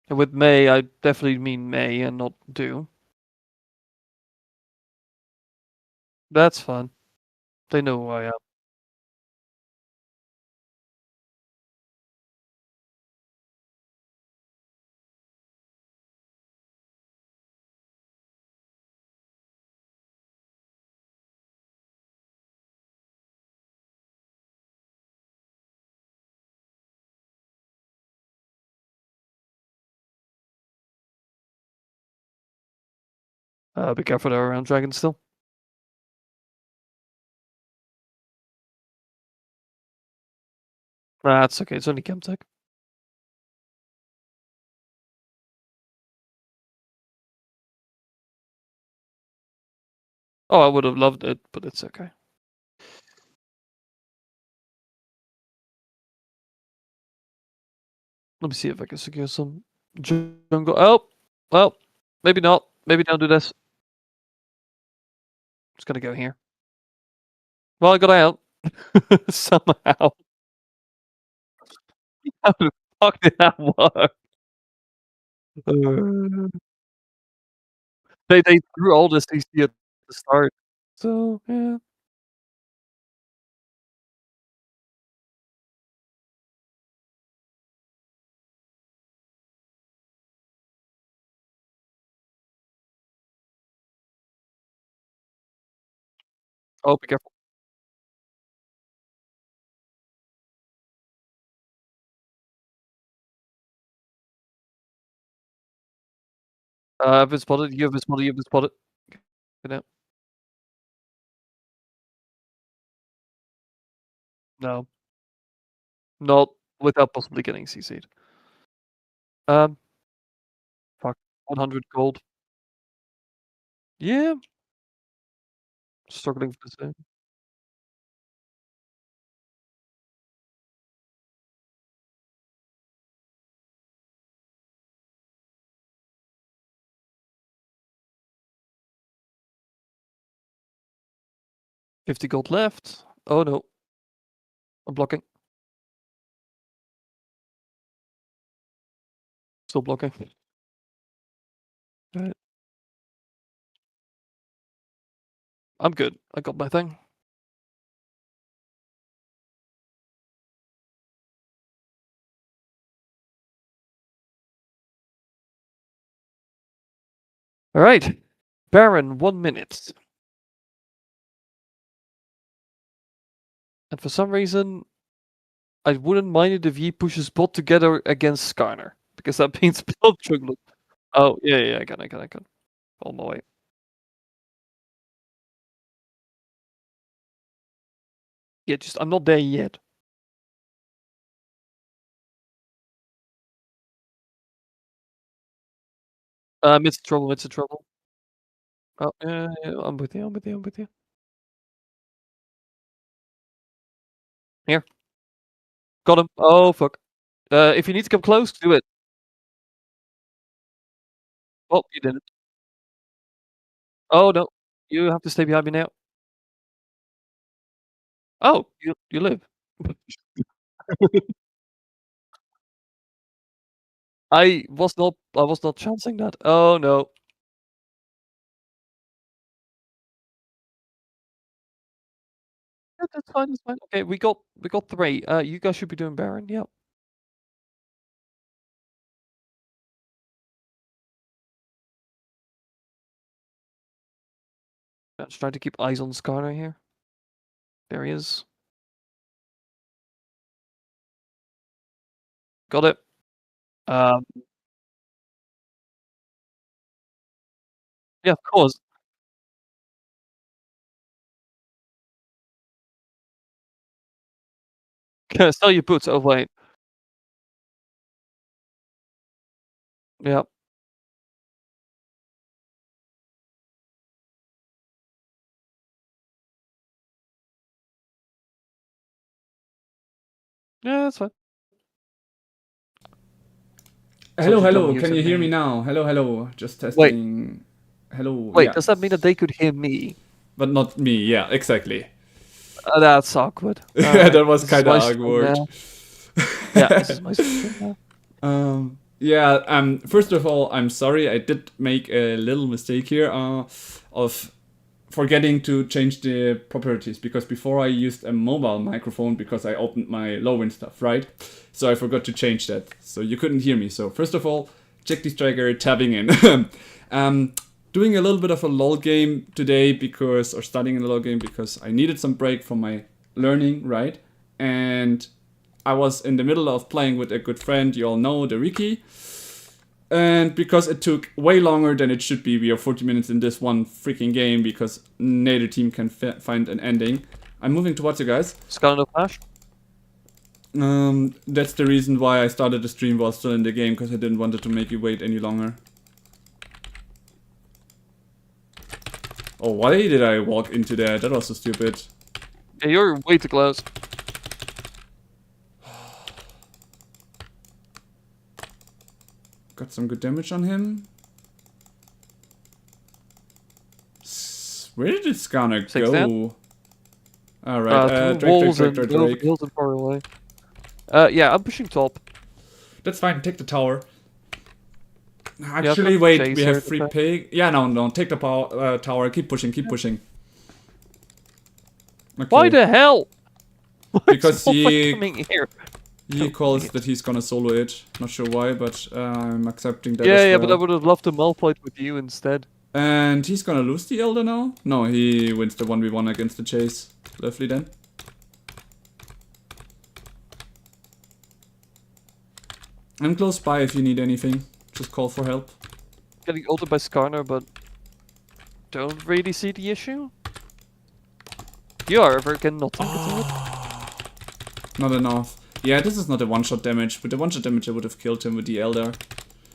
And with may, I definitely mean may and not do. That's fun. They know who I am. Be careful there around dragons still. That's okay, it's only Chemtech. Oh, I would have loved it, but it's okay. Let me see if I can secure some jungle. Oh, well, maybe not. Maybe don't do this. Just gonna go here. Well, I got out somehow. How the fuck did that work? They threw all the CC at the start, so yeah. Oh, be careful. I've been spotted. You have been spotted. You've been spotted. Get out. No, not without possibly getting CC'd. Um, fuck. 100 gold. Yeah, struggling for the same. 50 gold left. Oh no, I'm blocking. Still blocking. Right. I'm good. I got my thing. All right, Baron, 1 minute. And for some reason, I wouldn't mind it if he pushes bot together against Skarner, because that means both jungle. Oh yeah, yeah, I can. On my way. Yeah, just I'm not there yet. It's trouble. It's a trouble. Oh yeah, yeah, I'm with you. I'm with you. I'm with you. Here, got him. Oh fuck. If you need to come close, do it. Oh, you didn't. Oh no, you have to stay behind me now. Oh, you live. I was not chancing that. Oh no. Yeah, that's fine. That's fine. Okay, we got 3. You guys should be doing Baron. Yeah. Let's try to keep eyes on Skarner here. There he is. Got it. Um, yeah, of course. Sell your boots. Oh wait. Yeah. Yeah, that's fine. Hello, Sometimes don't hello. mute Can you hear me me. now? Hello, hello. Just Wait, testing. Hello, wait. yeah. Does that mean that they could hear me? But not me. Yeah, exactly. That's awkward. All Yeah, right. that was This is kind of my stream awkward. now. Yeah, this is my stream now. Yeah, first of all, I'm sorry. I did make a little mistake here of forgetting to change the properties, because before I used a mobile microphone because I opened my Lorwyn stuff, right? So I forgot to change that. So you couldn't hear me. So first of all, check this tracker tabbing in. Doing a little bit of a LOL game today or studying a LOL game because I needed some break from my learning, right? And I was in the middle of playing with a good friend, you all know, the Ricky. And because it took way longer than it should be, we are 40 minutes in this one freaking game because neither team can find an ending. I'm moving towards you guys. Skylar Flash. That's the reason why I started the stream while still in the game, because I didn't want to make you wait any longer. Oh, why did I walk into that? That was so stupid. Yeah, you're way too close. Got some good damage on him. Where did this Skarner go? Alright, Drake. Hills and far away. Yeah, I'm pushing top. That's fine, take the tower. Actually, wait, we have free pig. Yeah, no, take the tower. Keep pushing. Okay. Why the hell? Because coming here? He calls that he's gonna solo it. Not sure why, but I'm accepting that. Yeah, but I would have loved to Malphite with you instead. And he's gonna lose the Elder now? No, he wins the 1v1 against the Chase. Lovely then. I'm close by if you need anything. Just call for help. Getting ulted by Skarner, but don't really see the issue. You are freaking not targeting it. Not enough. Yeah, this is not a one-shot damage. With the one-shot damage I would have killed him with the Elder.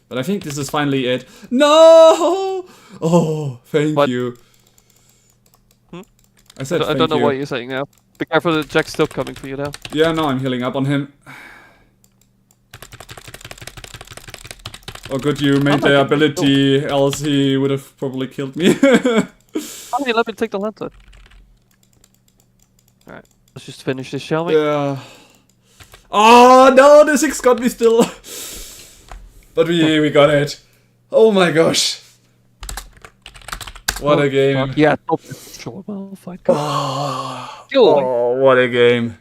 But I think this is finally it. No! Oh, thank you. I said I don't know what you're saying now. Be careful, the Jack's still coming for you now. Yeah, no, I'm healing up on him. Oh good, you made the ability, else he would have probably killed me. Okay, let me take the lantern. Alright, let's just finish this, shall we? Yeah. Oh no, the 6 got me still. But we got it. Oh my gosh. What a game. Yeah, top sure, well, fight. Oh, what a game.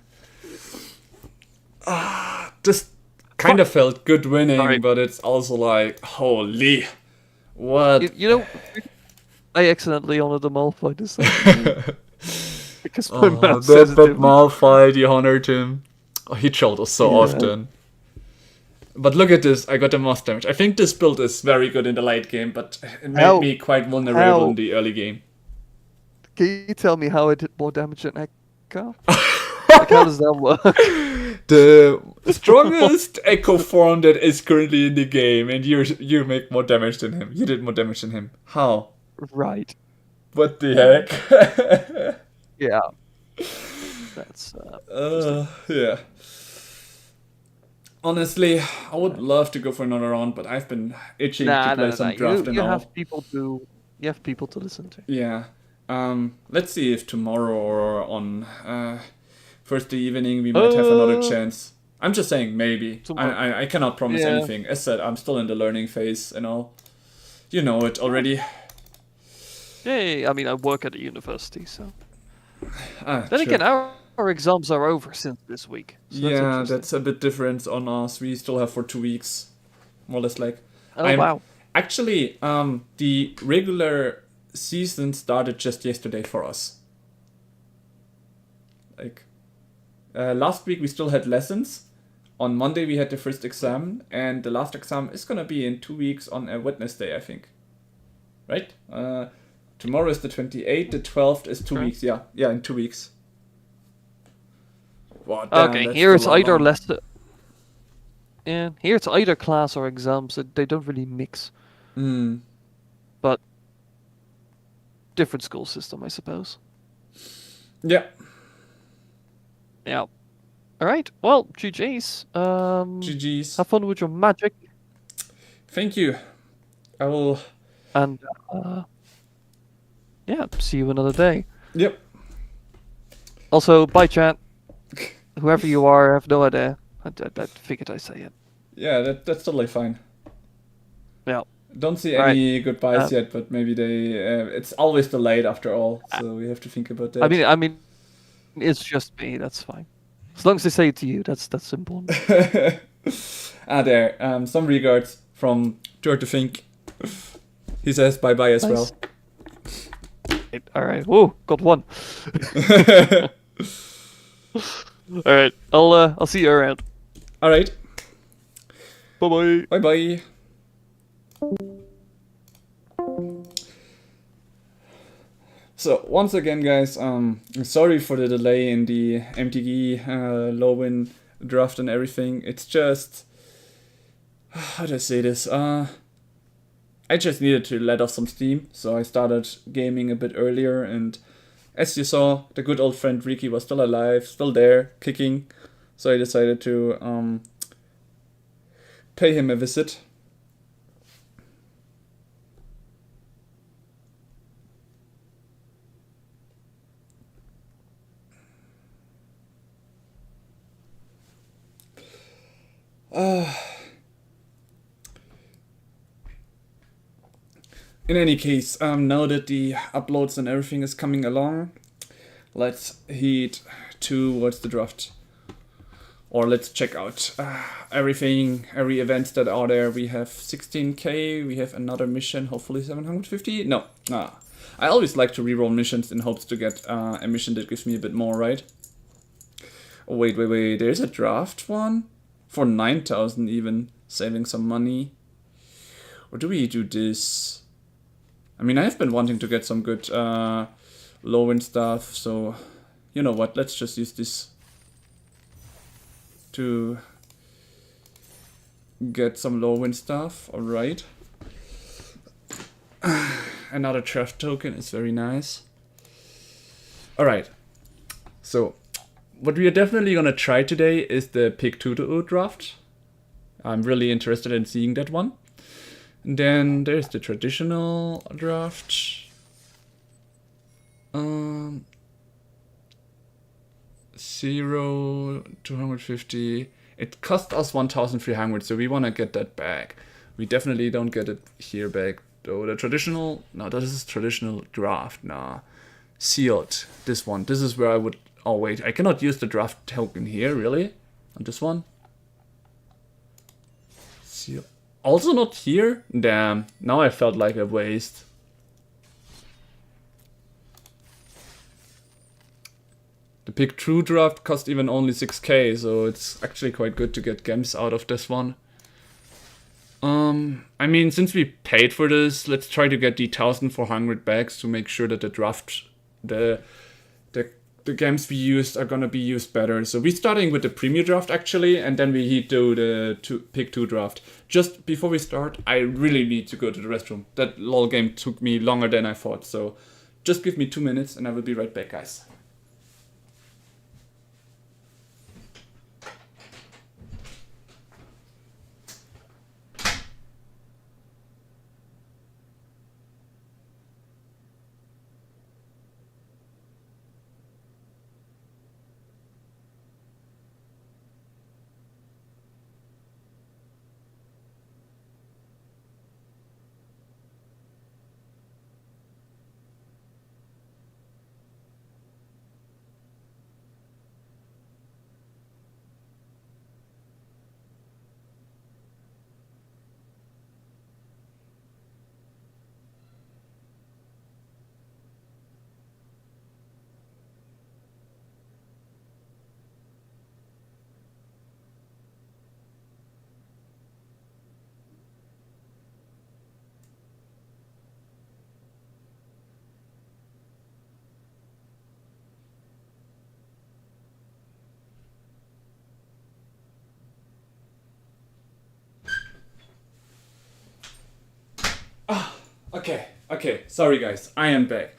Just kind of felt good winning, but it's also like, holy. What? You know, I accidentally honored the Malphite this time. Because my man says that Malphite, you honored him. Oh, he trolled us so often. But look at this, I got the most damage. I think this build is very good in the late game, but it made me quite vulnerable in the early game. Can you tell me how I did more damage than Echo? Like, how does that work? The strongest Echo form that is currently in the game, and you make more damage than him. You did more damage than him. How? Right. What the heck? Yeah. That's yeah. Honestly, I would love to go for another round, but I've been itching to play some draft and all. You have people to listen to. Yeah. Let's see if tomorrow or on Thursday evening we might have another chance. I'm just saying maybe. I cannot promise anything. As said, I'm still in the learning phase and all. You know it already. Yeah, I mean, I work at a university, so. Then sure. again, our exams are over since this week. So yeah, that's a bit different on us. We still have for 2 weeks, more or less. Like. Oh wow! Actually, the regular season started just yesterday for us. Like, last week we still had lessons. On Monday we had the first exam, and the last exam is gonna be in 2 weeks on a Wednesday, I think. Right? Tomorrow is the 28th, the 12th is 2 weeks. Yeah, in 2 weeks. Wow, damn, okay, here it's either lesson. Yeah, here it's either class or exams. They don't really mix. But different school system, I suppose. Yeah. Yeah. All right. Well, GG's. GG's. Have fun with your magic. Thank you. I will. And yeah, see you another day. Yep. Also, bye, chat. Whoever you are, I have no idea. I figured I'd say it. Yeah, that's totally fine. Yeah. Don't see Right. any goodbyes yet, but maybe they. It's always delayed after all, so we have to think about that. I mean, it's just me. That's fine. As long as they say it to you, that's important. There. Some regards from George to Fink. He says bye bye as well. All right. Whoa, got one. All right. I'll see you around. All right. Bye bye. Bye bye. So once again, guys, sorry for the delay in the MTGA Lorwyn draft and everything. It's just, how do I say this? I just needed to let off some steam, so I started gaming a bit earlier. And as you saw, the good old friend Ricky was still alive, still there, kicking. So I decided to pay him a visit. In any case, now that the uploads and everything is coming along, let's head towards the draft. Or let's check out everything, every event that are there. We have 16k, we have another mission, hopefully 750. No, I always like to reroll missions in hopes to get a mission that gives me a bit more, right? Oh, wait, there's a draft one? For 9,000 even, saving some money. Or do we do this? I mean, I've been wanting to get some good Lorwyn stuff, so you know what, let's just use this to get some Lorwyn stuff. Alright. Another draft token is very nice. Alright. So, what we are definitely gonna try today is the Pick 2 draft. I'm really interested in seeing that one. And then there's the traditional draft. 0, 250. It cost us 1,300, so we want to get that back. We definitely don't get it here back, though. The traditional, no, this is traditional draft, nah. Sealed, this one. This is where I would, oh wait, I cannot use the draft token here, really? On this one? Sealed. Also not here? Damn, now I felt like a waste. The Pick True draft cost even only 6k, so it's actually quite good to get gems out of this one. I mean, since we paid for this, let's try to get the 1,400 bags to make sure that the draft, the gems we used are gonna be used better. So we're starting with the Premier draft actually, and then we do the Pick 2 draft. Just before we start, I really need to go to the restroom. That LOL game took me longer than I thought, so just give me 2 minutes and I will be right back, guys. Okay, sorry guys, I am back.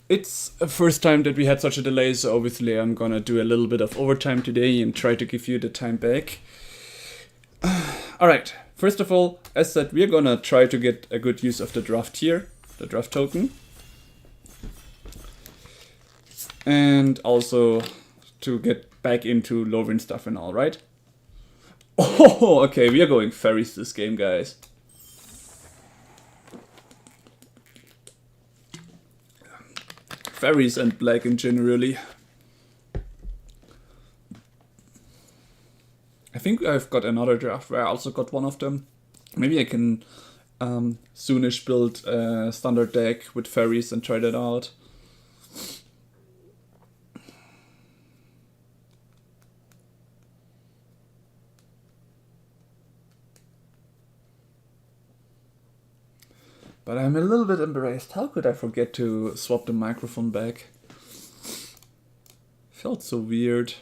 It's the first time that we had such a delay, so obviously I'm gonna do a little bit of overtime today and try to give you the time back. Alright, first of all, as said, we're gonna try to get a good use of the draft here, the draft token. And also to get back into Lorwyn stuff and all, right? Oh, okay, we are going fairies this game, guys. Fairies and black in generally. I think I've got another draft where I also got one of them. Maybe I can soonish build a standard deck with fairies and try that out. But I'm a little bit embarrassed. How could I forget to swap the microphone back? Felt so weird.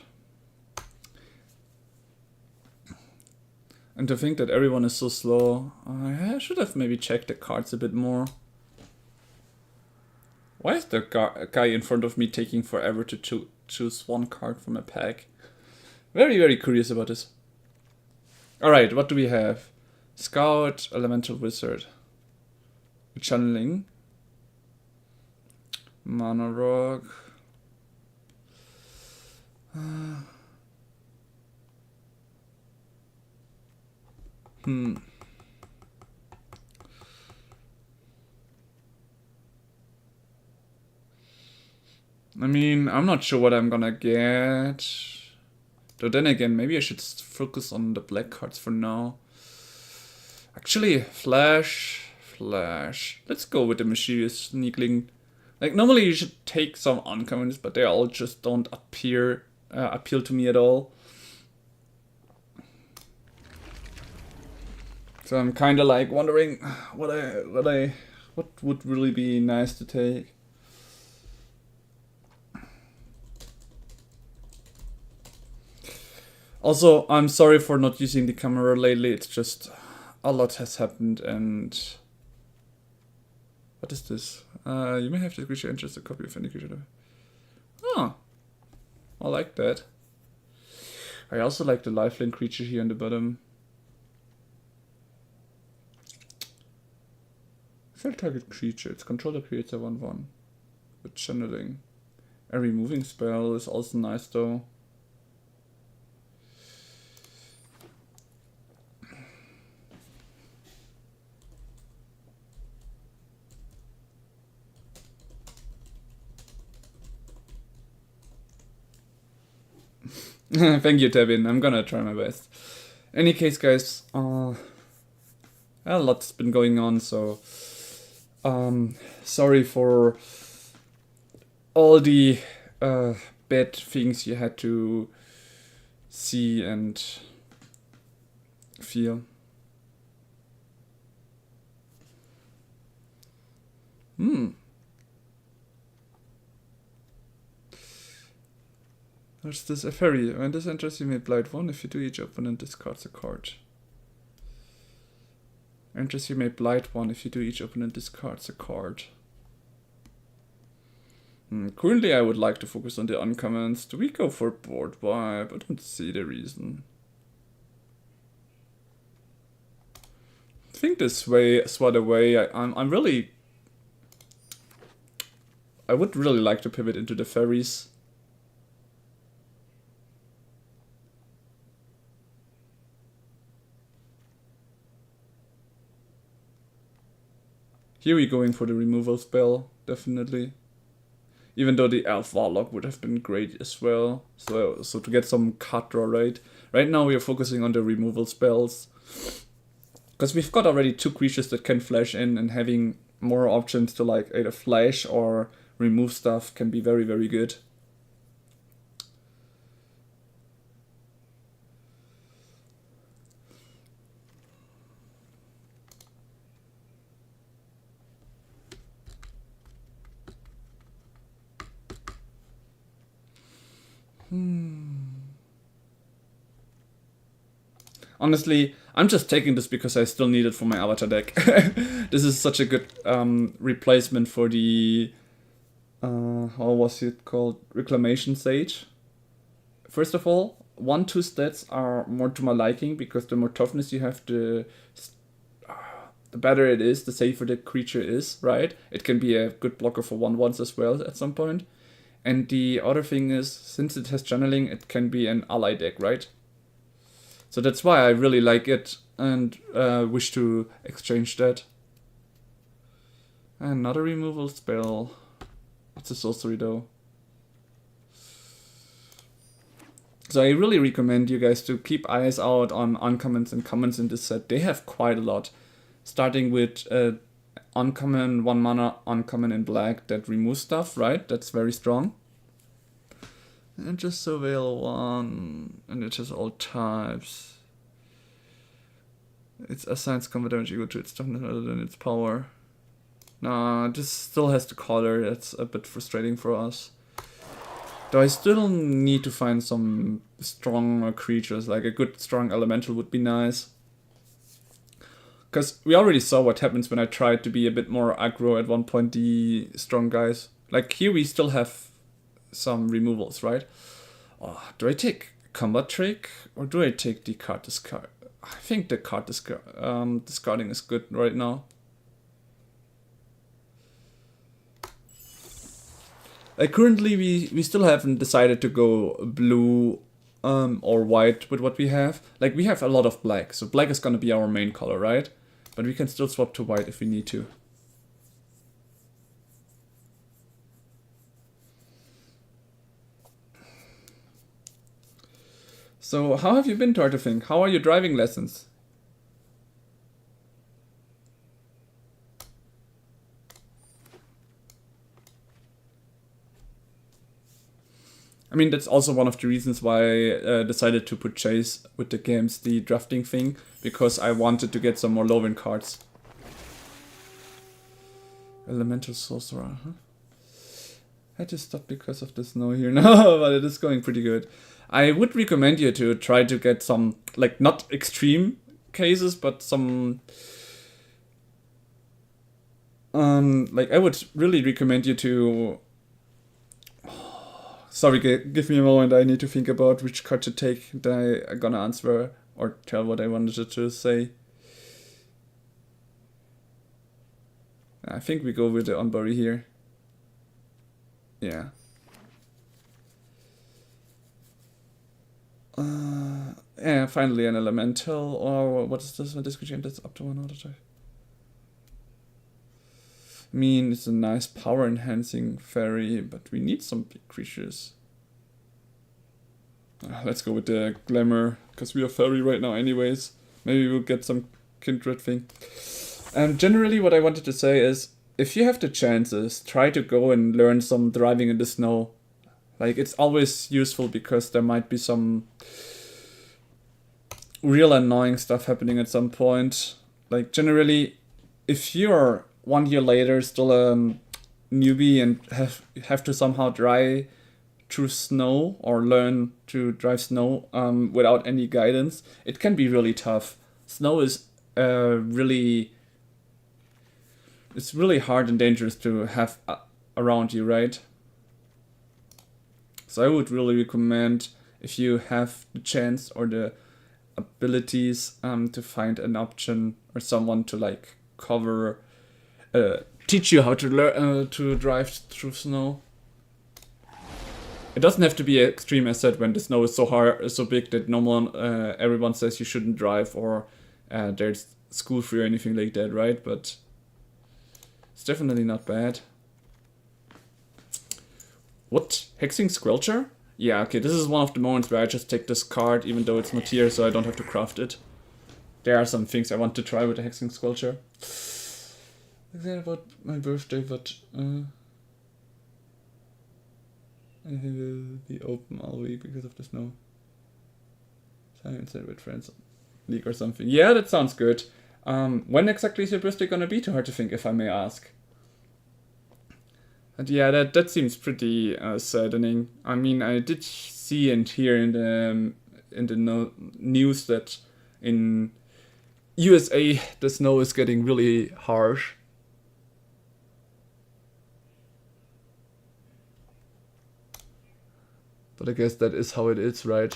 And to think that everyone is so slow, I should have maybe checked the cards a bit more. Why is the guy in front of me taking forever to choose one card from a pack? Very, very curious about this. Alright, what do we have? Scout, Elemental Wizard. Channeling. Mana Rock. I mean, I'm not sure what I'm gonna get. Though then again, maybe I should focus on the black cards for now. Actually, Flash. Let's go with the Mischievous Sneakling. Like, normally you should take some uncommons, but they all just don't appeal to me at all. So I'm kind of like wondering what would really be nice to take. Also, I'm sorry for not using the camera lately. It's just a lot has happened and... What is this? You may have the creature interest a copy of any creature. Oh, I like that. I also like the lifelink creature here on the bottom. Fair target creature. Its controller creates a 1/1 with channeling. A removing spell is also nice though. Thank you, Tevin. I'm gonna try my best. Any case, guys, a lot's been going on, so sorry for all the bad things you had to see and feel. There's this a fairy. When this enters, you may blight 1. If you do, each opponent discards a card. Enters, you may blight 1. If you do, each opponent discards a card. Currently, I would like to focus on the uncommons. Do we go for board wipe? I don't see the reason. I think this way, swat away. I'm really... I would really like to pivot into the fairies. Here we're going for the removal spell, definitely. Even though the Elf Warlock would have been great as well. So to get some card draw, right? Right now we are focusing on the removal spells. Because we've got already 2 creatures that can flash in, and having more options to like either flash or remove stuff can be very, very good. Honestly, I'm just taking this because I still need it for my avatar deck. This is such a good replacement for the... how was it called? Reclamation Sage. First of all, 1-2 stats are more to my liking, because the more toughness you have, the better it is, the safer the creature is, right? It can be a good blocker for 1/1s as well at some point. And the other thing is, since it has channeling, it can be an ally deck, right? So that's why I really like it and wish to exchange that. Another removal spell. It's a sorcery though. So I really recommend you guys to keep eyes out on uncommons and commons in this set. They have quite a lot. Starting with uncommon, 1 mana, uncommon in black that removes stuff, right? That's very strong. And just surveil 1, and it has all types. It assigns combat damage equal to its toughness rather than its power. Nah, this still has the color, that's a bit frustrating for us. Though I still need to find some stronger creatures, like a good strong elemental would be nice. Because we already saw what happens when I tried to be a bit more aggro at one point, the strong guys. Like here we still have some removals, right? Oh, do I take combat trick or do I take the card discard? I think the card discarding is good right now. Like currently we still haven't decided to go blue or white with what we have. Like we have a lot of black, so black is gonna be our main color, right? But we can still swap to white if we need to. So how have you been, Tartafink? How are your driving lessons? I mean, that's also one of the reasons why I decided to put Chase with the games, the drafting thing, because I wanted to get some more Lorwyn cards. Elemental Sorcerer, huh? I had to stop because of the snow here now, but it is going pretty good. I would recommend you to try to get some, like, not extreme cases, but some... like, I would really recommend you to... Sorry, give me a moment, I need to think about which card to take, then I'm gonna answer or tell what I wanted to say. I think we go with the Unbury here. Yeah. Yeah, finally an elemental, or what is this one? This creature that's up to 1 order type. I mean, it's a nice power enhancing fairy, but we need some big creatures. Let's go with the glamour, because we are fairy right now anyways. Maybe we'll get some kindred thing. Generally what I wanted to say is, if you have the chances, try to go and learn some driving in the snow. Like, it's always useful because there might be some real annoying stuff happening at some point. Like, generally, if you're 1 year later still a newbie and have to somehow drive through snow or learn to drive snow without any guidance, it can be really tough. Snow is it's really hard and dangerous to have around you, right? So I would really recommend, if you have the chance or the abilities, to find an option or someone to like cover, teach you how to learn to drive through snow. It doesn't have to be extreme, as said, when the snow is so hard, so big that no one, everyone says you shouldn't drive or there's school free or anything like that, right? But it's definitely not bad. What? Hexing Squelcher? Yeah, okay, this is one of the moments where I just take this card, even though it's not here, so I don't have to craft it. There are some things I want to try with the Hexing Squelcher. Excited about my birthday, but I will be open all week because of the snow. Time instead with friends, league or something. Yeah, that sounds good. When exactly is your birthday gonna be? Too hard to think, if I may ask. And yeah, that seems pretty saddening. I mean, I did see and hear in the news that in USA the snow is getting really harsh. But I guess that is how it is, right?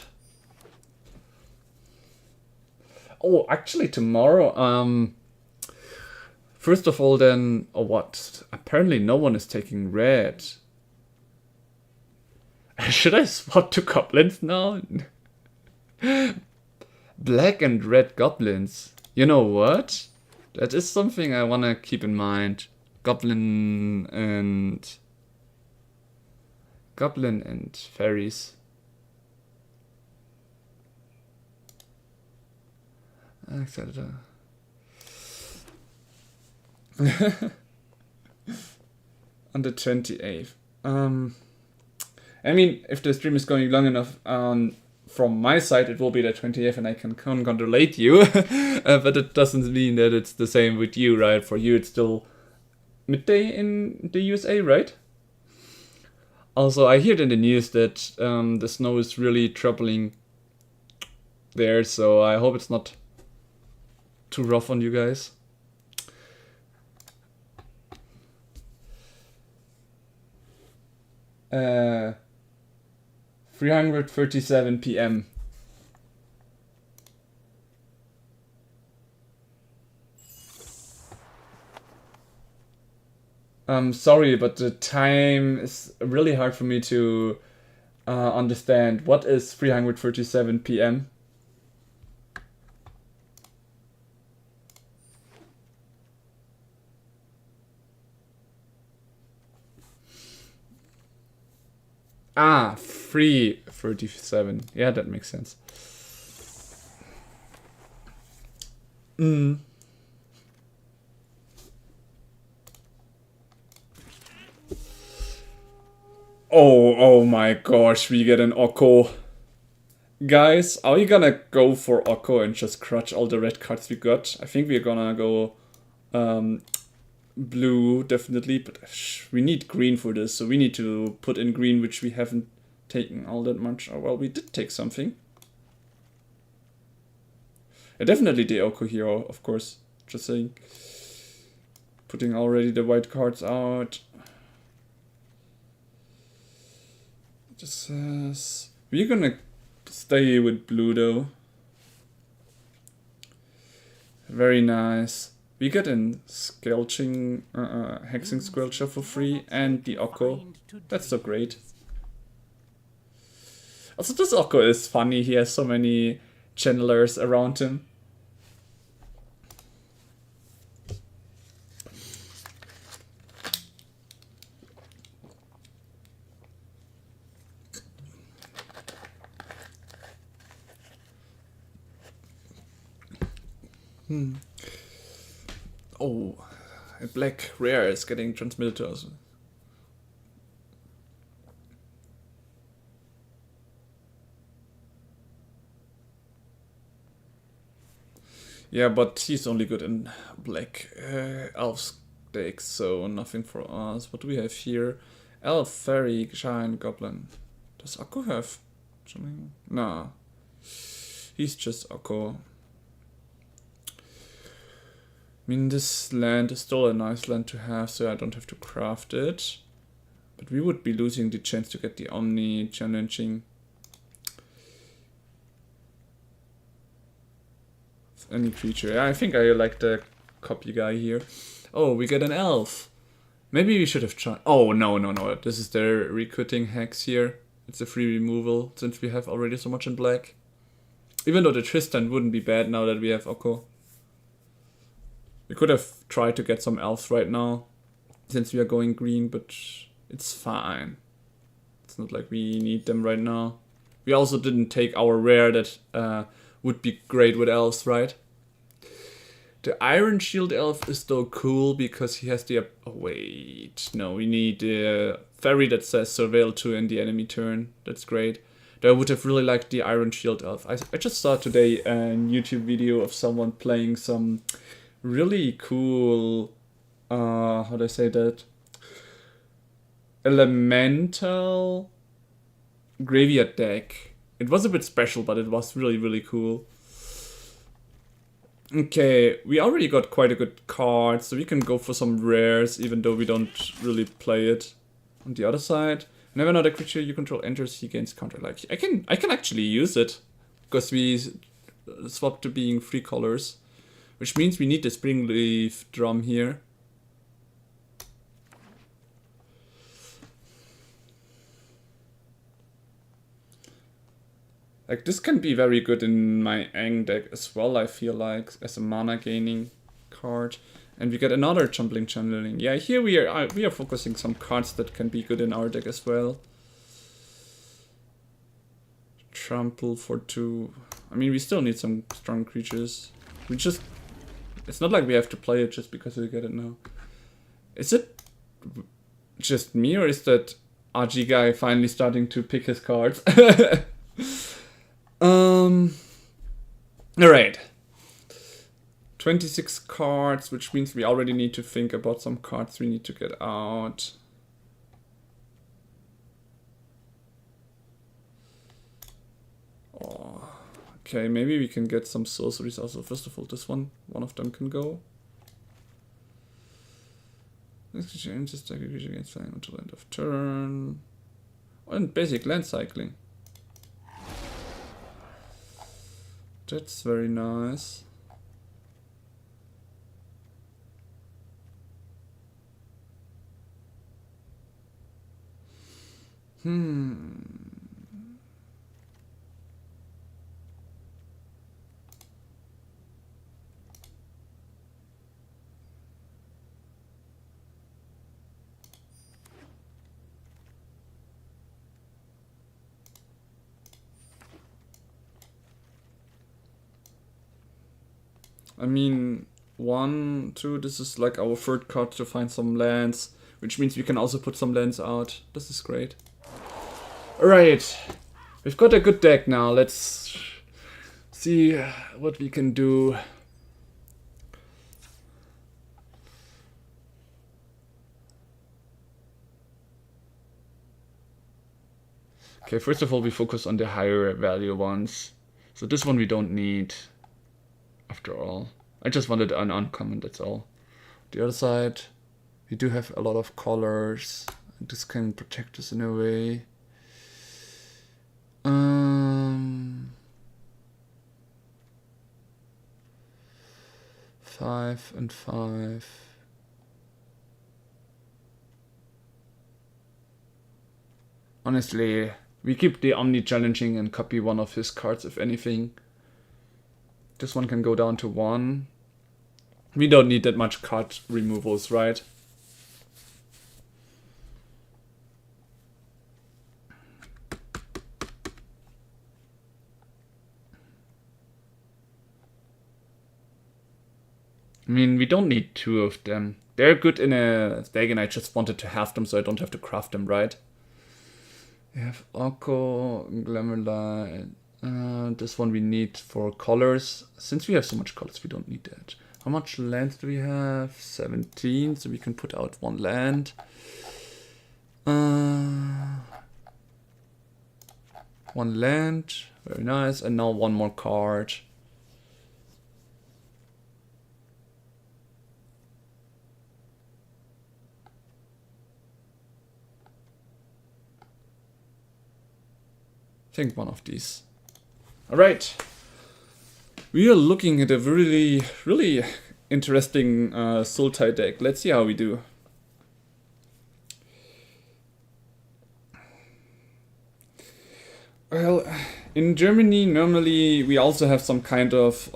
Oh, actually tomorrow, first of all then, oh what? Apparently no one is taking red. Should I swap to goblins now? Black and red goblins. You know what? That is something I wanna keep in mind. Goblin and fairies. Etc. On the 28th. I mean, if the stream is going long enough, from my side, it will be the 20th, and I can congratulate you. But it doesn't mean that it's the same with you, right? For you, it's still midday in the USA, right? Also, I heard in the news that the snow is really troubling there, so I hope it's not too rough on you guys. Uh, 337 p.m. Sorry, but the time is really hard for me to understand. What is 337 p.m.? Ah, 337. Yeah, that makes sense. Oh my gosh, we get an Oko. Guys, are we gonna go for Oko and just crutch all the red cards we got? I think we're gonna go blue, definitely, but we need green for this, so we need to put in green, which we haven't taken all that much. Oh, well, we did take something. Definitely the Oko here, of course. Just saying. Putting already the white cards out. Just says we're gonna stay with blue though. Very nice. We get in Skelching, Hexing Squelcher for free, and the Oko. That's so great. Also, this Oko is funny. He has so many channelers around him. Oh, a black rare is getting transmitted to us. Yeah, but he's only good in black elf decks, so nothing for us. What do we have here? Elf, fairy, giant, goblin. Does Akko have something? Nah. He's just Akko. I mean, this land is still a nice land to have, so I don't have to craft it. But we would be losing the chance to get the Omni challenging. Any creature. Yeah, I think I like the copy guy here. Oh, we get an elf. Maybe we should have tried. Oh, no. This is their recruiting hex here. It's a free removal since we have already so much in black. Even though the Tristan wouldn't be bad now that we have Oko. We could have tried to get some elves right now since we are going green, but it's fine. It's not like we need them right now. We also didn't take our rare that would be great with elves, right? The Iron Shield elf is though cool because he has the... Oh, wait. No, we need the fairy that says Surveil 2 in the enemy turn. That's great. Though I would have really liked the Iron Shield elf. I just saw today a YouTube video of someone playing some really cool... how do I say that? Elemental graveyard deck. It was a bit special, but it was really, really cool. Okay, we already got quite a good card, so we can go for some rares, even though we don't really play it. On the other side, whenever another creature you control enters, he gains counter. Like I can actually use it, because we swapped to being 3 colors, which means we need the Springleaf Drum here. Like, this can be very good in my Aang deck as well, I feel like, as a mana gaining card. And we get another Jumbling Channeling. Yeah, here we are focusing some cards that can be good in our deck as well. Trample for 2. I mean, we still need some strong creatures. It's not like we have to play it just because we get it now. Is it just me, or is that RG guy finally starting to pick his cards? Alright. 26 cards, which means we already need to think about some cards we need to get out. Oh, okay, maybe we can get some sorceries also. First of all, this one of them can go. This creature enters the creature against flying until the end of turn. And basic land cycling. That's very nice. I mean, 1, 2, this is like our third card to find some lands, which means we can also put some lands out. This is great. Alright, we've got a good deck now. Let's see what we can do. Okay, first of all, we focus on the higher value ones. So this one we don't need. After all, I just wanted an uncommon, that's all. The other side, we do have a lot of colors. This can protect us in a way. 5 and 5. Honestly, we keep the Omni challenging and copy one of his cards if anything. This one can go down to 1. We don't need that much card removals, right? I mean, we don't need 2 of them. They're good in a deck and I just wanted to have them so I don't have to craft them, right? We have Oko, Glamourlight. This one we need for colors. Since we have so much colors, we don't need that. How much land do we have? 17, so we can put out 1 land. 1 land, very nice. And now 1 more card. I think 1 of these. Alright. We are looking at a really, really interesting Sultai deck. Let's see how we do. Well, in Germany, normally we also have some kind of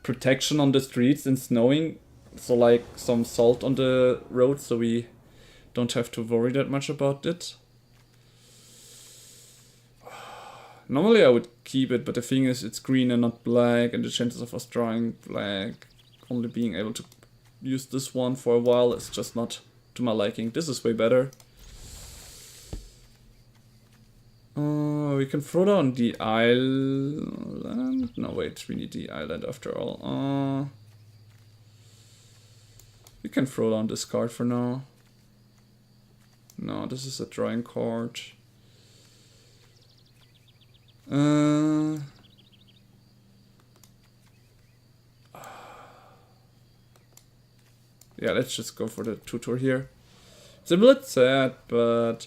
protection on the streets and snowing. So like some salt on the road, so we don't have to worry that much about it. Normally I would keep it, but the thing is it's green and not black, and the chances of us drawing black, only being able to use this one for a while is just not to my liking. This is way better. We can throw down the island. No, wait, we need the island after all. We can throw down this card for now. No, this is a drawing card. Yeah, let's just go for the tutor here. It's a bit sad, but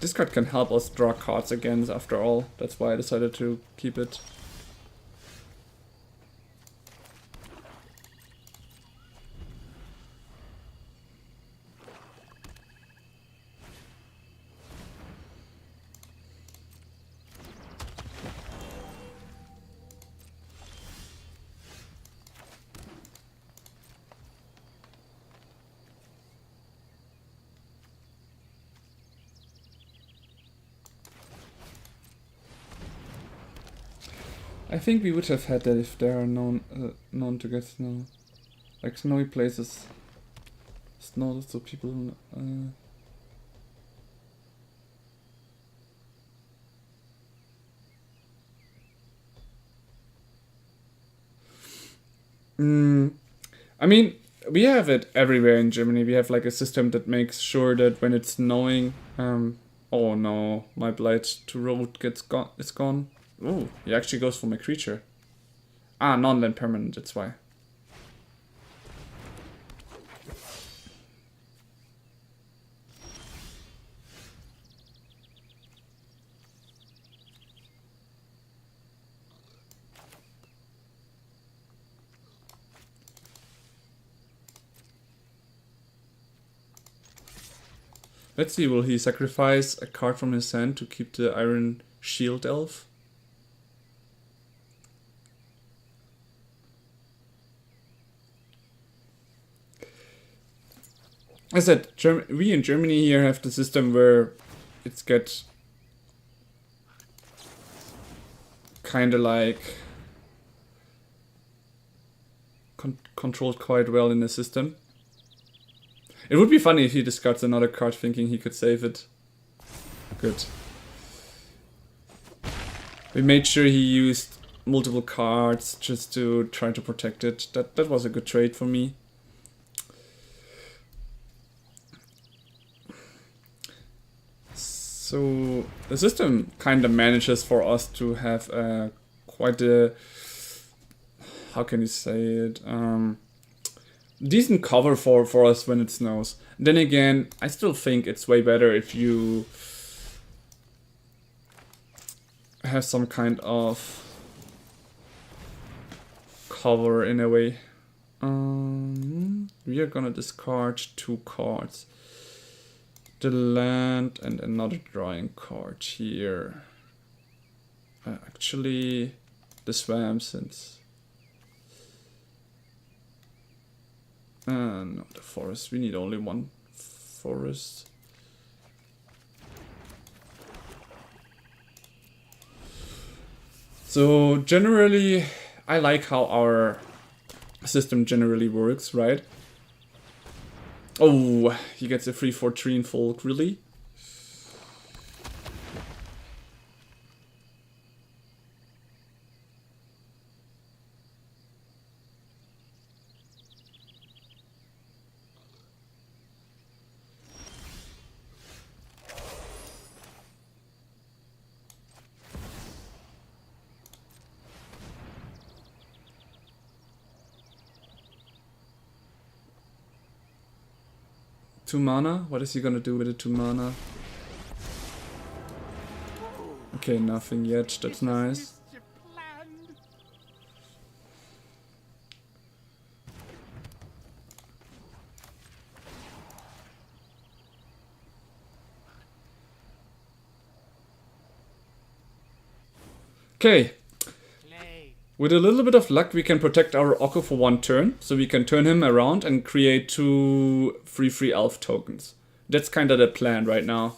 this card can help us draw cards again after all. That's why I decided to keep it. I think we would have had that if there are known to get snow. Like snowy places. Snow, so people... I mean, we have it everywhere in Germany. We have like a system that makes sure that when it's snowing... oh no, my blight to road it's gone. Oh, he actually goes for my creature. Ah, non-land permanent, that's why. Let's see, will he sacrifice a card from his hand to keep the Iron Shield Elf? I said, we in Germany here have the system where it's get kind of like controlled quite well in the system. It would be funny if he discards another card thinking he could save it. Good. We made sure he used multiple cards just to try to protect it. That was a good trade for me. So the system kind of manages for us to have quite a, how can you say it, decent cover for us when it snows. Then again, I still think it's way better if you have some kind of cover in a way. We are gonna discard 2 cards. The land and another drawing card here. Actually, the swamp since... no, the forest. We need only 1 forest. So generally, I like how our system generally works, right? Oh, he gets a free 4/3 in Folk, really? Two mana? What is he gonna do with the 2 mana? Okay, nothing yet. That's nice. Okay. With a little bit of luck, we can protect our Oko for 1 turn, so we can turn him around and create 2 free elf tokens. That's kind of the plan right now.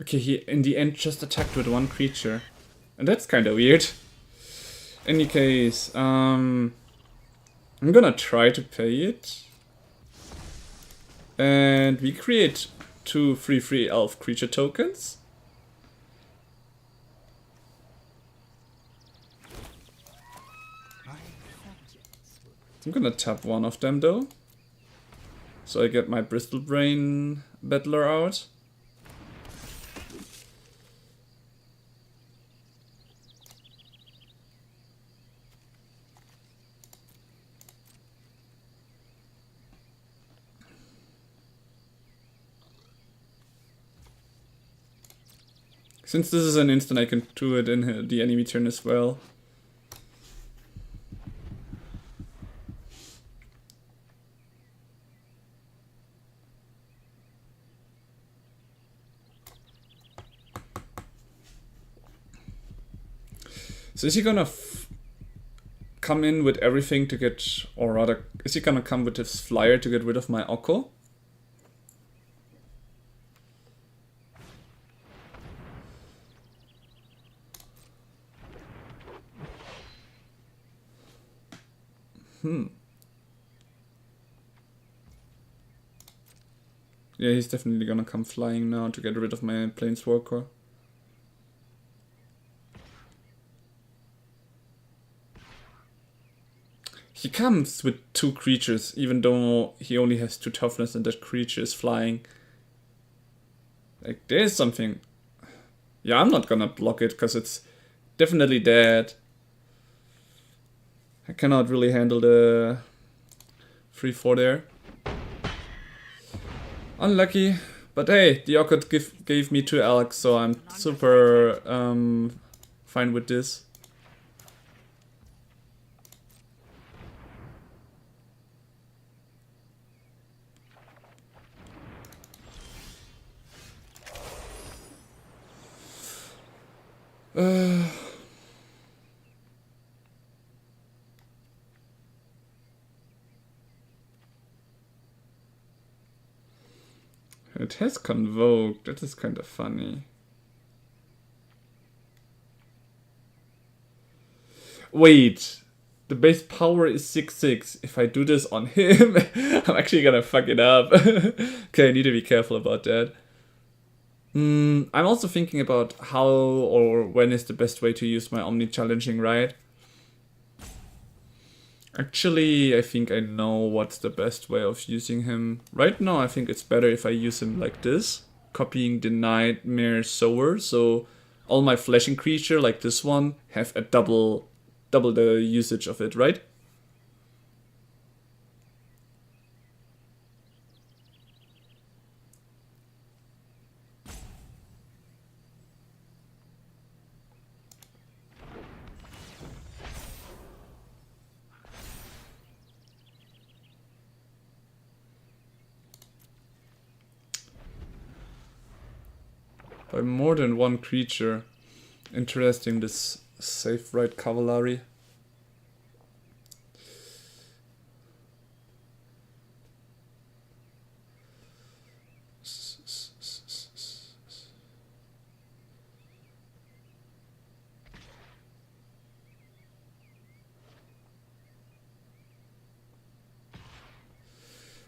Okay, he in the end just attacked with 1 creature. And that's kind of weird. Any case, I'm gonna try to pay it. And we create 2 free elf creature tokens. I'm gonna tap 1 of them though. So I get my Bristlebrain Battler out. Since this is an instant, I can do it in the enemy turn as well. So is he gonna come in with everything to get, or rather, is he gonna come with his flyer to get rid of my Oko? Yeah, he's definitely gonna come flying now to get rid of my Planeswalker. He comes with 2 creatures, even though he only has 2 toughness and that creature is flying. Like, there's something... Yeah, I'm not gonna block it, because it's definitely dead. I cannot really handle the 3-4 there. Unlucky. But hey, the Orchid gave me 2 Elks, so I'm super fine with this. It has Convoked, that is kind of funny. Wait, the base power is 6/6. If I do this on him, I'm actually gonna fuck it up. Okay, I need to be careful about that. I'm also thinking about how or when is the best way to use my Omni Challenging Rite. Actually, I think I know what's the best way of using him. Right now, I think it's better if I use him like this, copying the Nightmare Sower, so all my flashing creature, like this one, have a double the usage of it, right? By more than one creature. Interesting, this Safe Right Cavalry.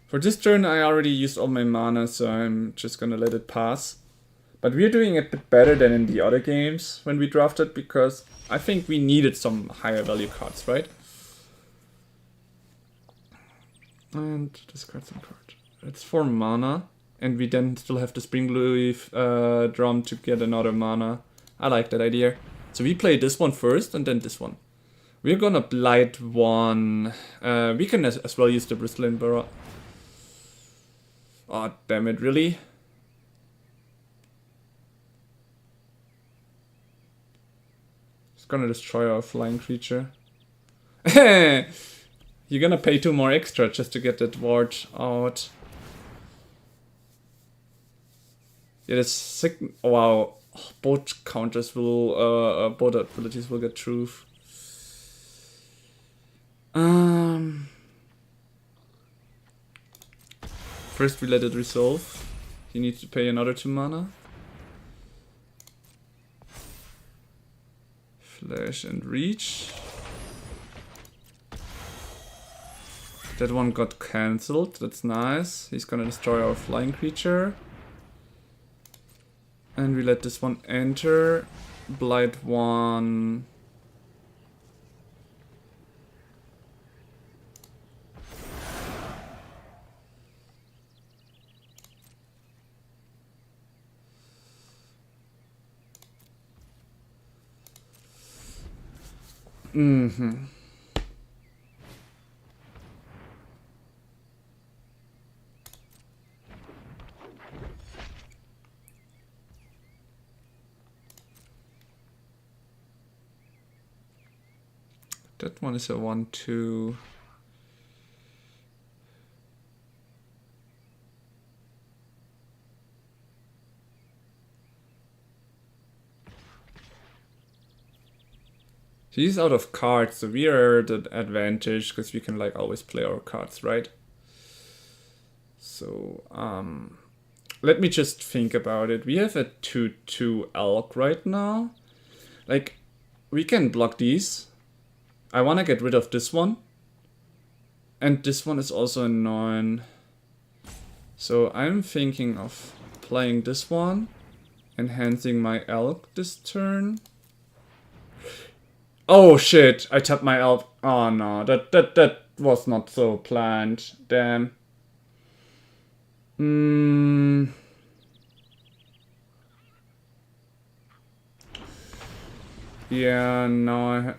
For this turn I already used all my mana, so I'm just gonna let it pass. But we're doing it a bit better than in the other games when we drafted, because I think we needed some higher value cards, right? And discard some card. It's 4 mana, and we then still have the Springleaf drum to get another mana. I like that idea. So we play this one first, and then this one. We're gonna Blight one. We can as well use the Bristling Barrage. Oh, damn it, really? It's gonna destroy our flying creature. You're gonna pay 2 more extra just to get that ward out. Yeah, that's sick. Wow. Both counters will, both abilities will get truth. First we let it resolve. He needs to pay another 2 mana. Flash and reach. That one got cancelled, that's nice. He's gonna destroy our flying creature. And we let this one enter. Blight one. That one is a 1/2. He's out of cards, so we are at the advantage because we can like always play our cards, right? So, let me just think about it. We have a 2/2 elk right now. Like, we can block these. I want to get rid of this one. And this one is also annoying. So I'm thinking of playing this one. Enhancing my elk this turn. Oh shit, I tapped my elk. Oh no, that was not so planned. Damn. Yeah, no.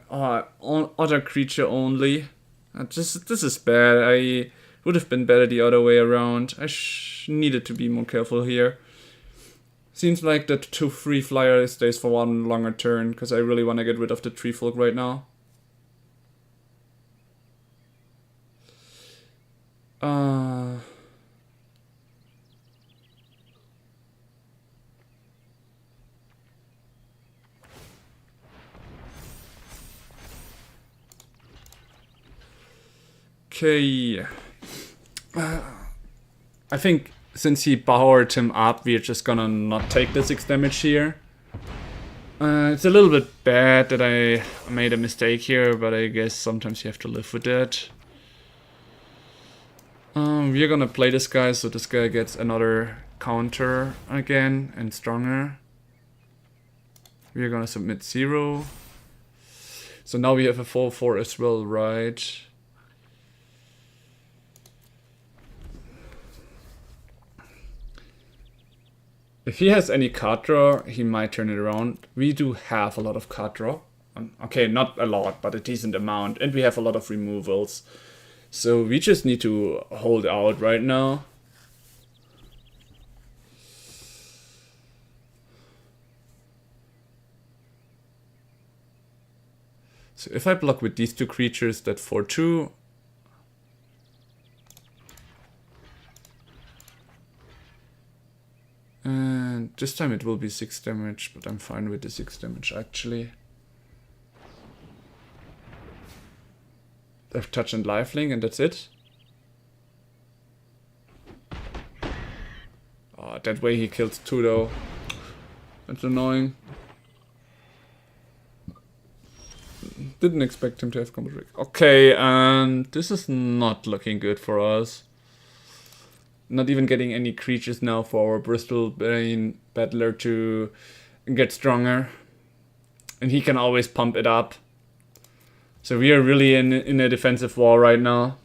Other creature only. This is bad. I would have been better the other way around. I needed to be more careful here. Seems like that 2/3 flyer stays for one longer turn, because I really want to get rid of the tree folk right now. Okay. I think since he powered him up, we're just gonna not take the 6 damage here. It's a little bit bad that I made a mistake here, but I guess sometimes you have to live with that. We're gonna play this guy, so this guy gets another counter again and stronger. We're gonna submit 0. So now we have a 4/4 as well, right? If he has any card draw, he might turn it around. We do have a lot of card draw. Okay, not a lot, but a decent amount. And we have a lot of removals. So we just need to hold out right now. So if I block with these two creatures, that 4/2... And this time it will be 6 damage, but I'm fine with the 6 damage actually. They have touch and lifelink and that's it. Oh, that way he kills 2 though. That's annoying. Didn't expect him to have combat break. Okay, this is not looking good for us. Not even getting any creatures now for our Bristol Bane Battler to get stronger. And he can always pump it up. So we are really in a defensive war right now.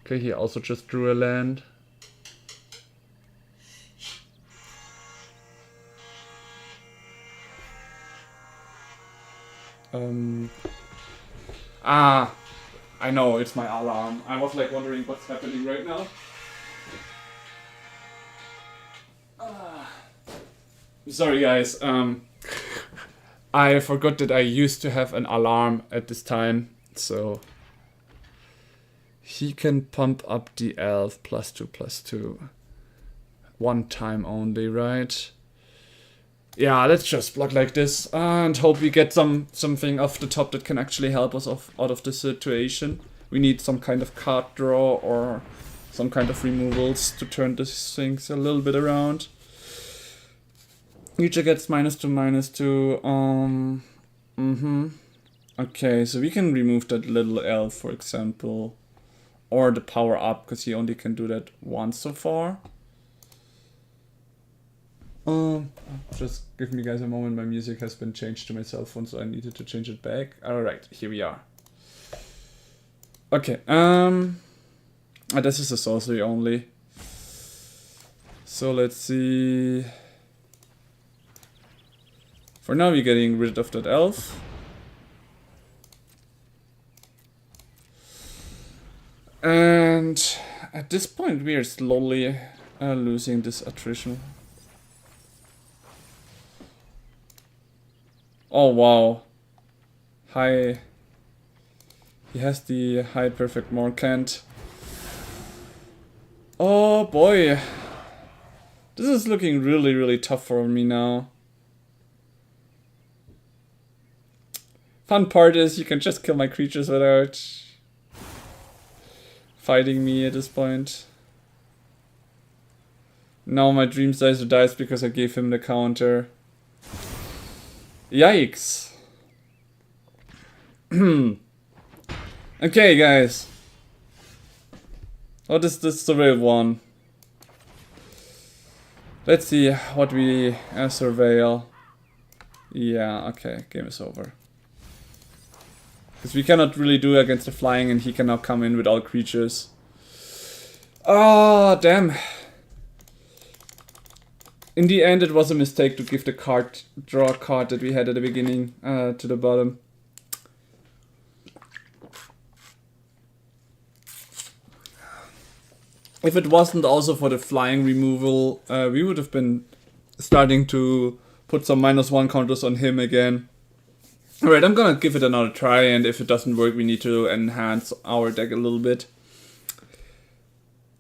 Okay, he also just drew a land. I know, it's my alarm. I was like wondering what's happening right now. Sorry guys, I forgot that I used to have an alarm at this time, so he can pump up the elf +2/+2. One time only, right? Yeah, let's just block like this and hope we get something off the top that can actually help us out of this situation. We need some kind of card draw or some kind of removals to turn these things a little bit around. Creature gets -2/-2. Okay, so we can remove that little elf, for example. Or the power up, because he only can do that once so far. Just give me guys a moment, my music has been changed to my cell phone, so I needed to change it back. Alright, here we are. Okay, this is a sorcery only. So let's see. For now we're getting rid of that elf. And at this point we are slowly losing this attrition. Oh wow. High. He has the high perfect Morcant. Oh boy. This is looking really tough for me now. Fun part is you can just kill my creatures without fighting me at this point. Now my Dream Sizer dies because I gave him the counter. Yikes. Okay, guys. What is this survey one? Let's see what we surveil. Yeah, okay, game is over. Because we cannot really do against the flying and he can now come in with all creatures. Oh, damn. In the end, it was a mistake to give the draw card that we had at the beginning to the bottom. If it wasn't also for the flying removal, we would have been starting to put some -1 counters on him again. Alright, I'm gonna give it another try, and if it doesn't work, we need to enhance our deck a little bit.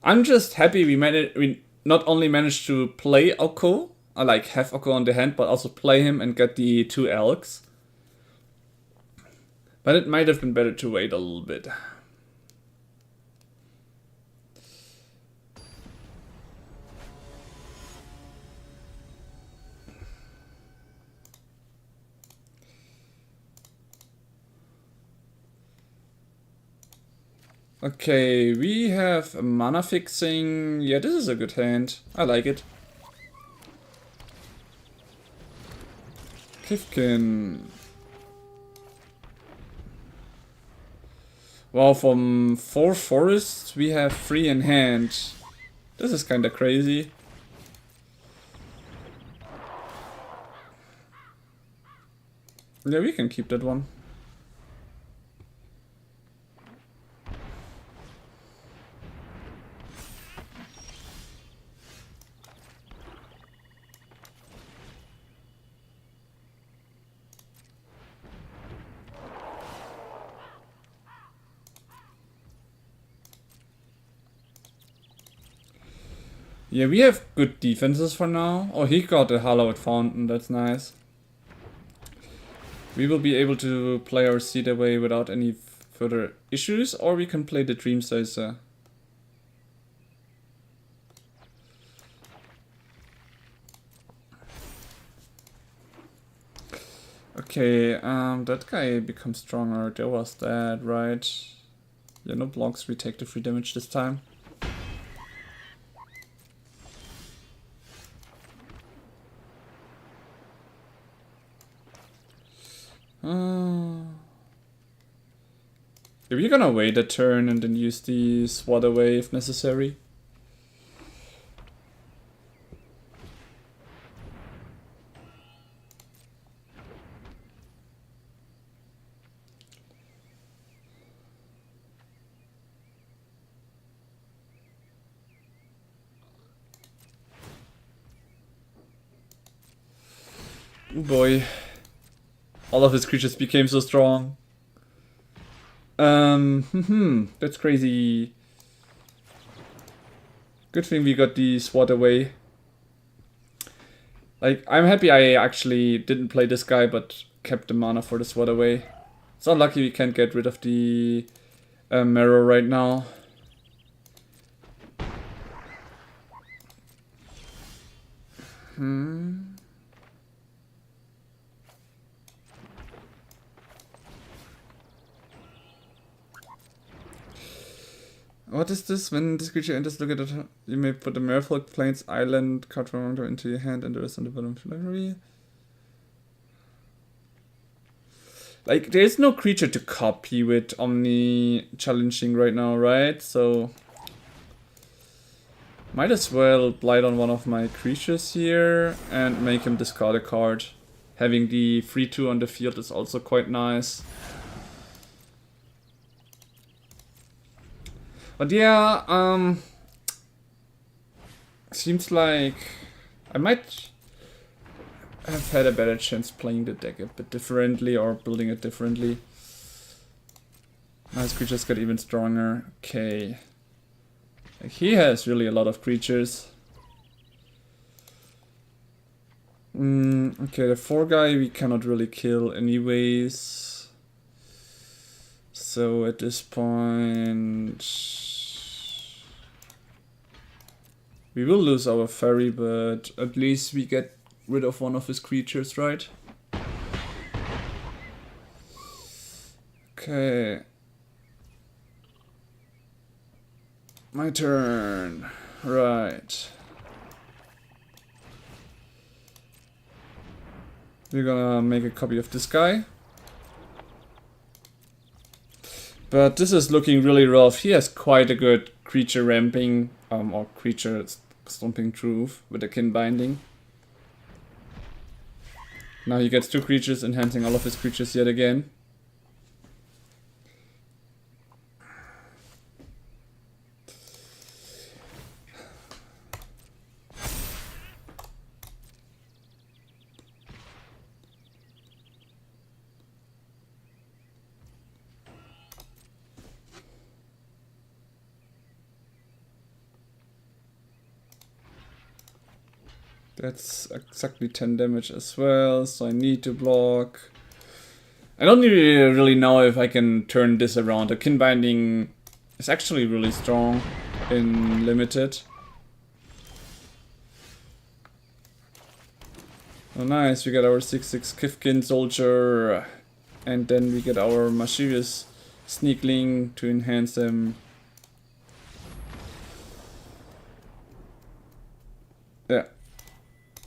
I'm just happy we not only managed to play Oko, I like have Oko on the hand, but also play him and get the 2 elks. But it might have been better to wait a little bit. Okay, we have a mana fixing. Yeah, this is a good hand. I like it. Kifkin. Wow, from 4 forests we have 3 in hand. This is kinda crazy. Yeah, we can keep that one. Yeah, we have good defenses for now. Oh, he got a Hallowed Fountain, that's nice. We will be able to play our seed away without any further issues, or we can play the Dream Sizer. Okay, that guy becomes stronger. There was that, right? Yeah, no blocks, we take the 3 damage this time. Yeah, we're gonna wait a turn and then use the swat away if necessary. Oh boy. All of his creatures became so strong. That's crazy. Good thing we got the swat away. Like, I'm happy I actually didn't play this guy, but kept the mana for the swat away. It's unlucky we can't get rid of the Marrow right now. What is this? When this creature enters, look at it. You may put the Merfolk Plains Island card from into your hand and the rest on the bottom of the library. Like, there's no creature to copy with Omni challenging right now, right? So might as well blight on one of my creatures here and make him discard a card. Having the 3/2 on the field is also quite nice. But yeah, seems like I might have had a better chance playing the deck a bit differently or building it differently. Now his creatures got even stronger. Okay. Like, he has really a lot of creatures. Okay, the 4 guy we cannot really kill anyways. So at this point, we will lose our ferry, but at least we get rid of one of his creatures, right? Okay. My turn. Right. We're gonna make a copy of this guy. But this is looking really rough. He has quite a good creature ramping, or creature stomping truth with a kin binding. Now he gets 2 creatures, enhancing all of his creatures yet again. That's exactly 10 damage as well, so I need to block. I don't really know if I can turn this around. The kin binding is actually really strong in limited. Oh nice, we get our 6/6 Kifkin soldier, and then we get our Mischievous Sneakling to enhance them. Yeah.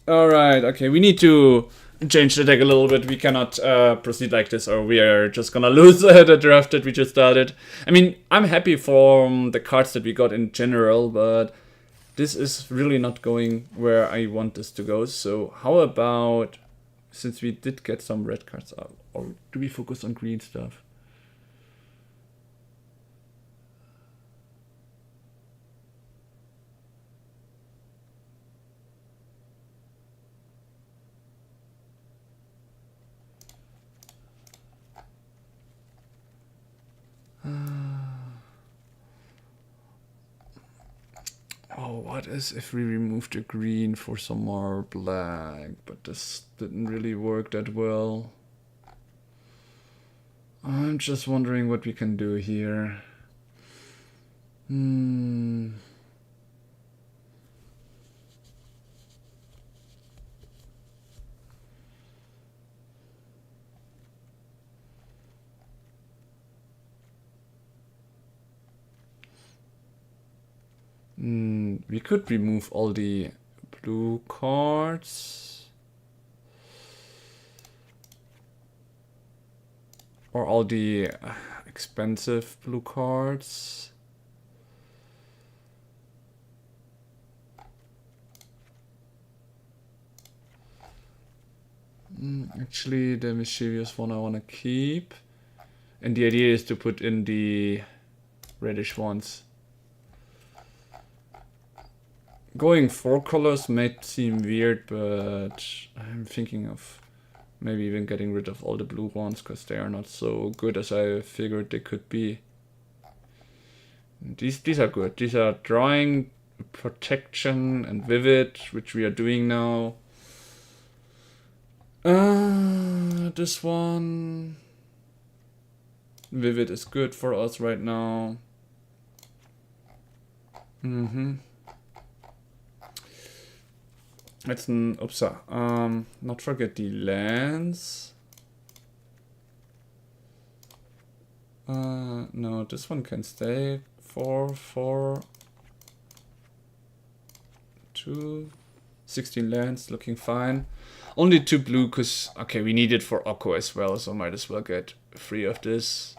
Alright, okay, we need to change the deck a little bit. We cannot proceed like this, or we are just gonna lose the draft that we just started. I mean, I'm happy for the cards that we got in general, but this is really not going where I want this to go. So how about, since we did get some red cards out, or do we focus on green stuff? Oh, what is if we remove the green for some more black? But this didn't really work that well. I'm just wondering what we can do here. We could remove all the blue cards. Or all the expensive blue cards. Actually, the mischievous one I want to keep. And the idea is to put in the reddish ones. Going 4 colors might seem weird, but I'm thinking of maybe even getting rid of all the blue ones, because they are not so good as I figured they could be. These are good. These are drawing, protection, and vivid, which we are doing now. This one, vivid, is good for us right now. Let's not forget the lands. No, this one can stay. 4, 4, 2, 16 lands, looking fine. Only 2 blue, because, okay, we need it for Oko as well, so might as well get 3 of this.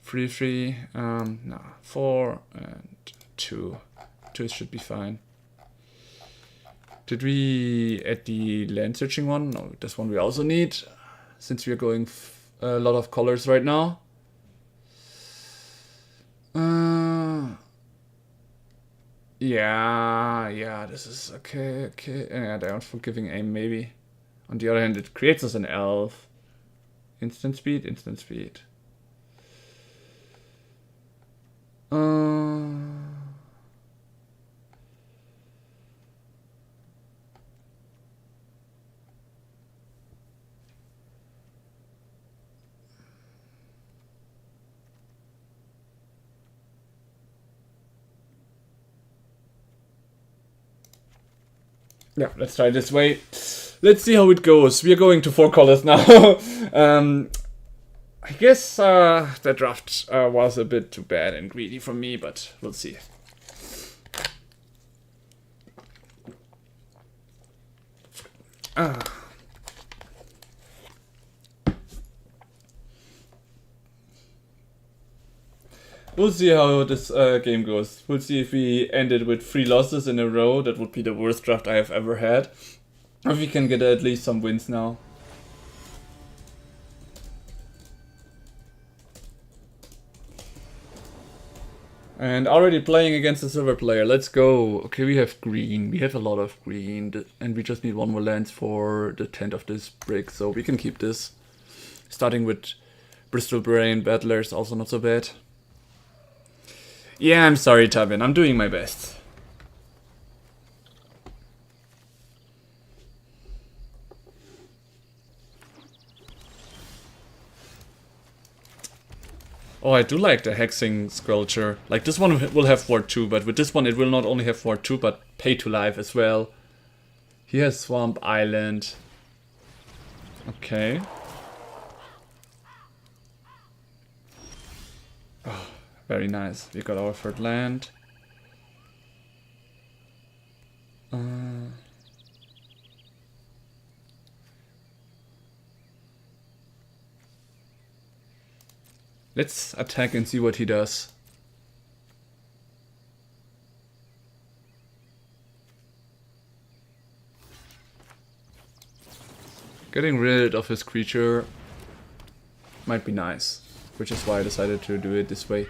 3, no, 4 and 2. 2 should be fine. Did we add the land searching one? No, this one we also need, since we are going a lot of colors right now. Yeah, this is okay. Yeah, they are forgiving aim maybe. On the other hand, it creates us an elf. Instant speed. Yeah, let's try this way. Let's see how it goes. We are going to 4 colors now. I guess that draft was a bit too bad and greedy for me, but we'll see. We'll see how this game goes. We'll see if we ended with 3 losses in a row. That would be the worst draft I have ever had. Or if we can get at least some wins now. And already playing against a silver player. Let's go. Okay, we have green. We have a lot of green. And we just need 1 more land for the 10th of this brick. So we can keep this. Starting with Bristol Brain Battlers, also not so bad. Yeah, I'm sorry, Tabin. I'm doing my best. Oh, I do like the hexing sculpture. Like, this one will have Ward 2, but with this one it will not only have Ward 2, but pay to life as well. He has Swamp Island. Okay. Oh, very nice. We got our 3rd land. Let's attack and see what he does. Getting rid of his creature might be nice, which is why I decided to do it this way.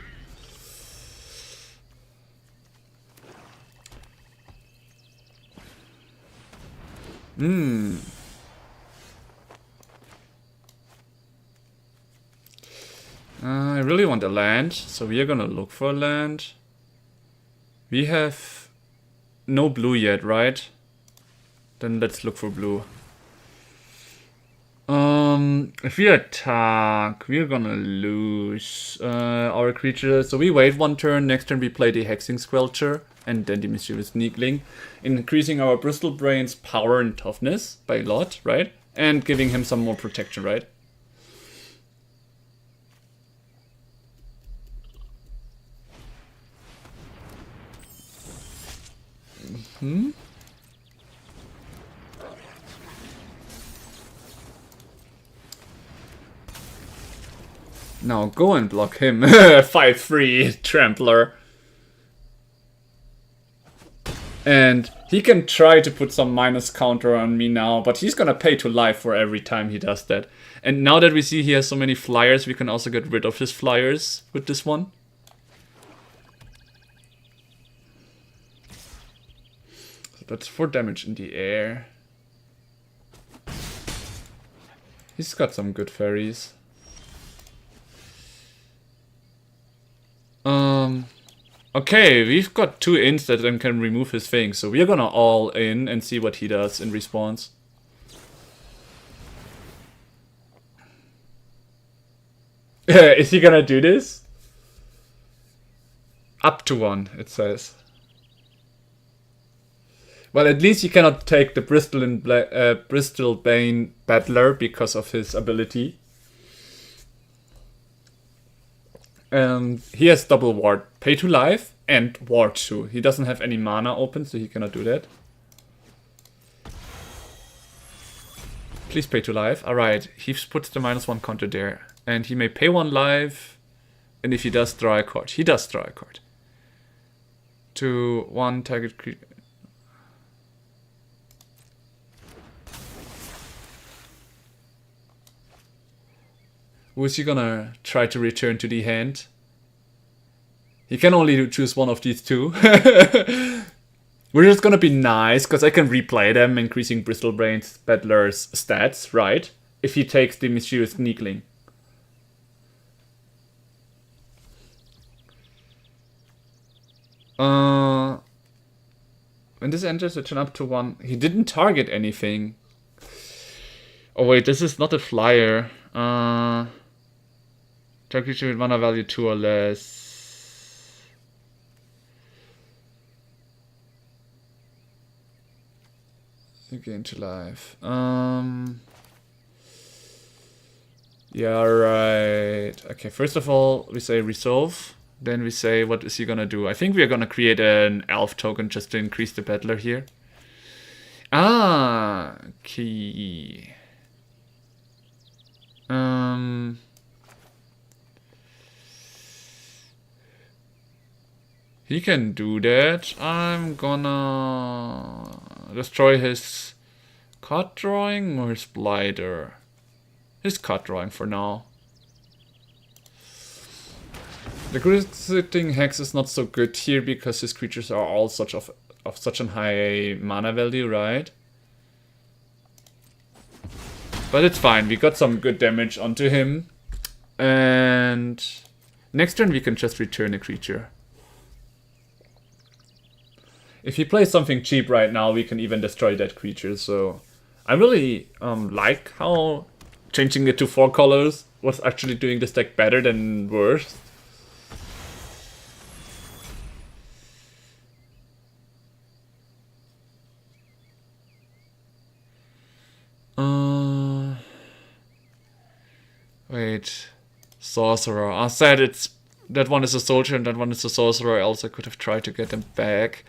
I really want a land, so we are gonna look for a land. We have no blue yet, right? Then let's look for blue. If we attack, we're gonna lose our creature. So we wait 1 turn, next turn we play the Hexing Squelcher, and then the Mischievous Sneakling, increasing our Bristol Brain's power and toughness by a lot, right? And giving him some more protection, right? Now go and block him. 5-3 Trampler. And he can try to put some minus counter on me now, but he's gonna pay to life for every time he does that. And now that we see he has so many flyers, we can also get rid of his flyers with this one. So that's 4 damage in the air. He's got some good fairies. Okay, we've got 2 ints that then can remove his thing, so we're gonna all in and see what he does in response. Is he gonna do this? Up to 1, it says. Well, at least he cannot take the Bristol Bane Battler because of his ability. He has double ward, pay to life, and ward 2. He doesn't have any mana open, so he cannot do that. Please pay to life. Alright, he puts the -1 counter there. And he may pay 1 life, and if he does, draw a card. He does draw a card. To 1 target creature. Who is he gonna try to return to the hand? He can only choose one of these 2. Which is gonna be nice, because I can replay them, increasing Bristol Brain's Battler's stats, right? If he takes the Mischievous Sneakling. When this enters, return up to 1. He didn't target anything. Oh wait, this is not a flyer. Target creature with mana value 2 or less. You gain 2 life. Yeah, right. Okay, first of all, we say resolve. Then we say, what is he gonna do? I think we are gonna create an elf token just to increase the battler here. Ah, key. He can do that. I'm gonna destroy his card drawing or his blighter. His card drawing for now. The Visiting Hex is not so good here because his creatures are all of such a high mana value, right? But it's fine, we got some good damage onto him. And next turn we can just return a creature. If he plays something cheap right now, we can even destroy that creature. So I really like how changing it to 4 colors was actually doing this deck better than worse. Wait, sorcerer. I said that one is a soldier and that one is a sorcerer. Else I could have tried to get them back.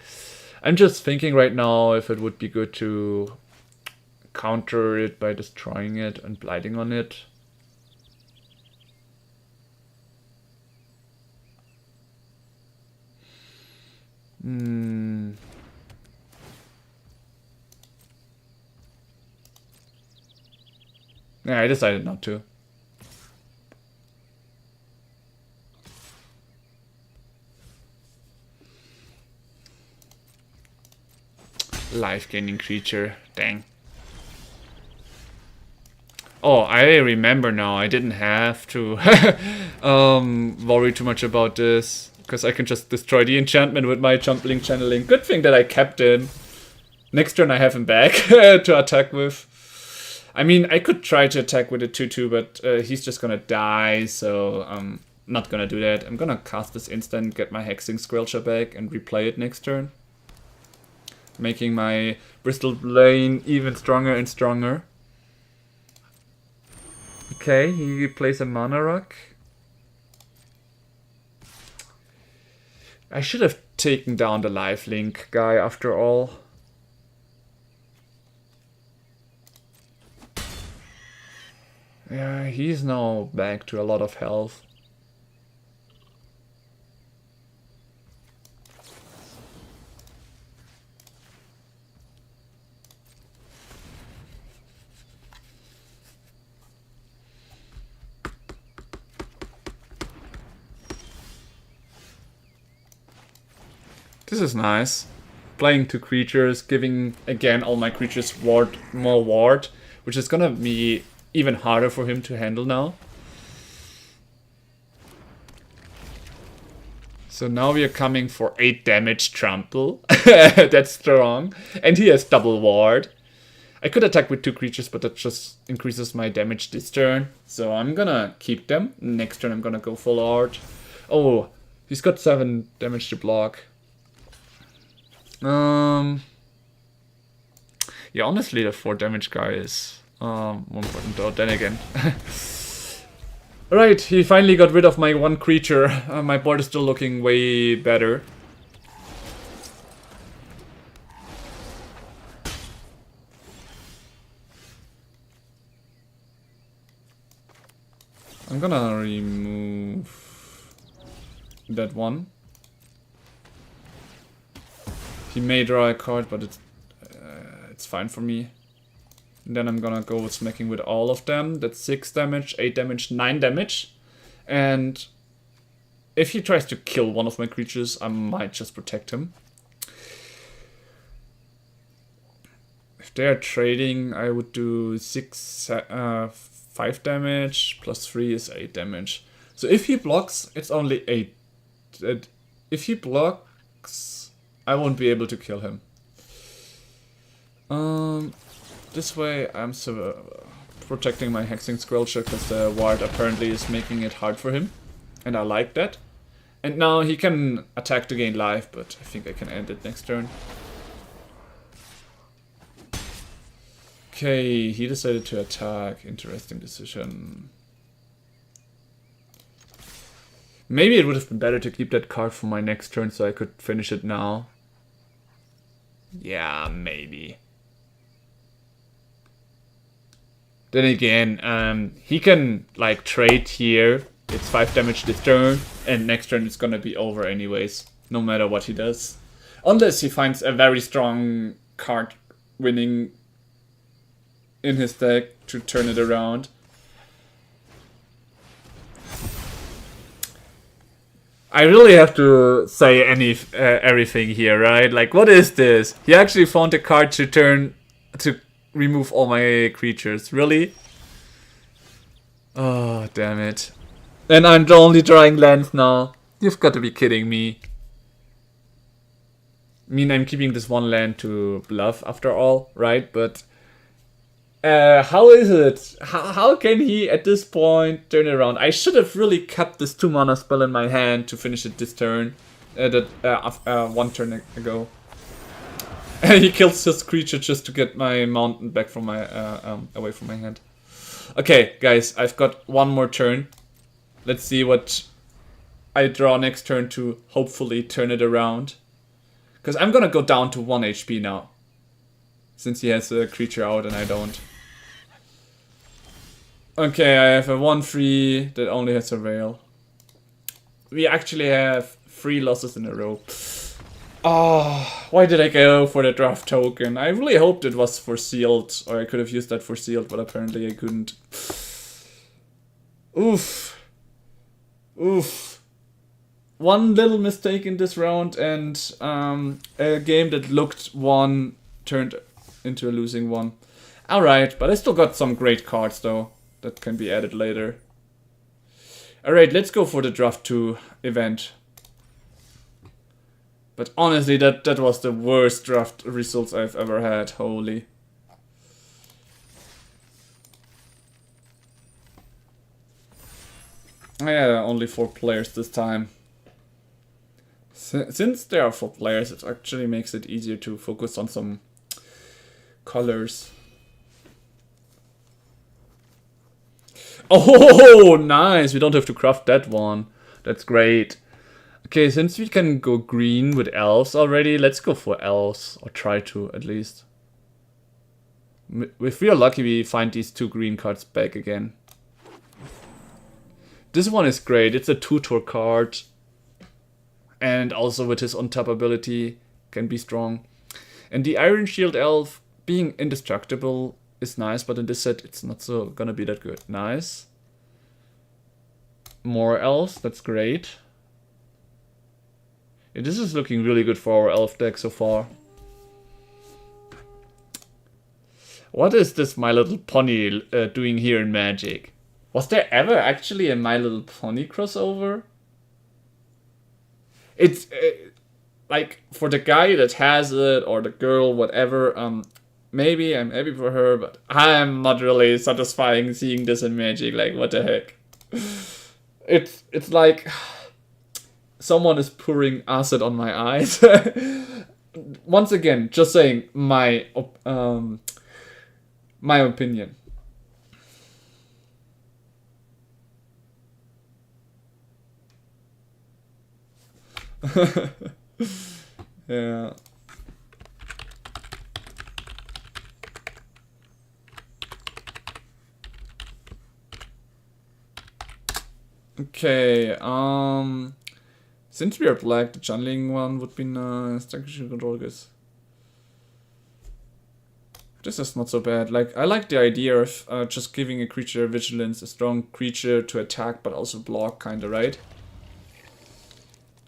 I'm just thinking right now if it would be good to counter it by destroying it and blighting on it. Yeah, I decided not to. Life gaining creature, dang. Oh, I remember now, I didn't have to worry too much about this, because I can just destroy the enchantment with my Jumpling Channeling. Good thing that I kept him. Next turn I have him back to attack with. I mean, I could try to attack with a 2-2, but he's just gonna die, so I'm not gonna do that. I'm gonna cast this instant, get my Hexing Squelcher back, and replay it next turn. Making my Bristol Lane even stronger and stronger. Okay, he plays a Mana Rock. I should have taken down the lifelink guy after all. Yeah, he's now back to a lot of health. This is nice. Playing 2 creatures, giving again all my creatures more ward, which is gonna be even harder for him to handle now. So now we are coming for 8 damage trample. That's strong. And he has double ward. I could attack with 2 creatures, but that just increases my damage this turn. So I'm gonna keep them. Next turn I'm gonna go full art. Oh, he's got 7 damage to block. Yeah, honestly the 4 damage guy is more important though, then again. Alright, he finally got rid of my 1 creature. My board is still looking way better. I'm gonna remove that one. He may draw a card, but it's fine for me. And then I'm gonna go with smacking with all of them. That's 6 damage, 8 damage, 9 damage. And if he tries to kill one of my creatures, I might just protect him. If they are trading, I would do 5 damage, plus 3 is 8 damage. So if he blocks, it's only 8. If he blocks, I won't be able to kill him. This way I'm protecting my Hexing Squelcher because the ward apparently is making it hard for him. And I like that. And now he can attack to gain life, but I think I can end it next turn. Okay, he decided to attack. Interesting decision. Maybe it would have been better to keep that card for my next turn so I could finish it now. Yeah, maybe. Then again, he can like trade here. It's 5 damage this turn, and next turn it's gonna be over anyways, no matter what he does. Unless he finds a very strong card winning in his deck to turn it around. I really have to say everything here, right? Like, what is this? He actually found a card to remove all my creatures. Really? Oh, damn it. And I'm only drawing lands now. You've got to be kidding me. I mean, I'm keeping this one land to bluff after all, right? But how is it? How can he at this point turn it around? I should have really kept this 2-mana spell in my hand to finish it this turn. One turn ago. He kills his creature just to get my mountain back from my away from my hand. Okay, guys, I've got one more turn. Let's see what I draw next turn to hopefully turn it around. Because I'm gonna go down to 1 HP now. Since he has a creature out and I don't. Okay, I have a 1/3 that only has Surveil. We actually have 3 losses in a row. Oh, why did I go for the draft token? I really hoped it was for sealed, or I could have used that for sealed, but apparently I couldn't. Oof. Oof. One little mistake in this round, and a game that looked one turned into a losing one. Alright, but I still got some great cards though that can be added later. Alright, let's go for the draft 2 event. But honestly, that was the worst draft results I've ever had. Holy. Yeah, only 4 players this time. Since there are 4 players, it actually makes it easier to focus on some colors. Oh, nice! We don't have to craft that one. That's great. Okay, since we can go green with elves already, let's go for elves. Or try to, at least. If we are lucky, we find these 2 green cards back again. This one is great. It's a tutor card. And also with his on-top ability, can be strong. And the Iron Shield Elf, being indestructible, is nice, but in this set, it's not so gonna be that good. Nice. More elves, that's great. Yeah, this is looking really good for our elf deck so far. What is this My Little Pony doing here in Magic? Was there ever actually a My Little Pony crossover? It's like for the guy that has it or the girl, whatever. Maybe I'm happy for her, but I'm not really satisfying seeing this in Magic. Like, what the heck? It's like someone is pouring acid on my eyes. Once again, just saying my opinion. Yeah. Okay, since we are black, the channeling one would be nice. Technical control, guys. This is not so bad. Like, I like the idea of just giving a creature vigilance, a strong creature to attack, but also block, kinda, right?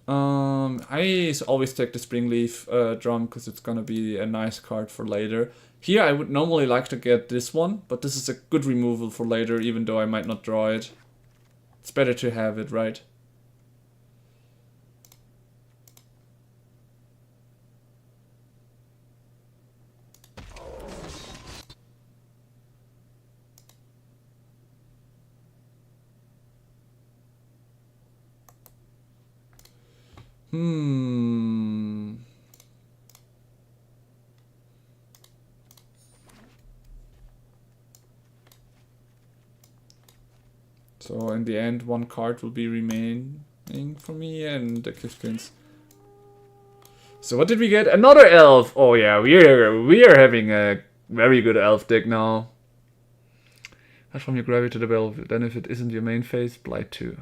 I always take the Springleaf drum because it's gonna be a nice card for later. Here I would normally like to get this one, but this is a good removal for later, even though I might not draw it. It's better to have it, right? So in the end, one card will be remaining for me and the Eclipsed. So what did we get? Another elf. Oh yeah, we are having a very good elf deck now. Add from your gravity to the bell. Then if it isn't your main phase, Blight 2.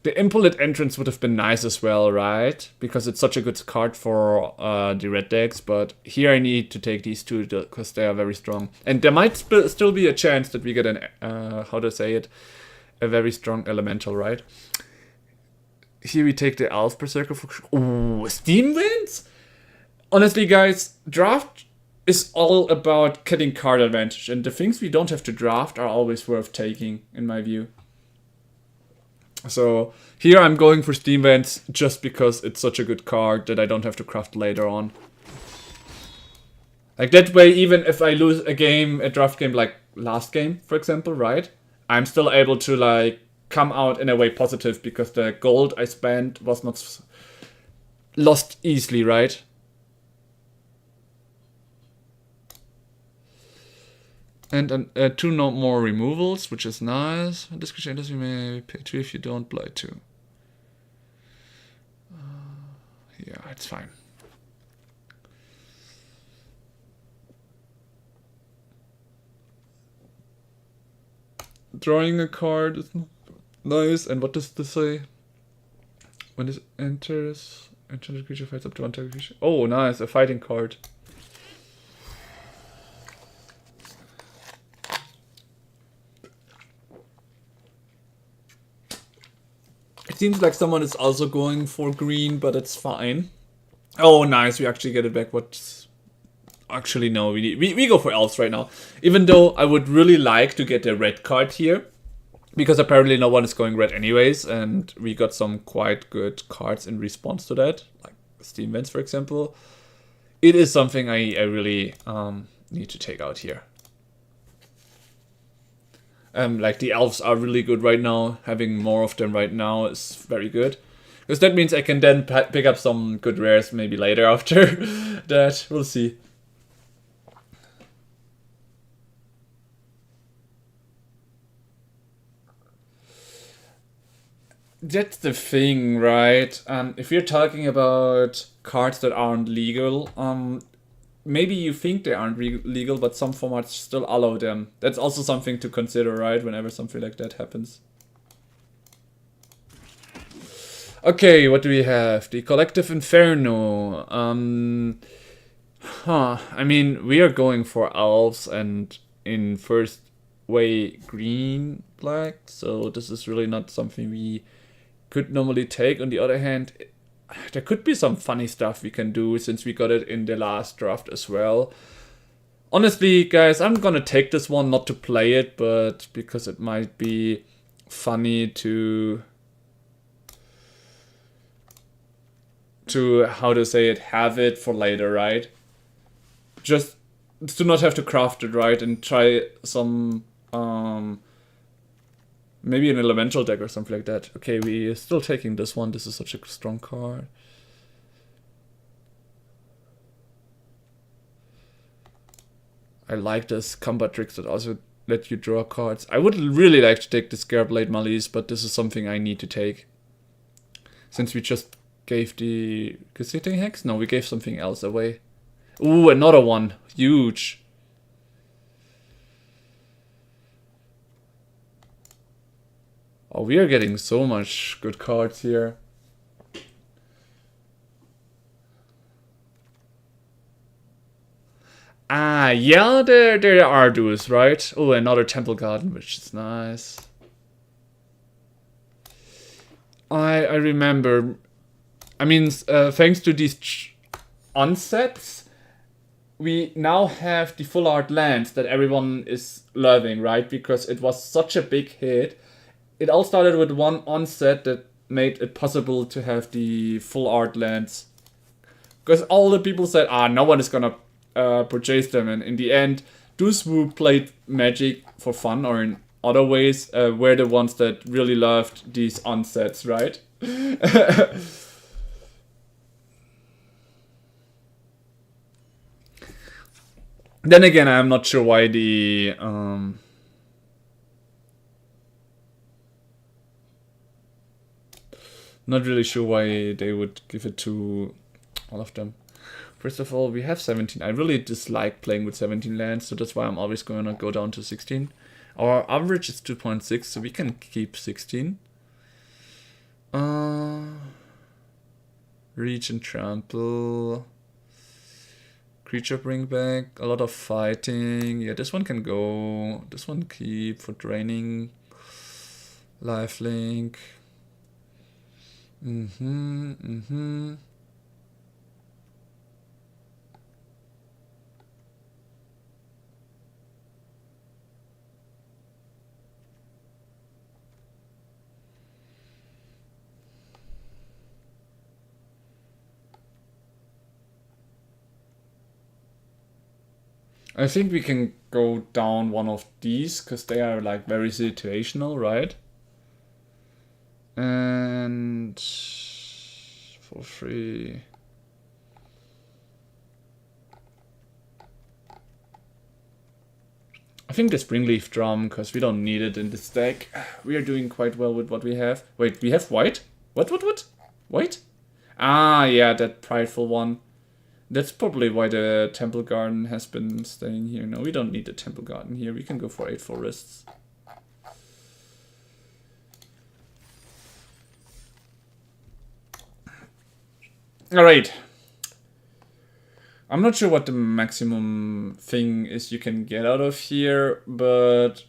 The Impolite Entrance would have been nice as well, right? Because it's such a good card for the red decks, but here I need to take these two because they are very strong. And there might still be a chance that we get an, how to say it, a very strong elemental, right? Here we take the Elf Berserker for... Ooh, Steam Winds? Honestly, guys, draft is all about getting card advantage, and the things we don't have to draft are always worth taking, in my view. So here I'm going for Steam Vents just because it's such a good card that I don't have to craft later on. Like that way, even if I lose a game, a draft game like last game, for example, right? I'm still able to like come out in a way positive because the gold I spent was not lost easily, right? And two more removals, which is nice. This creature enters, you may pay 2 if you don't Blight 2. Yeah, it's fine. Drawing a card is nice. And what does this say? When this enters, enchanted creature fights up to one target creature. Oh, nice, a fighting card. It seems like someone is also going for green, but it's fine. Oh, nice. We actually get it back. What? Actually, no. We go for elves right now. Even though I would really like to get a red card here. Because apparently no one is going red anyways. And we got some quite good cards in response to that. Like Steam Vents, for example. It is something I really need to take out here. Like the elves are really good right now. Having more of them right now is very good. Because that means I can then pick up some good rares maybe later after that. We'll see. That's the thing, right? If you're talking about cards that aren't legal, maybe you think they aren't legal, but some formats still allow them. That's also something to consider, right? Whenever something like that happens. Okay, what do we have? The Collective Inferno. I mean, we are going for elves and in first way green, black. So this is really not something we could normally take. On the other hand, there could be some funny stuff we can do since we got it in the last draft as well. Honestly, guys, I'm gonna take this one not to play it, but because it might be funny to how to say it, have it for later, right? Just to not have to craft it, right? And try some maybe an elemental deck or something like that. Okay, we are still taking this one. This is such a strong card. I like this combat tricks that also let you draw cards. I would really like to take the Scareblade Malice, but this is something I need to take. Since we just gave the Gazetting Hex? No, we gave something else away. Ooh, another one. Huge. Oh, we are getting so much good cards here. Ah, yeah, there are those, right? Oh, another Temple Garden, which is nice. I remember. I mean, thanks to these onsets, we now have the full art lands that everyone is loving, right? Because it was such a big hit. It all started with one onset that made it possible to have the full art lands. Because all the people said, no one is gonna purchase them. And in the end, those who played Magic for fun, or other ways were the ones that really loved these onsets, right? Then again, I'm not sure why the not really sure why they would give it to all of them. First of all, we have 17. I really dislike playing with 17 lands, so that's why I'm always going to go down to 16. Our average is 2.6, so we can keep 16. Reach and trample. Creature bring back. A lot of fighting. Yeah, this one can go. This one keep for draining. Lifelink. I think we can go down one of these because they are like very situational, right? And for free. I think the Springleaf Drum, because we don't need it in this deck. We are doing quite well with what we have. Wait, we have white? What? White? Ah, yeah, that prideful one. That's probably why the Temple Garden has been staying here. No, we don't need the Temple Garden here. We can go for 8 forests. Alright. I'm not sure what the maximum thing is you can get out of here, but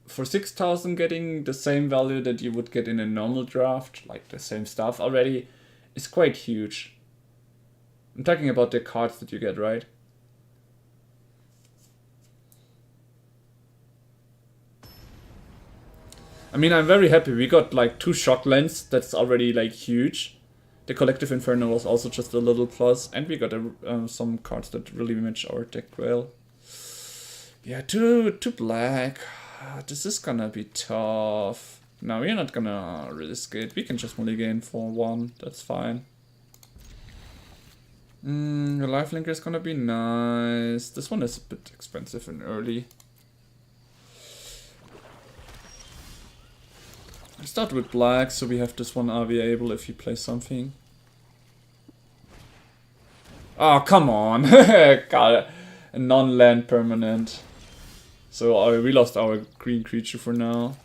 for 6,000 getting the same value that you would get in a normal draft, like the same stuff already, is quite huge. I'm talking about the cards that you get, right? I mean, I'm very happy. We got like 2 Shocklands. That's already like huge. The Collective Inferno was also just a little plus. And we got some cards that really match our deck well. Yeah, two black. This is gonna be tough. No, we're not gonna risk it. We can just mulligan for 1. That's fine. The lifelink is gonna be nice. This one is a bit expensive and early. I start with black, so we have this one RV-able if he plays something. Oh, come on. God, a non-land permanent. So we lost our green creature for now.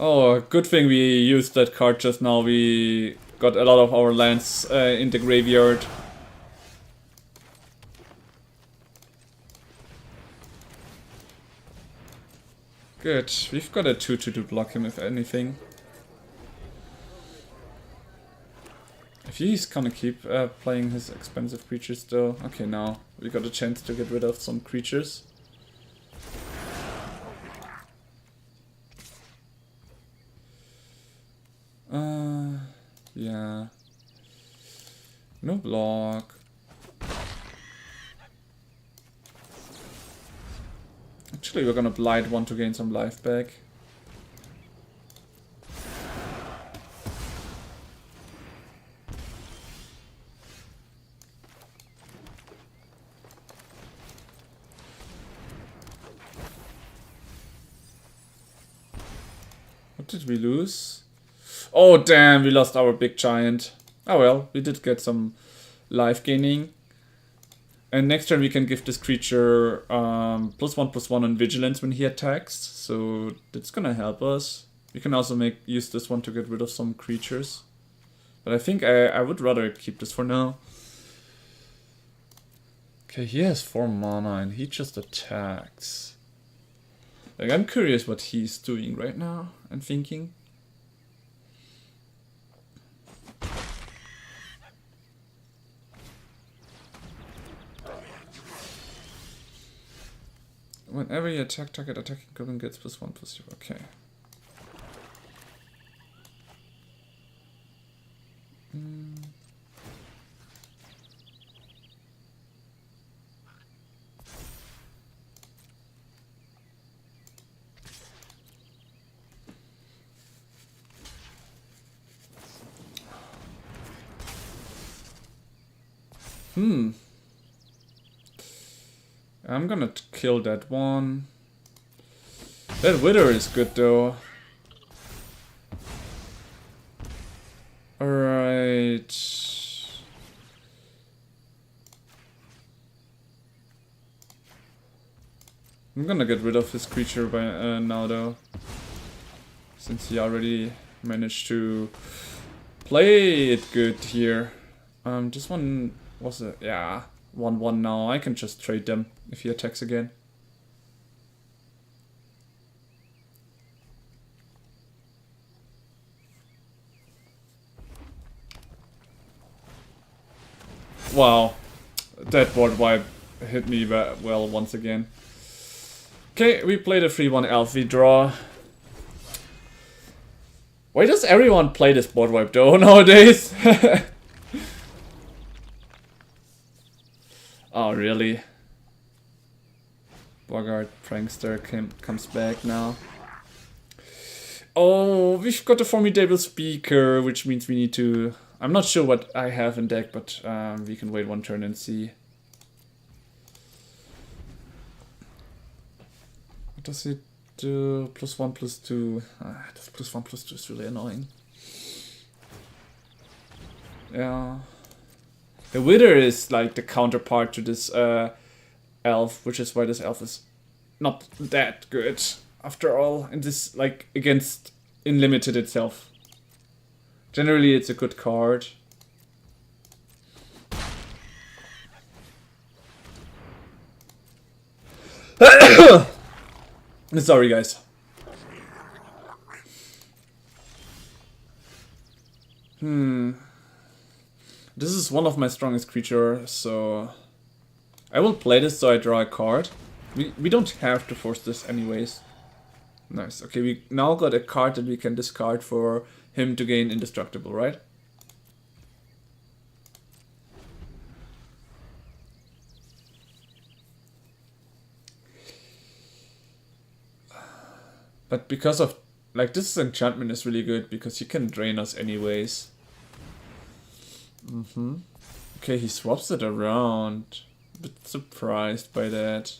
Oh, good thing we used that card just now. We got a lot of our lands in the graveyard. Good. We've got a 2/2 to block him if anything. If he's gonna keep playing his expensive creatures though. Okay, now we got a chance to get rid of some creatures. Yeah. No block. Actually, we're gonna Blight one to gain some life back. What did we lose? Oh damn, we lost our big giant. Oh well, we did get some life gaining. And next turn we can give this creature +1/+1 on vigilance when he attacks. So that's gonna help us. We can also use this one to get rid of some creatures. But I think I would rather keep this for now. Okay, he has 4 mana and he just attacks. Like, I'm curious what he's doing right now and thinking. Whenever you attack, target attacking goblin gets +1/+0. Okay. I'm gonna kill that one. That Wither is good though. Alright. I'm gonna get rid of this creature by now though. Since he already managed to play it good here. This one was a, yeah, 1/1 now. I can just trade them if he attacks again. Wow, that board wipe hit me well once again. Okay, we played a 3/1 elf, we draw. Why does everyone play this board wipe though nowadays? Oh, really? Bogart Prankster comes back now. Oh, we've got a formidable speaker, which means we need to... I'm not sure what I have in deck, but we can wait one turn and see. What does it do? +1/+2. This +1/+2 is really annoying. Yeah. The Wither is like the counterpart to this elf, which is why this elf is not that good after all. And this like against Unlimited itself. Generally, it's a good card. Sorry, guys. This is one of my strongest creatures, so I will play this so I draw a card. We don't have to force this anyways. Nice. Okay, we now got a card that we can discard for him to gain indestructible, right? But because of... like, this enchantment is really good because he can drain us anyways. Okay, he swaps it around. A bit surprised by that.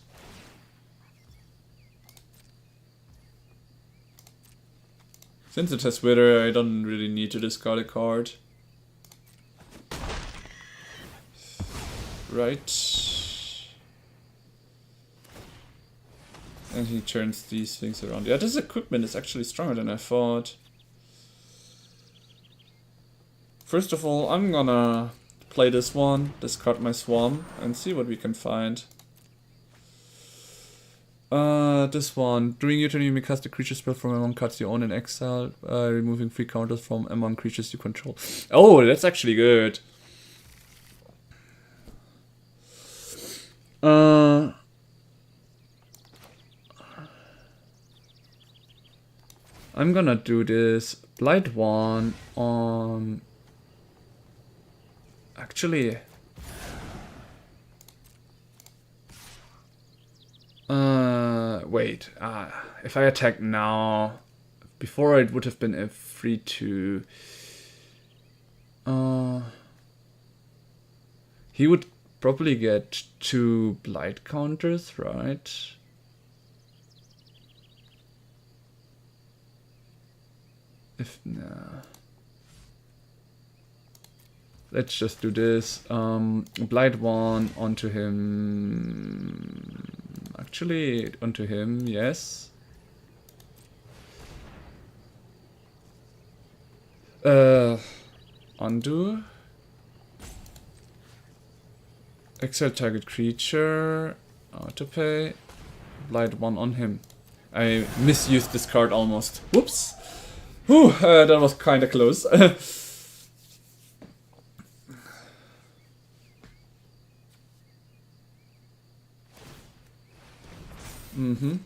Since it has Wither, I don't really need to discard a card. Right. And he turns these things around. Yeah, this equipment is actually stronger than I thought. First of all, I'm gonna play this one, discard my Swarm, and see what we can find. This one. During your turn, you may cast a creature spell from among cards you own in exile, removing 3 counters from among creatures you control. Oh, that's actually good. I'm gonna do this Blight one on... Actually... wait. If I attack now... Before it would have been a 3/2. He would probably get 2 Blight counters, right? If nah. Let's just do this. Blight one onto him. Actually, onto him, yes. Undo. Exile target creature. Autopay. Blight one on him. I misused this card almost. Whoops. Whew, that was kinda close. Mm-hmm.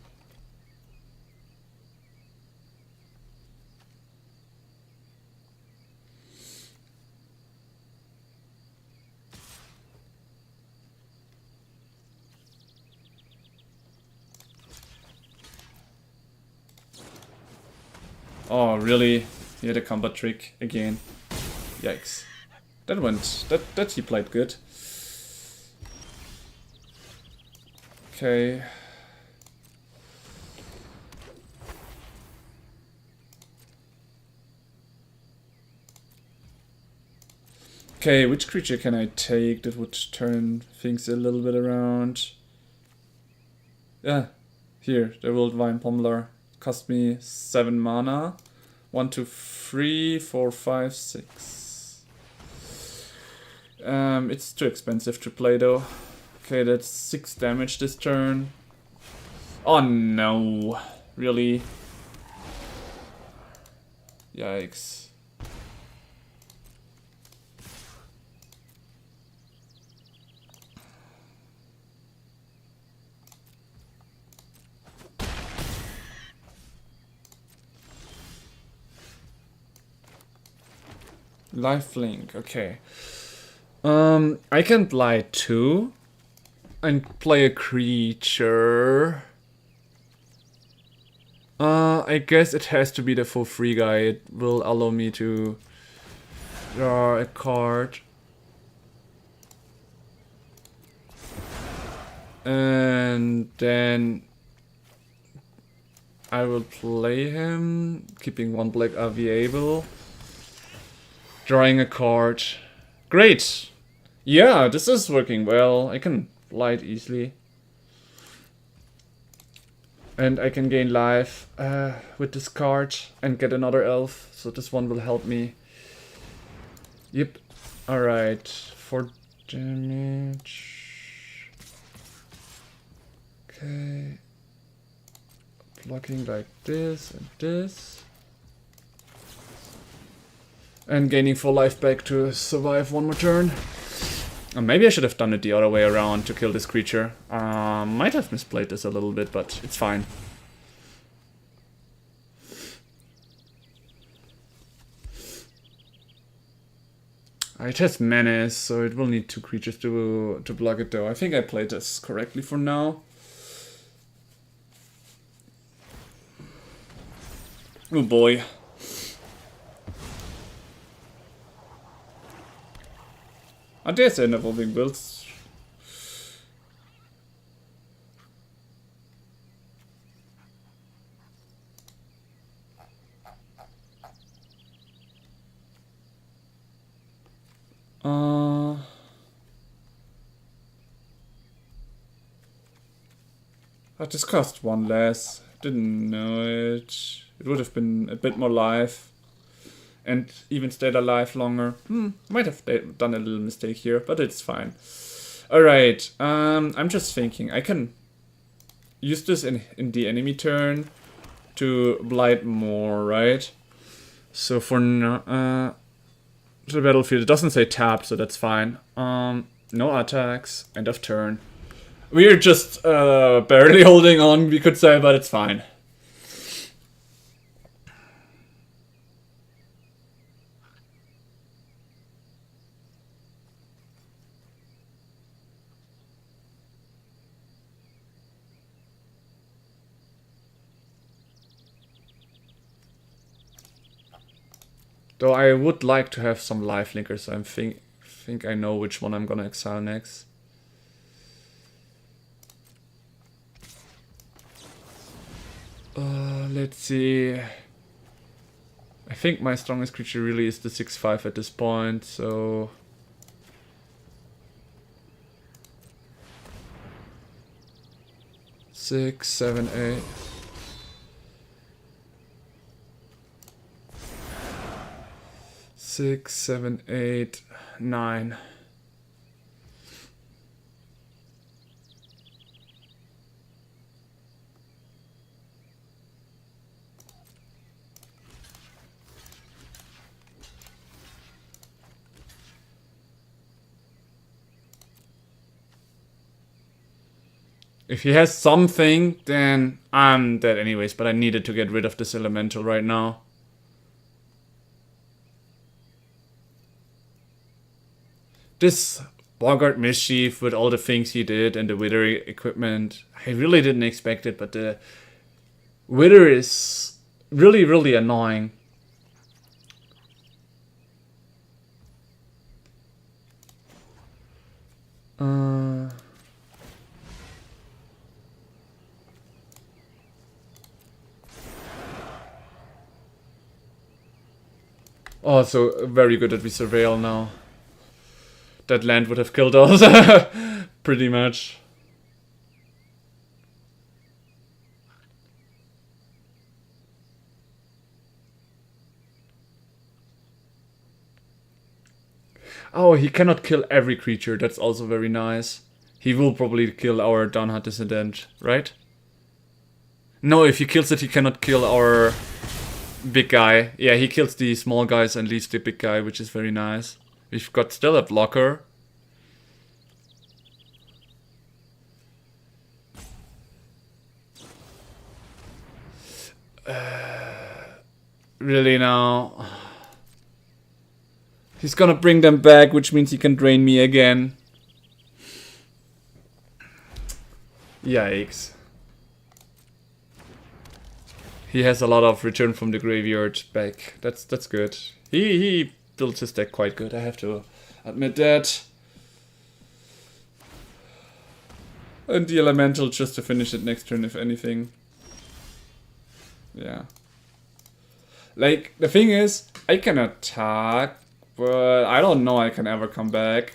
Oh, really? He had a combat trick again. Yikes. That went... That he played good. Okay. Okay, which creature can I take that would turn things a little bit around? Yeah, here, the World Vine Pummeler. Cost me 7 mana. 1, 2, 3, 4, 5, 6. It's too expensive to play though. Okay, that's 6 damage this turn. Oh no, really? Yikes. Lifelink, okay. I can blight 2 and play a creature. I guess it has to be the for free guy. It will allow me to draw a card. And then I will play him, keeping 1 black available. Drawing a card. Great! Yeah, this is working well. I can blight easily. And I can gain life with this card and get another elf. So this one will help me. Yep. Alright. 4 damage. Okay. Blocking like this and this. And gaining 4 life back to survive 1 more turn. Maybe I should have done it the other way around to kill this creature. Might have misplayed this a little bit, but it's fine. It has menace, so it will need 2 creatures to block it though. I think I played this correctly for now. Oh boy. I dare say evolving builds. I just cost 1 less. Didn't know it. It would have been a bit more life. And even stayed alive longer. Might have done a little mistake here, but it's fine. Alright, I'm just thinking. I can use this in the enemy turn to blight more, right? So for now, to the battlefield, it doesn't say tap, so that's fine. No attacks, end of turn. We're just barely holding on, we could say, but it's fine. Though I would like to have some lifelinkers, so I think I know which one I'm gonna exile next. Let's see. I think my strongest creature really is the 6/5 at this point, so... Six, 7, 8... 6, 7, 8, 9. If he has something, then I'm dead anyways, but I needed to get rid of this elemental right now. This Bogart Mischief with all the things he did and the Wither equipment, I really didn't expect it, but the Wither is really, really annoying. Oh, so very good that we surveil now. That land would have killed us. Pretty much. Oh, he cannot kill every creature. That's also very nice. He will probably kill our Downhard Dissident, right? No, if he kills it, he cannot kill our big guy. Yeah, he kills the small guys and leaves the big guy, which is very nice. We've got still a blocker. Really now? He's gonna bring them back, which means he can drain me again. Yikes. He has a lot of return from the graveyard back. That's good. He built his deck quite good, I have to admit that. And the elemental just to finish it next turn if anything. Yeah. Like, the thing is, I can attack, but I don't know I can ever come back.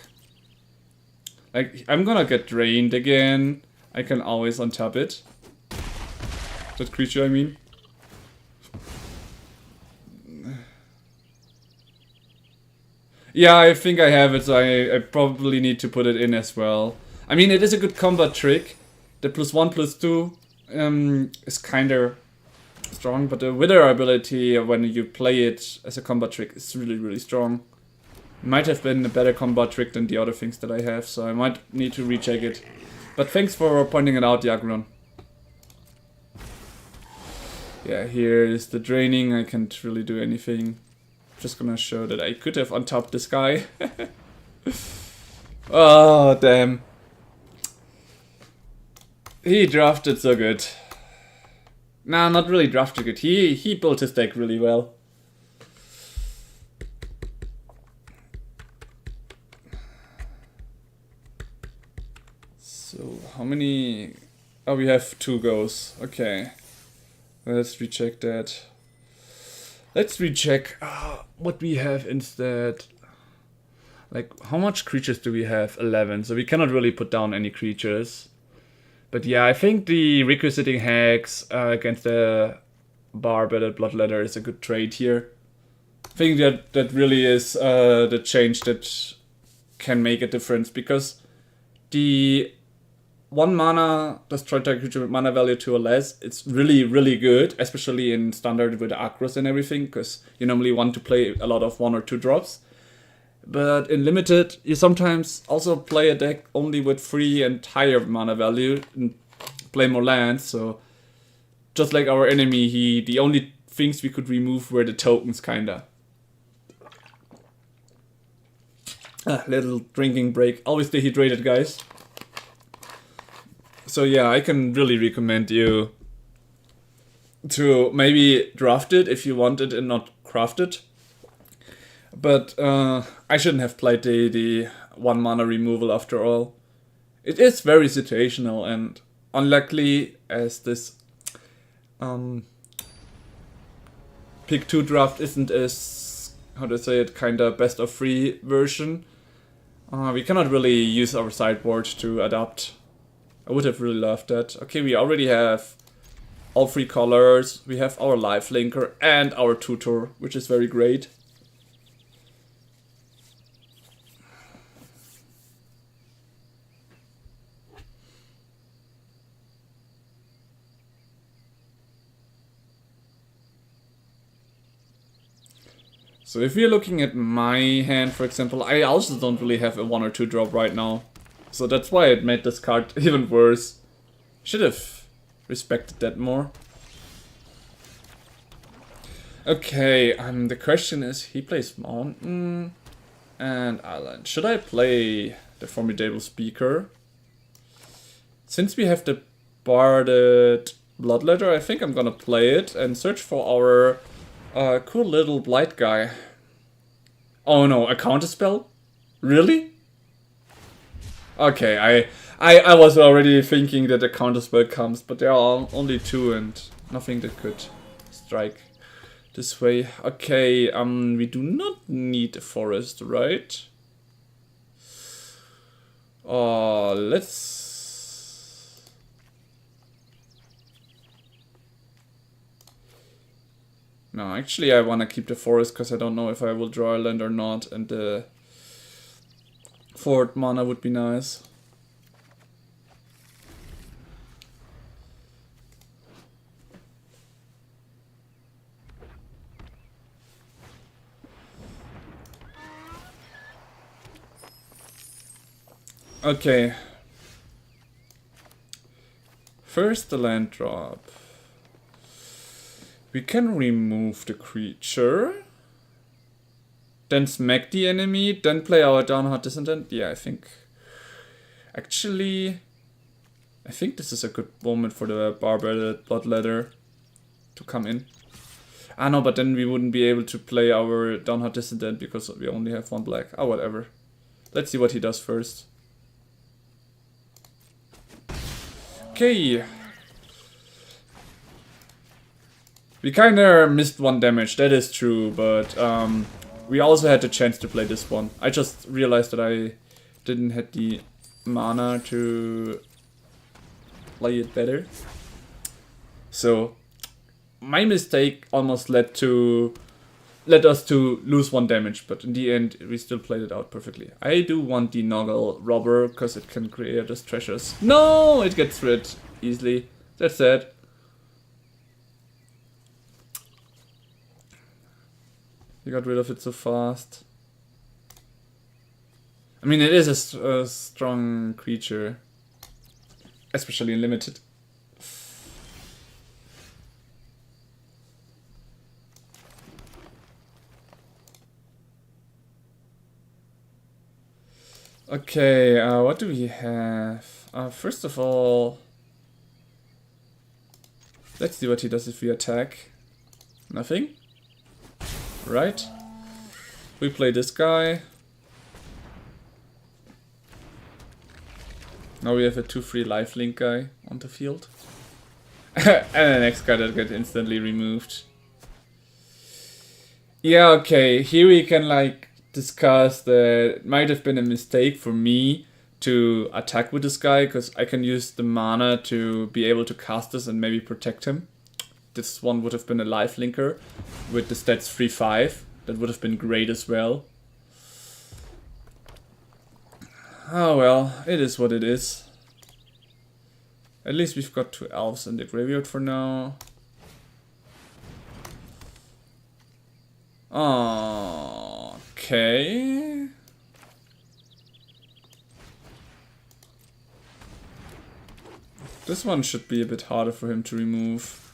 Like, I'm gonna get drained again. I can always untap it. That creature, I mean. Yeah, I think I have it, so I probably need to put it in as well. I mean, it is a good combat trick. The +1/+2 is kinda strong, but the Wither ability when you play it as a combat trick is really, really strong. Might have been a better combat trick than the other things that I have, so I might need to recheck it. But thanks for pointing it out, Jagron. Yeah, here is the draining. I can't really do anything. Just gonna show that I could have untapped this guy. Oh, damn. He drafted so good. Nah, not really drafted good. He built his deck really well. So, how many... Oh, we have 2 goes. Okay. Let's recheck that. Let's recheck what we have instead. Like, how much creatures do we have? 11. So we cannot really put down any creatures. But yeah, I think the Requisiting Hex against the Barbed Bloodletter is a good trade here. I think that really is the change that can make a difference. Because the 1 mana destroy target creature with mana value 2 or less, it's really, really good, especially in standard with Acros and everything, because you normally want to play a lot of 1 or 2 drops. But in limited, you sometimes also play a deck only with 3 and higher mana value and play more lands, so just like our enemy, the only things we could remove were the tokens, kinda. Little drinking break. Always stay hydrated, guys. So yeah, I can really recommend you to maybe draft it if you want it and not craft it. But I shouldn't have played the 1 mana removal after all. It is very situational, and unluckily as this pick 2 draft isn't as, how to say it, kinda best of 3 version, we cannot really use our sideboard to adapt. I would have really loved that. Okay, we already have all 3 colors. We have our lifelinker and our tutor, which is very great. So if we're looking at my hand, for example, I also don't really have a 1 or 2 drop right now. So that's why it made this card even worse. Should have respected that more. Okay, the question is, he plays Mountain and Island. Should I play the Formidable Speaker? Since we have the Barded Bloodletter, I think I'm gonna play it and search for our cool little Blight guy. Oh no, a counterspell? Really? Okay, I was already thinking that a counterspell comes, but there are only 2 and nothing that could strike this way. Okay, we do not need a forest, right? Let's... No, actually I want to keep the forest because I don't know if I will draw a land or not, and the 4th mana would be nice. Okay. First the land drop. We can remove the creature. Then smack the enemy. Then play our Downheart Descendant. Yeah, I think... Actually... I think this is a good moment for the Barbed Bloodletter to come in. Ah no, but then we wouldn't be able to play our Downheart Descendant because we only have 1 black. Oh, whatever. Let's see what he does first. Okay. We kinda missed 1 damage, that is true, but we also had the chance to play this one. I just realized that I didn't have the mana to play it better. So my mistake almost led us to lose 1 damage, but in the end we still played it out perfectly. I do want the Noggle Robber because it can create us treasures. No, it gets rid easily. That's sad. He got rid of it so fast. I mean, it is a strong creature, especially in limited. Okay, what do we have? First of all, let's see what he does if we attack. Nothing. Right. We play this guy. Now we have a 2/3 lifelink guy on the field. And the next guy that gets instantly removed. Yeah, okay, here we can like discuss that it might have been a mistake for me to attack with this guy, because I can use the mana to be able to cast this and maybe protect him. This one would have been a lifelinker with the stats 3/5. That would have been great as well. Oh well, it is what it is. At least we've got 2 elves in the graveyard for now. Okay. This one should be a bit harder for him to remove.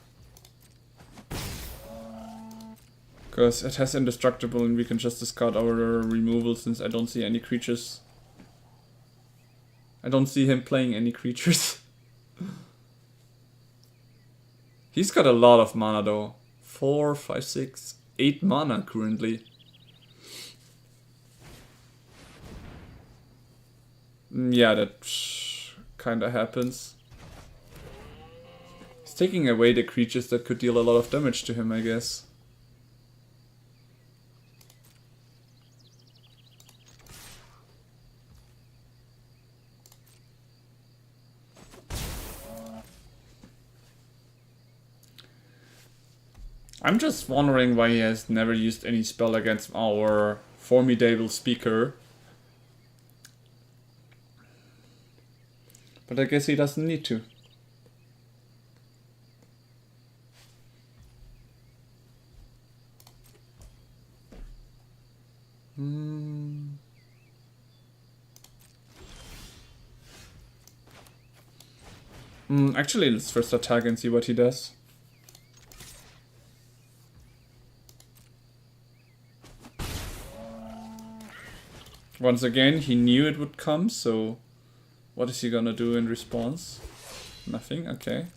Because it has indestructible and we can just discard our removal since I don't see any creatures. I don't see him playing any creatures. He's got a lot of mana though. 4, 5, 6, 8 mana currently. Yeah, that kinda happens. He's taking away the creatures that could deal a lot of damage to him, I guess. I'm just wondering why he has never used any spell against our Formidable Speaker. But I guess he doesn't need to. Actually, let's first attack and see what he does. Once again, he knew it would come, so what is he gonna do in response? Nothing, okay.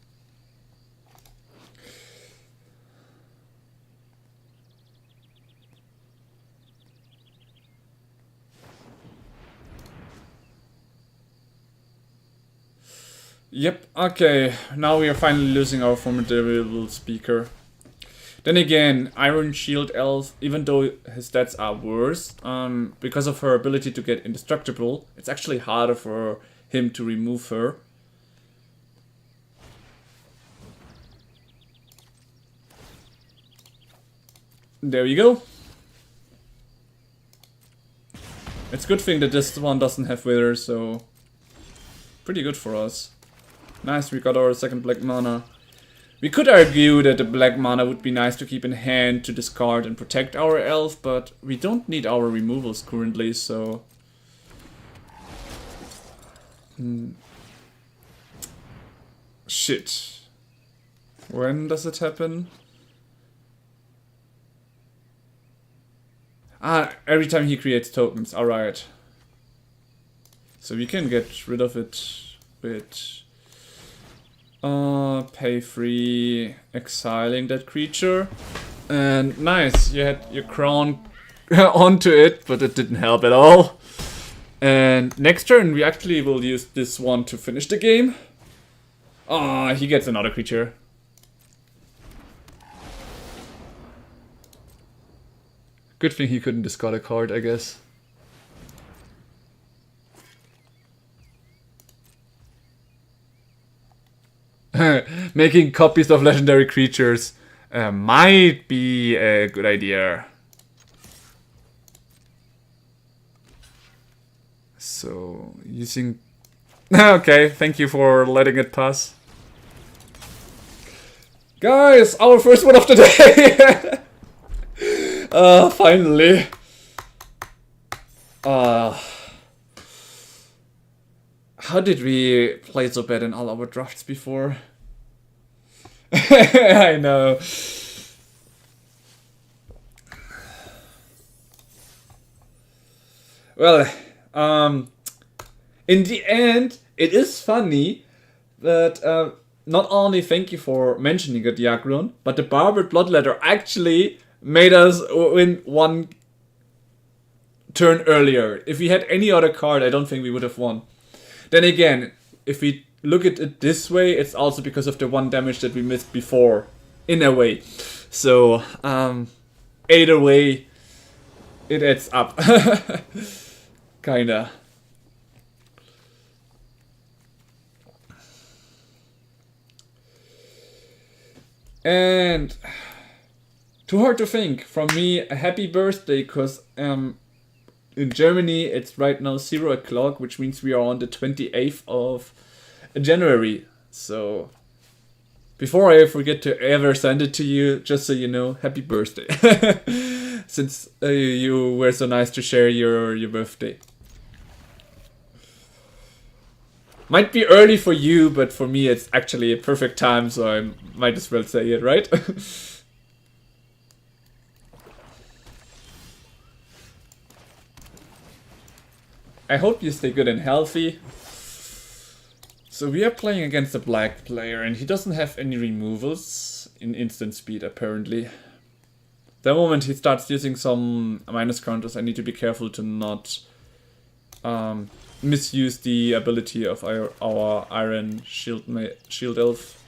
Yep, okay, now we are finally losing our formidable speaker. Then again, Iron Shield Elf, even though his stats are worse, because of her ability to get indestructible, it's actually harder for him to remove her. There we go. It's a good thing that this one doesn't have Wither, so pretty good for us. Nice, we got our second black mana. We could argue that the black mana would be nice to keep in hand to discard and protect our elf, but we don't need our removals currently, so... Shit. When does it happen? Every time he creates tokens, alright. So we can get rid of it with... pay free exiling that creature. And nice, you had your crown onto it, but it didn't help at all. And next turn we actually will use this one to finish the game. He gets another creature. Good thing he couldn't discard a card, I guess. Making copies of legendary creatures might be a good idea. So, using... Okay, thank you for letting it pass. Guys, our first one of the day! Finally. How did we play so bad in all our drafts before? I know. Well, in the end, it is funny that not only thank you for mentioning it, Yagrun, but the Barbered Bloodletter actually made us win one turn earlier. If we had any other card, I don't think we would have won. Then again, if we look at it this way, it's also because of the one damage that we missed before, in a way. So, either way, it adds up. Kinda. And too hard to think. From me, a happy birthday, because in Germany it's right now 0 o'clock, which means we are on the 28th of January. So before I forget to ever send it to you, just so you know, happy birthday. Since you were so nice to share your birthday. Might be early for you, but for me it's actually a perfect time, so I might as well say it, right? I hope you stay good and healthy. So we are playing against a black player, and he doesn't have any removals in instant speed, apparently. The moment he starts using some minus counters, I need to be careful to not misuse the ability of our Iron Shield Elf.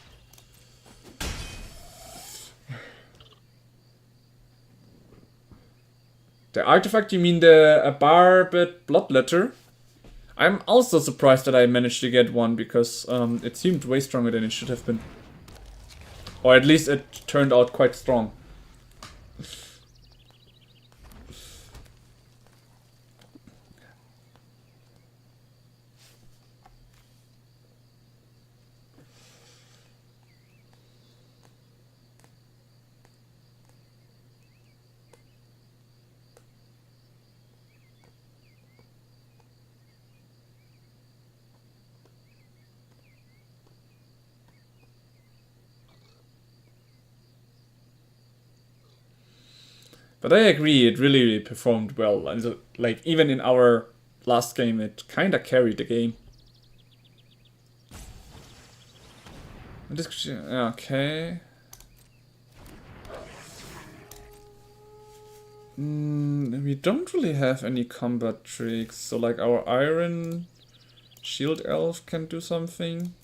The artifact, you mean the Barbed Bloodletter? I'm also surprised that I managed to get one, because it seemed way stronger than it should have been. Or at least it turned out quite strong. But I agree, it really performed well. And so, like, even in our last game, it kind of carried the game. Okay. We don't really have any combat tricks. So, like, our Iron Shield Elf can do something.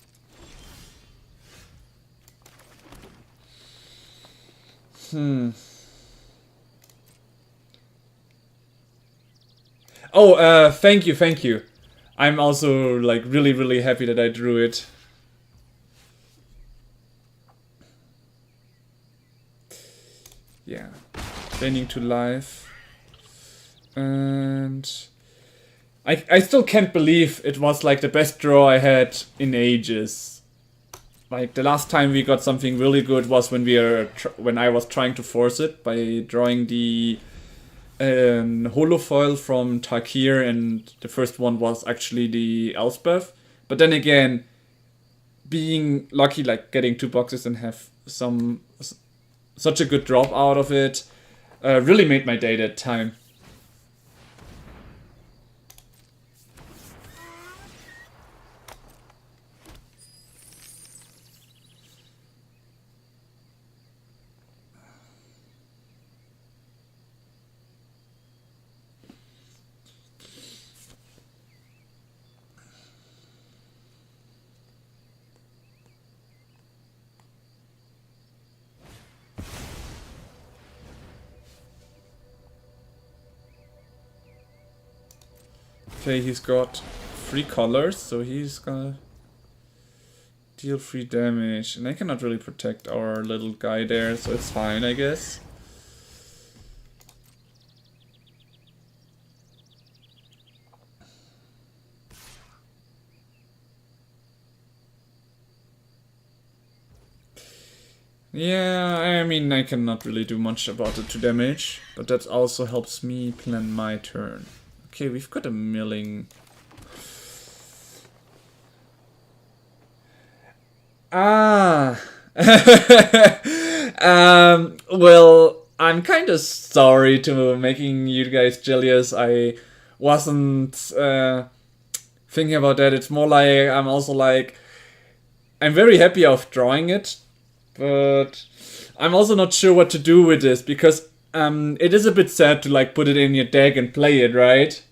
Oh, thank you, thank you. I'm also, like, really, really happy that I drew it. Yeah. Training to life. And I still can't believe it was, like, the best draw I had in ages. Like, the last time we got something really good was when when I was trying to force it by drawing the holofoil from Tarkir, and the first one was actually the Elspeth. But then again, being lucky, like getting 2 boxes and have such a good drop out of it, really made my day that time. Okay, he's got 3 colors, so he's gonna deal 3 damage. And I cannot really protect our little guy there, so it's fine, I guess. Yeah, I mean, I cannot really do much about the 2 damage, but that also helps me plan my turn. Okay, we've got a milling. Ah! Well, I'm kind of sorry to making you guys jealous. I wasn't thinking about that. It's more like I'm also like, I'm very happy of drawing it, but I'm also not sure what to do with this, because it is a bit sad to like put it in your deck and play it, right?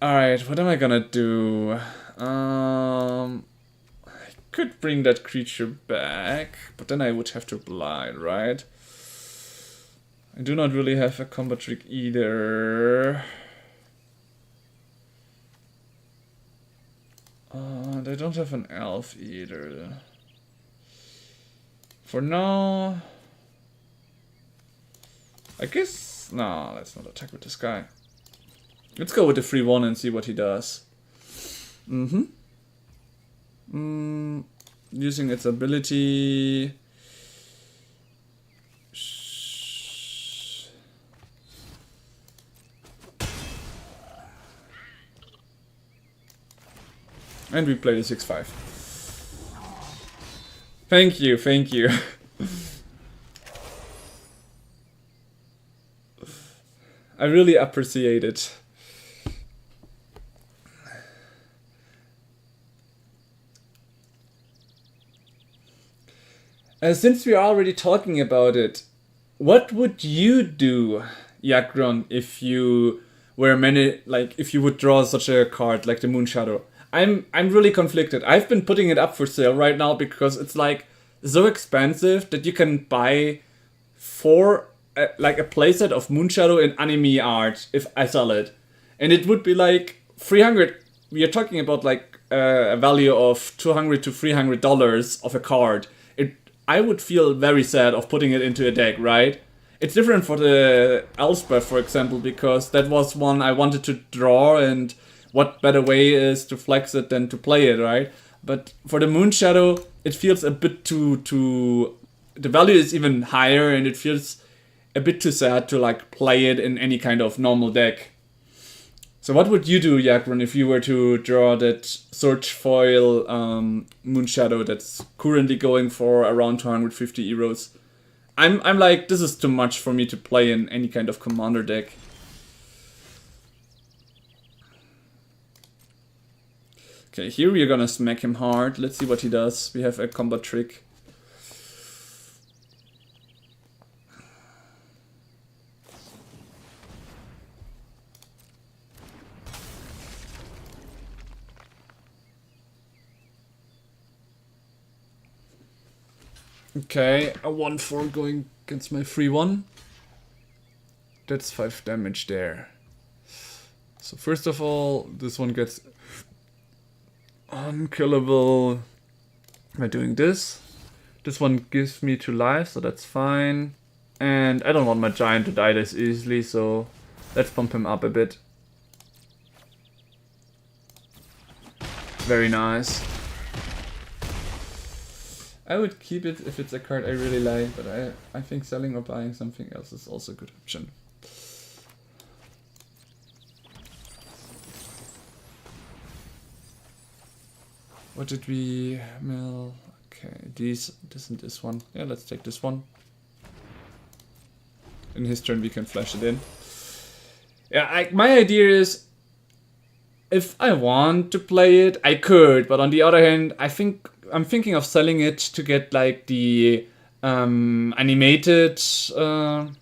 Alright, what am I gonna do? I could bring that creature back, but then I would have to blind, right? I do not really have a combat trick either. They don't have an elf either. For now, I guess, no, let's not attack with this guy. Let's go with the 3-1 and see what he does. Using its ability. And we play the 6-5. Thank you, thank you. I really appreciate it. Since we are already talking about it, what would you do, Yakron, if you were if you would draw such a card like the Moon Shadow? I'm really conflicted. I've been putting it up for sale right now because it's like so expensive that you can buy like a playset of Moon Shadow in anime art if I sell it, and it would be like 300. We are talking about like a value of $200 to $300 of a card. I would feel very sad of putting it into a deck, right? It's different for the Elspeth, for example, because that was one I wanted to draw, and what better way is to flex it than to play it, right? But for the Moon Shadow, it feels a bit too the value is even higher, and it feels a bit too sad to like play it in any kind of normal deck. So what would you do, Yakron, if you were to draw that Search Foil Moon Shadow that's currently going for around 250 euros? I'm like, this is too much for me to play in any kind of commander deck. Okay, here we're gonna smack him hard. Let's see what he does. We have a combat trick. Okay, a 1/4 going against my 3/1. That's 5 damage there. So first of all, this one gets unkillable by doing this. This one gives me 2 lives, so that's fine. And I don't want my giant to die this easily, so let's bump him up a bit. Very nice. I would keep it if it's a card I really like, but I think selling or buying something else is also a good option. What did we mill? Okay, this and this one. Yeah, let's take this one. In his turn we can flash it in. Yeah, my idea is, if I want to play it, I could, but on the other hand, I'm thinking of selling it to get like the animated, the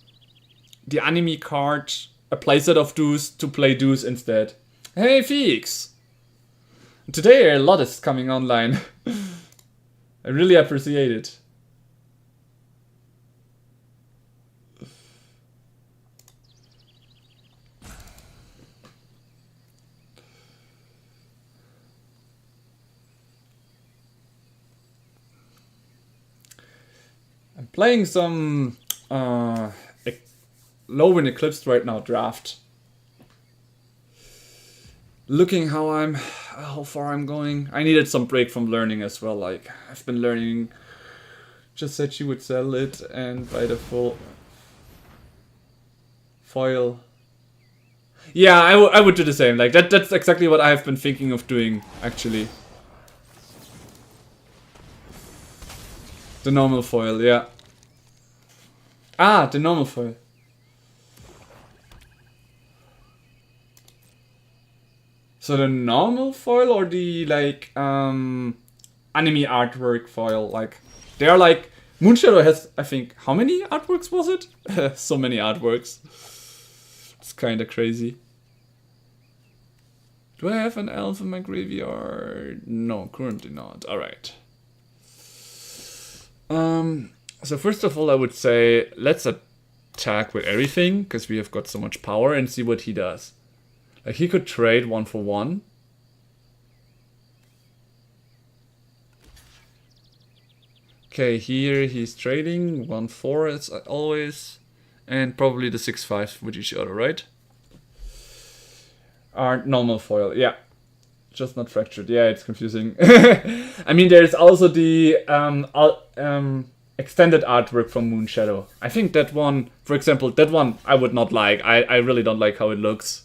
anime card, a playset of Deuce to play Deuce instead. Hey Feeks! Today a lot is coming online. I really appreciate it. I'm playing some Lorwyn Eclipsed right now draft. Looking how far I'm going. I needed some break from learning as well. Like, I've been learning. Just said she would sell it and buy the full foil. Yeah, I would do the same. Like that's exactly what I've been thinking of doing actually. The normal foil, yeah. Ah, the normal foil. So the normal foil or the like anime artwork foil, like they're like Moonshadow has, I think, how many artworks was it? So many artworks. It's kind of crazy. Do I have an elf in my graveyard? No, currently not. All right. So first of all, I would say let's attack with everything because we have got so much power and see what he does. Like he could trade 1 for 1. Okay, here he's trading 1/4 as always, and probably the 6/5 with each other, right? Are normal foil, yeah. Just not fractured. Yeah, it's confusing. I mean, there's also the extended artwork from Moonshadow. I think that one, for example, that one I would not like. I really don't like how it looks.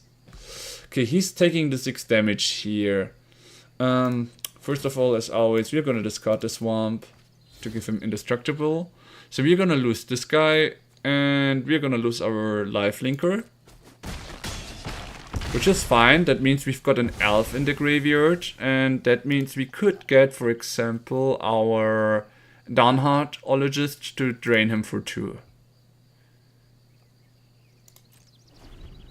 Okay, he's taking the 6 damage here. First of all, as always, we're gonna discard the swamp to give him indestructible. So we're gonna lose this guy, and we're gonna lose our life linker. Which is fine, that means we've got an elf in the graveyard, and that means we could get, for example, our Downheart Ologist to drain him for 2.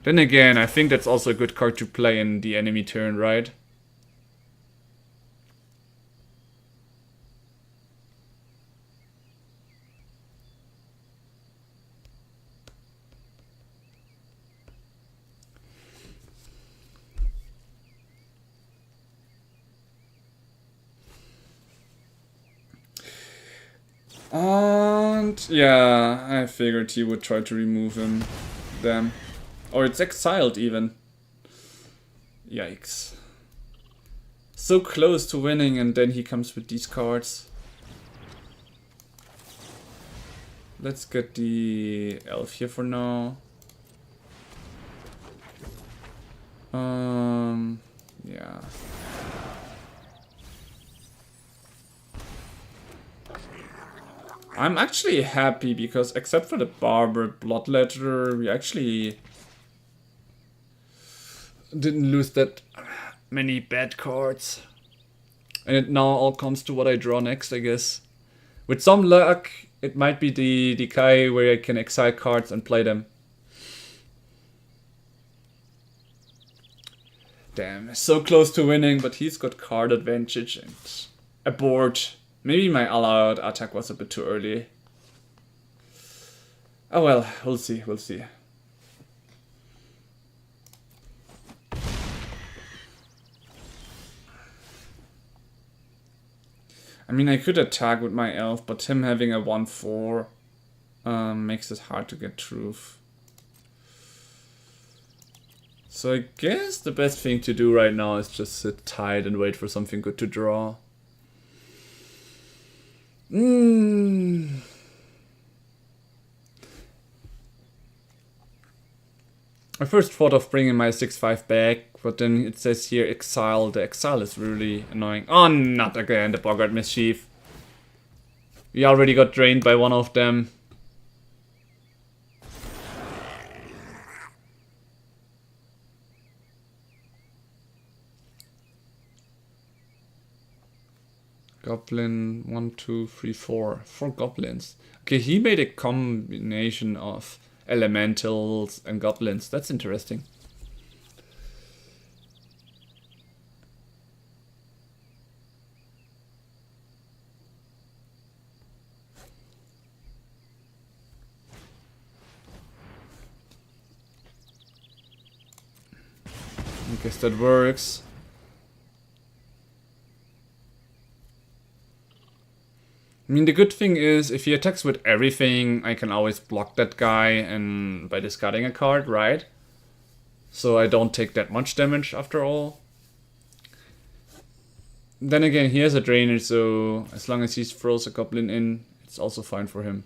Then again, I think that's also a good card to play in the enemy turn, right? And yeah, I figured he would try to remove him. Damn. Or it's exiled even. Yikes. So close to winning and then he comes with these cards. Let's get the elf here for now. Yeah. I'm actually happy because except for the Barber Bloodletter, we actually didn't lose that many bad cards. And it now all comes to what I draw next, I guess. With some luck, it might be the Kai where I can exile cards and play them. Damn, so close to winning, but he's got card advantage and a board. Maybe my all-out attack was a bit too early. Oh well, we'll see, we'll see. I mean, I could attack with my elf, but him having a 1/4 makes it hard to get truth. So I guess the best thing to do right now is just sit tight and wait for something good to draw. I first thought of bringing my 6/5 back, but then it says here exile. The exile is really annoying. Oh, not again, the Boggart Mischief. We already got drained by one of them. Goblin, 1, 2, 3, 4. 4 goblins. Okay, he made a combination of elementals and goblins. That's interesting. I guess that works. I mean, the good thing is, if he attacks with everything, I can always block that guy and by discarding a card, right? So I don't take that much damage after all. Then again, he has a drainer, so as long as he throws a goblin in, it's also fine for him.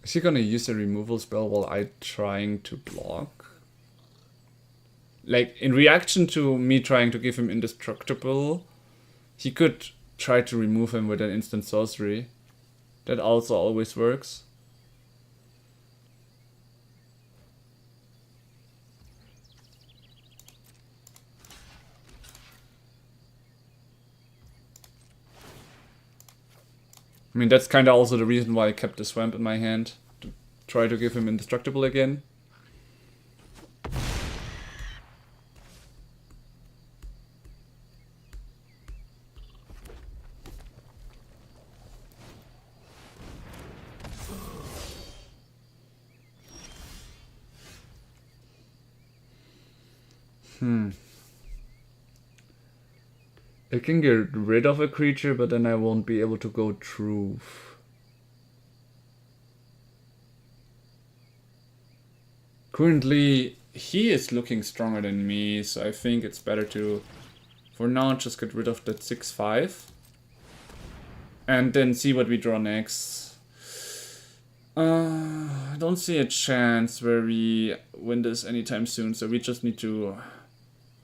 Is he gonna use a removal spell while I'm trying to block? Like, in reaction to me trying to give him indestructible, he could try to remove him with an instant sorcery. That also always works. I mean, that's kind of also the reason why I kept the Swamp in my hand. To try to give him indestructible again. I can get rid of a creature, but then I won't be able to go through. Currently, he is looking stronger than me, so I think it's better to, for now, just get rid of that 6/5. And then see what we draw next. I don't see a chance where we win this anytime soon, so we just need to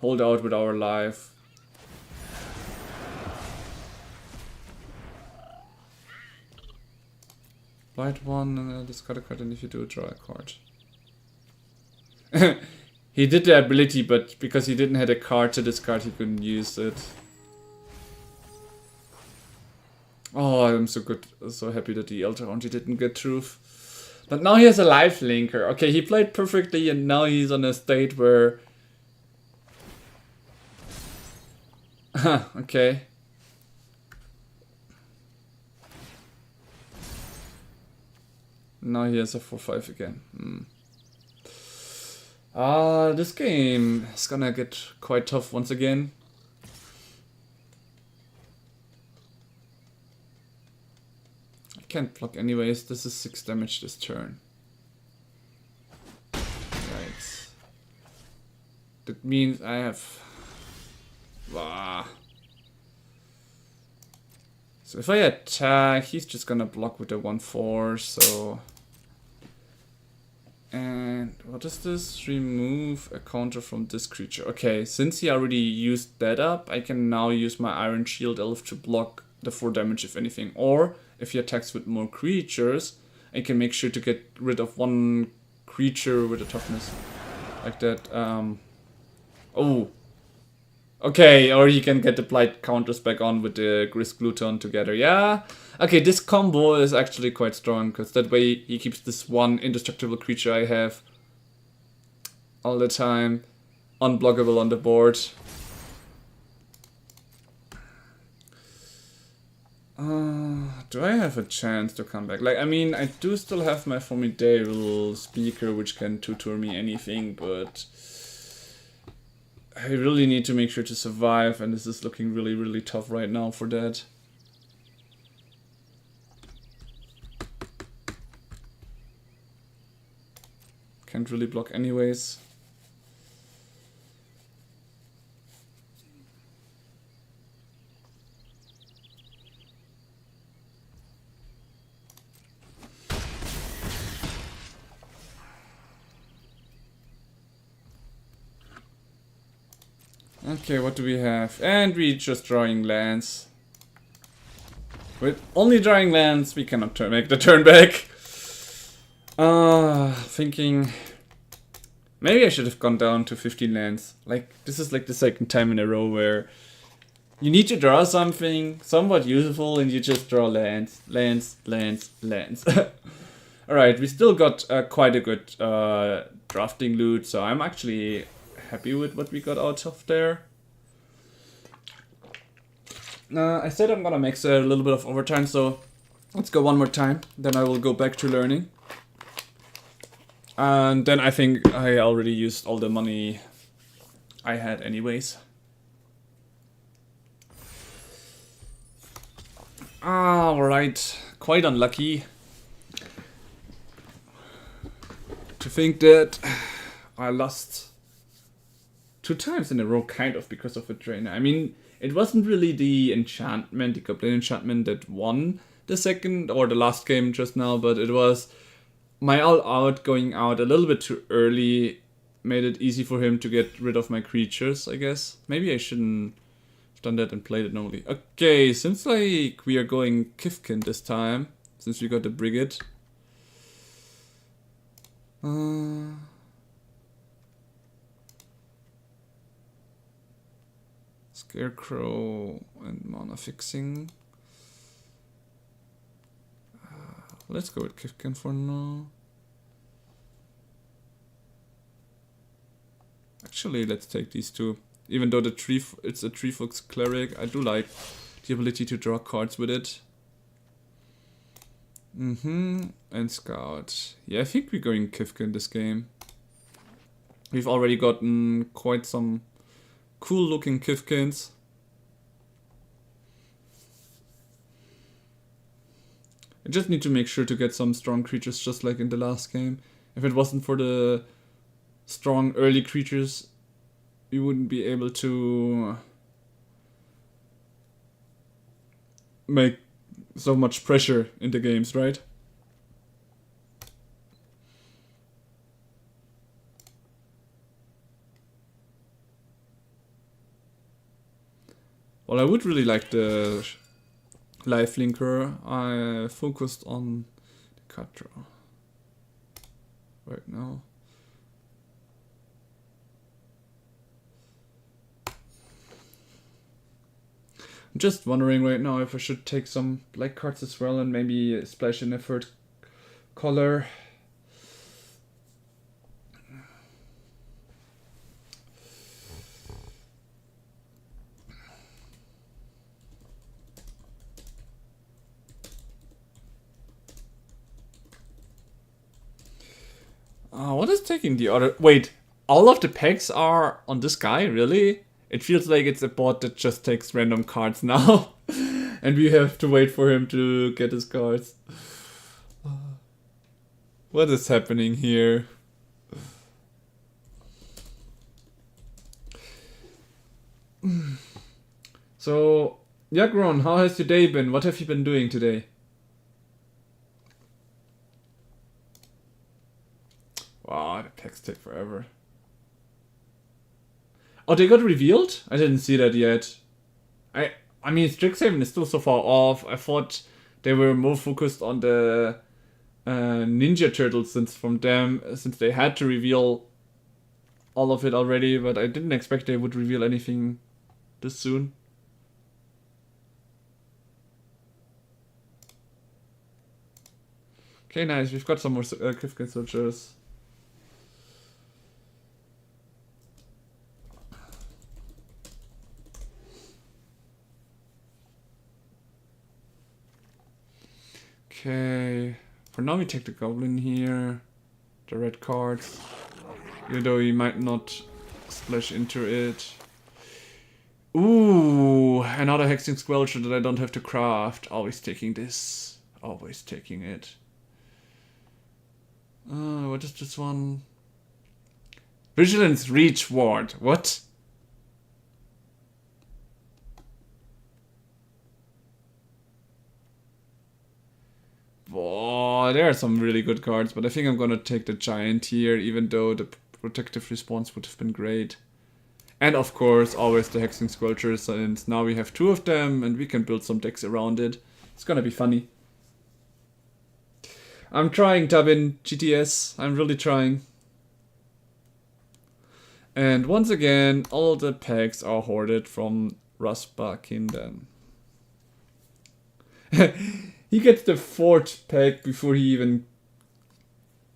hold out with our life. White one, discard a card, and if you do, draw a card. He did the ability, but because he didn't have a card to discard, he couldn't use it. Oh, I'm so good, so happy that the Eltaronji didn't get truth. But now he has a life linker. Okay, he played perfectly, and now he's on a state where... okay. Now he has a 4/5 again. This game is gonna get quite tough once again. I can't block anyways. This is 6 damage this turn. Right. That means I have... So if I attack, he's just gonna block with the 1/4, so... And what is this? Remove a counter from this creature. Okay, since he already used that up, I can now use my Iron Shield Elf to block the 4 damage if anything. Or, if he attacks with more creatures, I can make sure to get rid of 1 creature with a toughness. Like that. Oh. Okay, or he can get the Blight counters back on with the Grist Gluton together. Yeah. Okay, this combo is actually quite strong, because that way he keeps this 1 indestructible creature I have all the time unblockable on the board. Do I have a chance to come back? Like, I mean, I do still have my formidable speaker, which can tutor me anything, but I really need to make sure to survive, and this is looking really, really tough right now for that. Can't really block anyways. Okay, what do we have? And we just drawing lands. With only drawing lands, we cannot make the turn back. Thinking maybe I should have gone down to 15 lands. Like, this is like the 2nd time in a row where you need to draw something somewhat useful and you just draw lands. Alright, we still got quite a good drafting loot, so I'm actually happy with what we got out of there. I said I'm gonna make a little bit of overtime, so let's go one more time. Then I will go back to learning. And then I think I already used all the money I had anyways. Alright, quite unlucky to think that I lost 2 times in a row, kind of, because of a trainer. I mean, it wasn't really the enchantment, the Goblin enchantment that won the second or the last game just now, but it was my all-out going out a little bit too early made it easy for him to get rid of my creatures, I guess. Maybe I shouldn't have done that and played it normally. Okay, seems like we are going Kifkin this time, since we got the Brigade. Scarecrow and mana fixing. Let's go with Kifkin for now. Actually, let's take these 2. Even though it's a Treefox Cleric, I do like the ability to draw cards with it. And Scout. Yeah, I think we're going Kifkin this game. We've already gotten quite some cool looking Kifkins. I just need to make sure to get some strong creatures just like in the last game. If it wasn't for the strong early creatures, we wouldn't be able to make so much pressure in the games, right? Well, I would really like the life linker. I focused on the card draw right now. I'm just wondering right now if I should take some black cards as well and maybe splash in a 3rd color. What is taking the other... Wait, all of the packs are on this guy? Really? It feels like it's a bot that just takes random cards now. And we have to wait for him to get his cards. What is happening here? So, Yagron, how has your day been? What have you been doing today? Packs take forever. Oh, they got revealed? I didn't see that yet. I mean, Strixhaven is still so far off. I thought they were more focused on the Ninja Turtles since they had to reveal all of it already, but I didn't expect they would reveal anything this soon. Okay, nice. We've got some more Kifkin soldiers. Okay. For now we take the goblin here. The red cards. Even though he might not splash into it. Ooh, another hexing squelcher that I don't have to craft. Always taking this. Always taking it. What is this one? Vigilance Reach Ward. What? Oh, there are some really good cards, but I think I'm gonna take the giant here, even though the protective response would have been great. And of course, always the hexing squelchers, and now we have 2 of them, and we can build some decks around it. It's gonna be funny. I'm trying, Tabin GTS. I'm really trying. And once again, all the packs are hoarded from Raspakinden. He gets the 4th pack before he even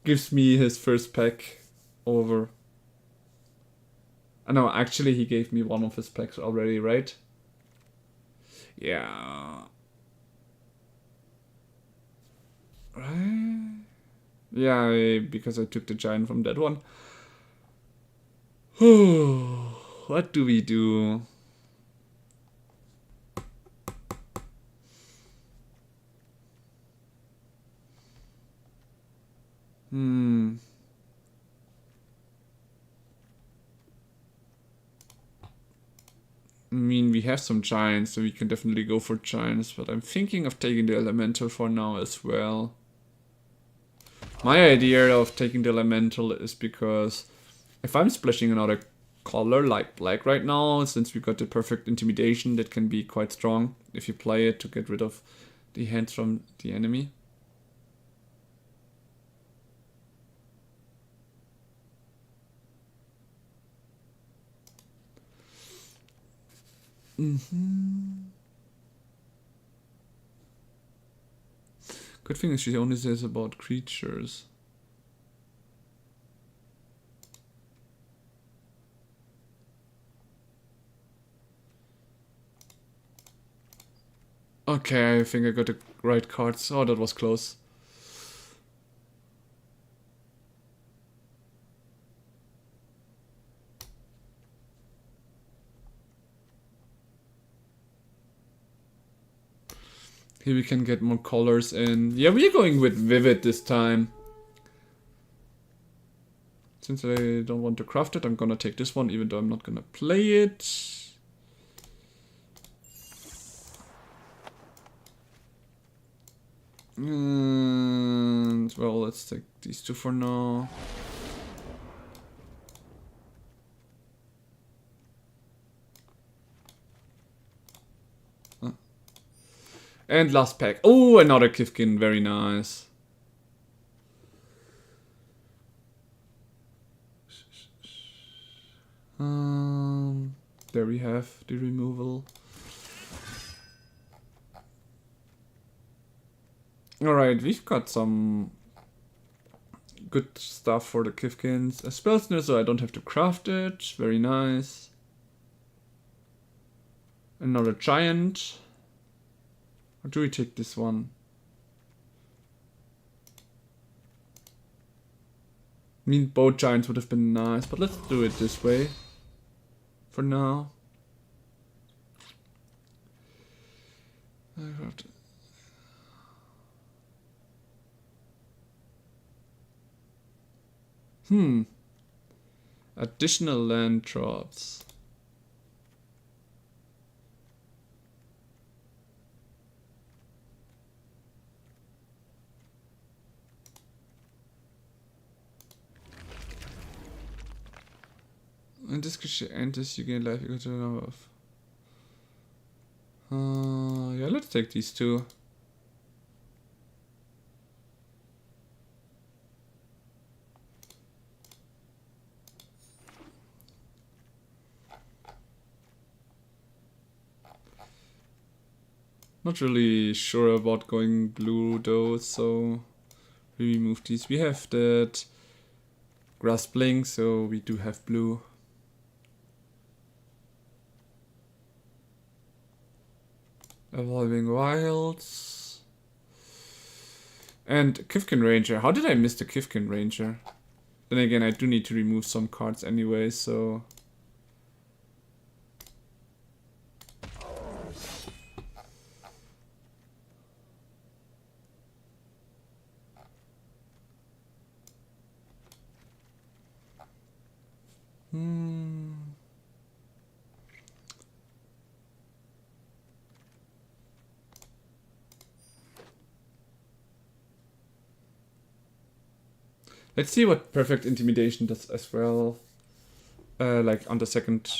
gives me his first pack over. No, actually he gave me one of his packs already, right? Yeah. Right? Yeah, because I took the giant from that one. What do we do? I mean, we have some giants, so we can definitely go for giants, but I'm thinking of taking the elemental for now as well. My idea of taking the elemental is because if I'm splashing another color like black right now, since we got the perfect intimidation, that can be quite strong if you play it to get rid of the hands from the enemy. Good thing is she only says about creatures. Okay, I think I got the right cards. Oh, that was close. Here we can get more colors in. Yeah, we're going with Vivid this time. Since I don't want to craft it, I'm gonna take this one, even though I'm not gonna play it. And, well, let's take these 2 for now. And last pack. Oh, another Kifkin. Very nice. There we have the removal. Alright, we've got some good stuff for the Kifkins. A Spellsnare, so I don't have to craft it. Very nice. Another giant. Or do we take this one? I mean, both giants would have been nice, but let's do it this way. For now. I have to... Additional land drops. And this creature enters, you gain life equal to the number of. Yeah, let's take these two. Not really sure about going blue though, so we remove these. We have that grass blink, so we do have blue. Evolving Wilds. And Kifkin Ranger. How did I miss the Kifkin Ranger? Then again, I do need to remove some cards anyway, so... Let's see what Perfect Intimidation does as well. Like on the second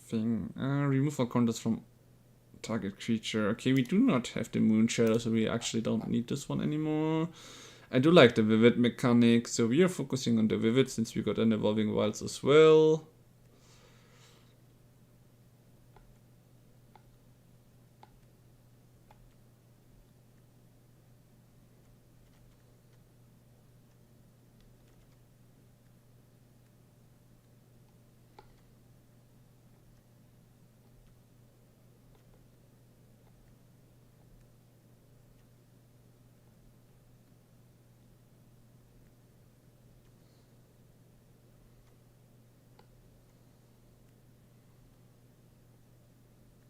thing. Remove all counters from target creature. Okay, we do not have the Moon Shadow, so we actually don't need this one anymore. I do like the Vivid mechanic, so we are focusing on the Vivid since we got an Evolving Wilds as well.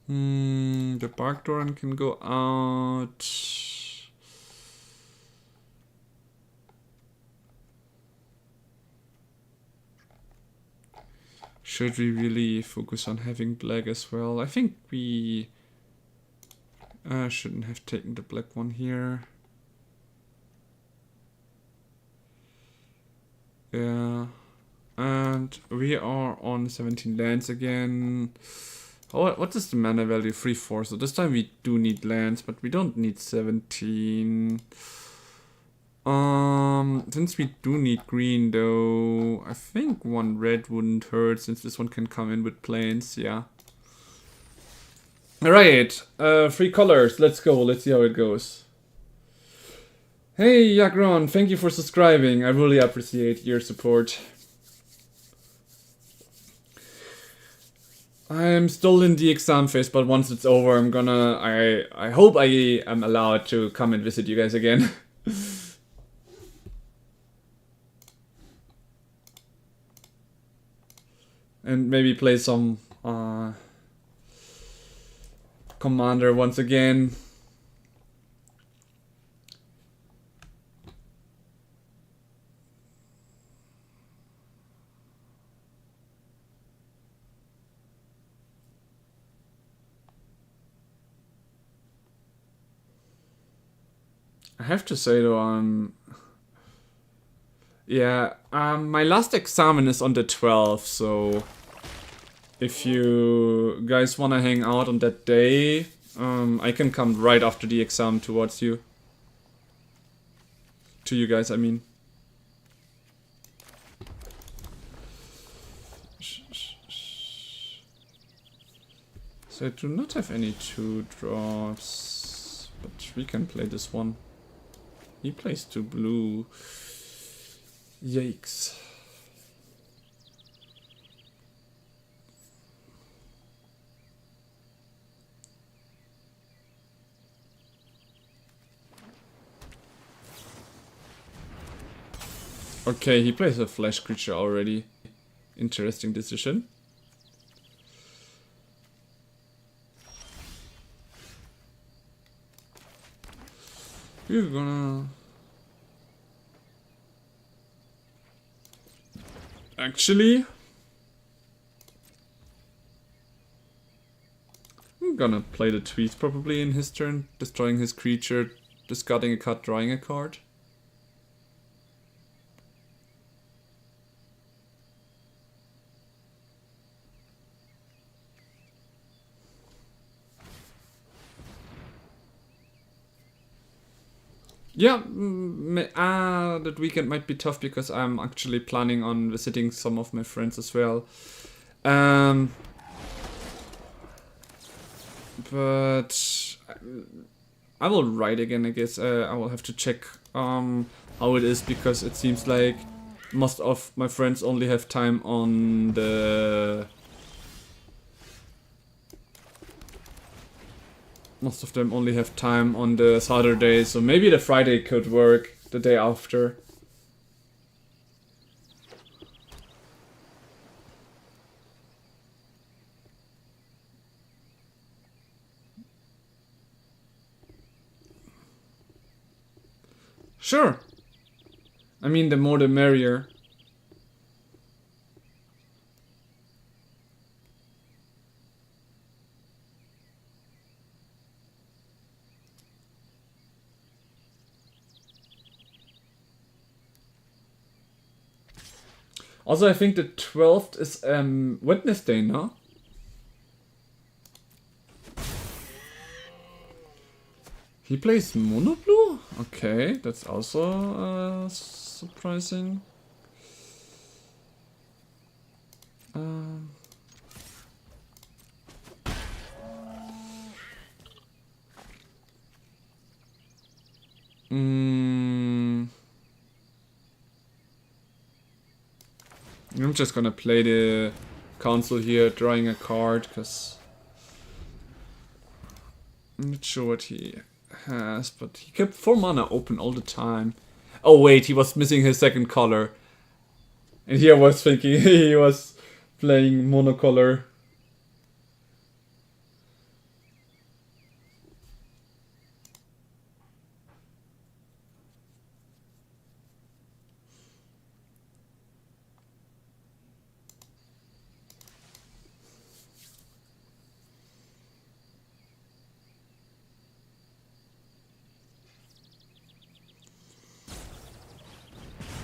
The Barkdoran can go out. Should we really focus on having black as well? I think we shouldn't have taken the black one here. Yeah. And we are on 17 lands again. Oh, what is the mana value? 3/4. So this time we do need lands, but we don't need 17. Since we do need green though, I think one red wouldn't hurt since this one can come in with planes, yeah. Alright, 3 colors, let's go, let's see how it goes. Hey Yakron, thank you for subscribing, I really appreciate your support. I'm still in the exam phase, but once it's over, I hope I am allowed to come and visit you guys again. And maybe play some Commander once again. I have to say though, my last exam is on the 12th, so if you guys wanna hang out on that day, I can come right after the exam towards you. To you guys, I mean. So I do not have any 2-drops, but we can play this one. He plays 2 blue. Yikes. Okay, he plays a flash creature already. Interesting decision. We're gonna... Actually... I'm gonna play the tweet probably in his turn. Destroying his creature, discarding a card, drawing a card. Yeah, that weekend might be tough because I'm actually planning on visiting some of my friends as well. But I will write again, I guess. I will have to check how it is, because it seems like most of my friends only have time on the... Most of them only have time on the Saturday, so maybe the Friday could work, the day after. Sure. I mean, the more the merrier. Also, I think the 12th is Wednesday, no? He plays Mono Blue? Okay, that's also surprising. I'm just gonna play the console here, drawing a card, because I'm not sure what he has, but he kept 4 mana open all the time. Oh wait, he was missing his second color. And here I was thinking he was playing monocolor.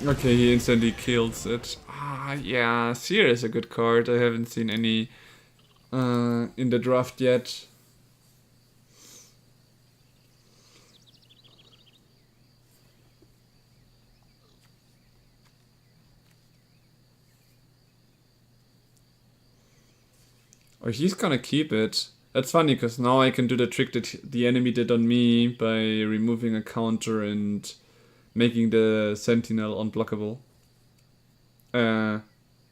Okay, he instantly kills it. Ah, yeah, Seer is a good card. I haven't seen any in the draft yet. Oh, he's gonna keep it. That's funny, because now I can do the trick that the enemy did on me by removing a counter and making the Sentinel unblockable.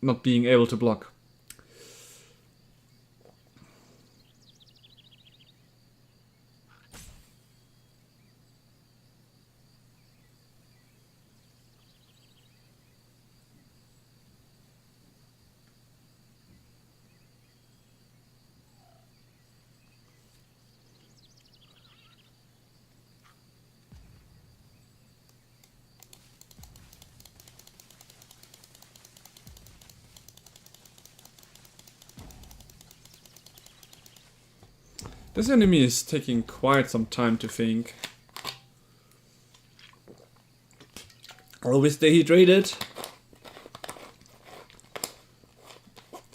Not being able to block. This enemy is taking quite some time to think. Always stay hydrated.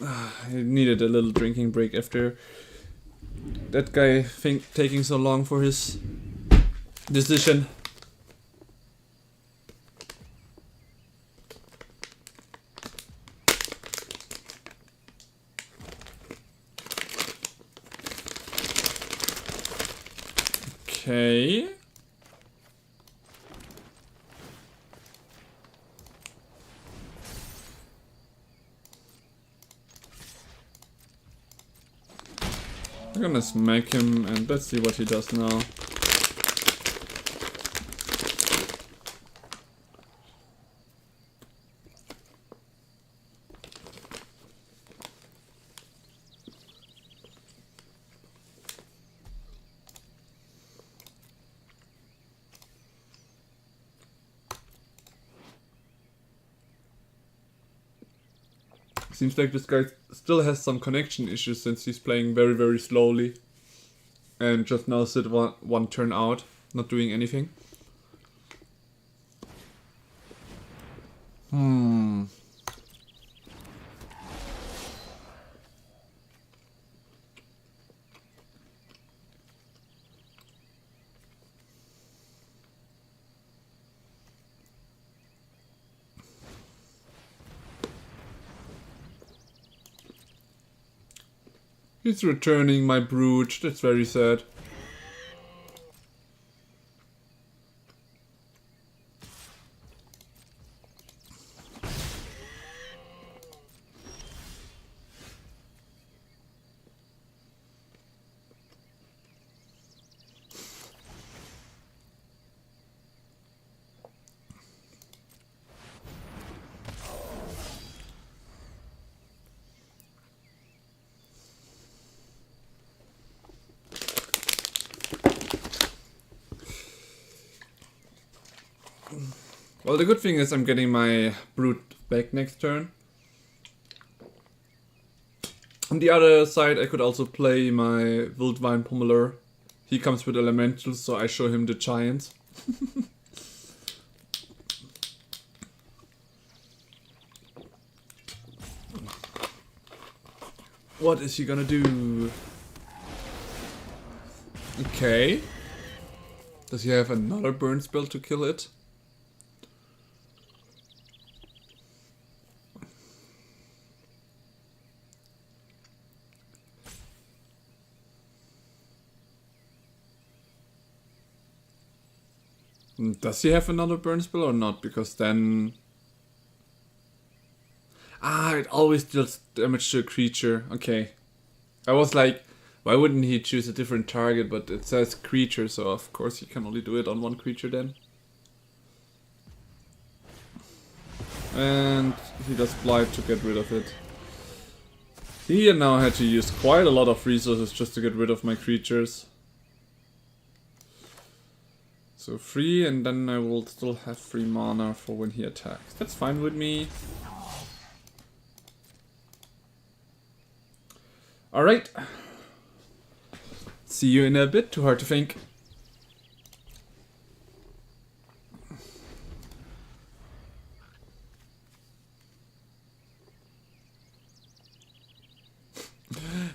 I needed a little drinking break after that guy taking so long for his decision. Okay. I'm gonna smack him and let's see what he does now. Seems like this guy still has some connection issues since he's playing very, very slowly. And just now sit one turn out, not doing anything. He's returning my brooch. That's very sad. Well, the good thing is I'm getting my brute back next turn. On the other side, I could also play my Wildvine Pummeler. He comes with elementals, so I show him the giants. What is he gonna do? Okay. Does he have another burn spell to kill it? Does he have another burn spell or not? Because then... Ah, it always deals damage to a creature. Okay. I was like, why wouldn't he choose a different target? But it says creature, so of course he can only do it on one creature then. And he does Blight to get rid of it. He now had to use quite a lot of resources just to get rid of my creatures. So 3, and then I will still have 3 mana for when he attacks. That's fine with me. Alright. See you in a bit, too hard to think.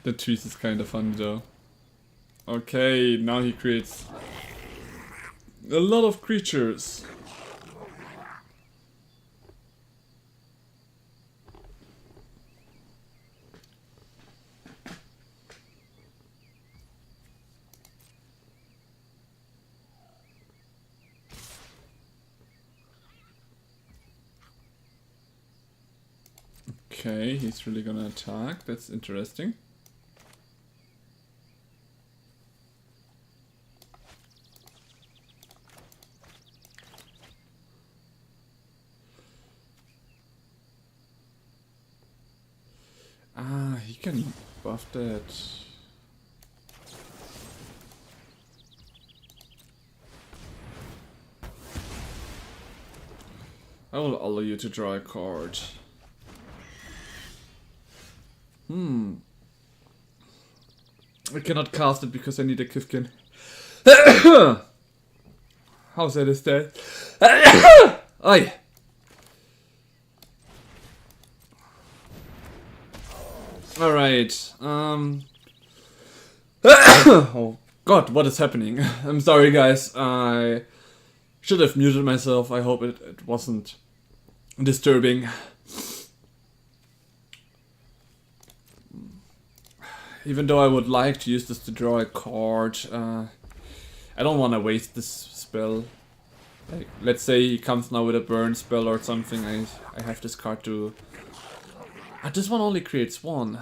The trees is kind of funny though. Okay, now he creates a lot of creatures. Okay, he's really gonna attack. That's interesting. Ah, he can buff that. I will allow you to draw a card. I cannot cast it because I need a Kifkin. How sad is that? Aye. Alright, oh god, what is happening? I'm sorry guys, I should have muted myself, I hope it wasn't disturbing. Even though I would like to use this to draw a card, I don't want to waste this spell. Like, let's say he comes now with a burn spell or something, I have this card to... Ah, this one only creates one.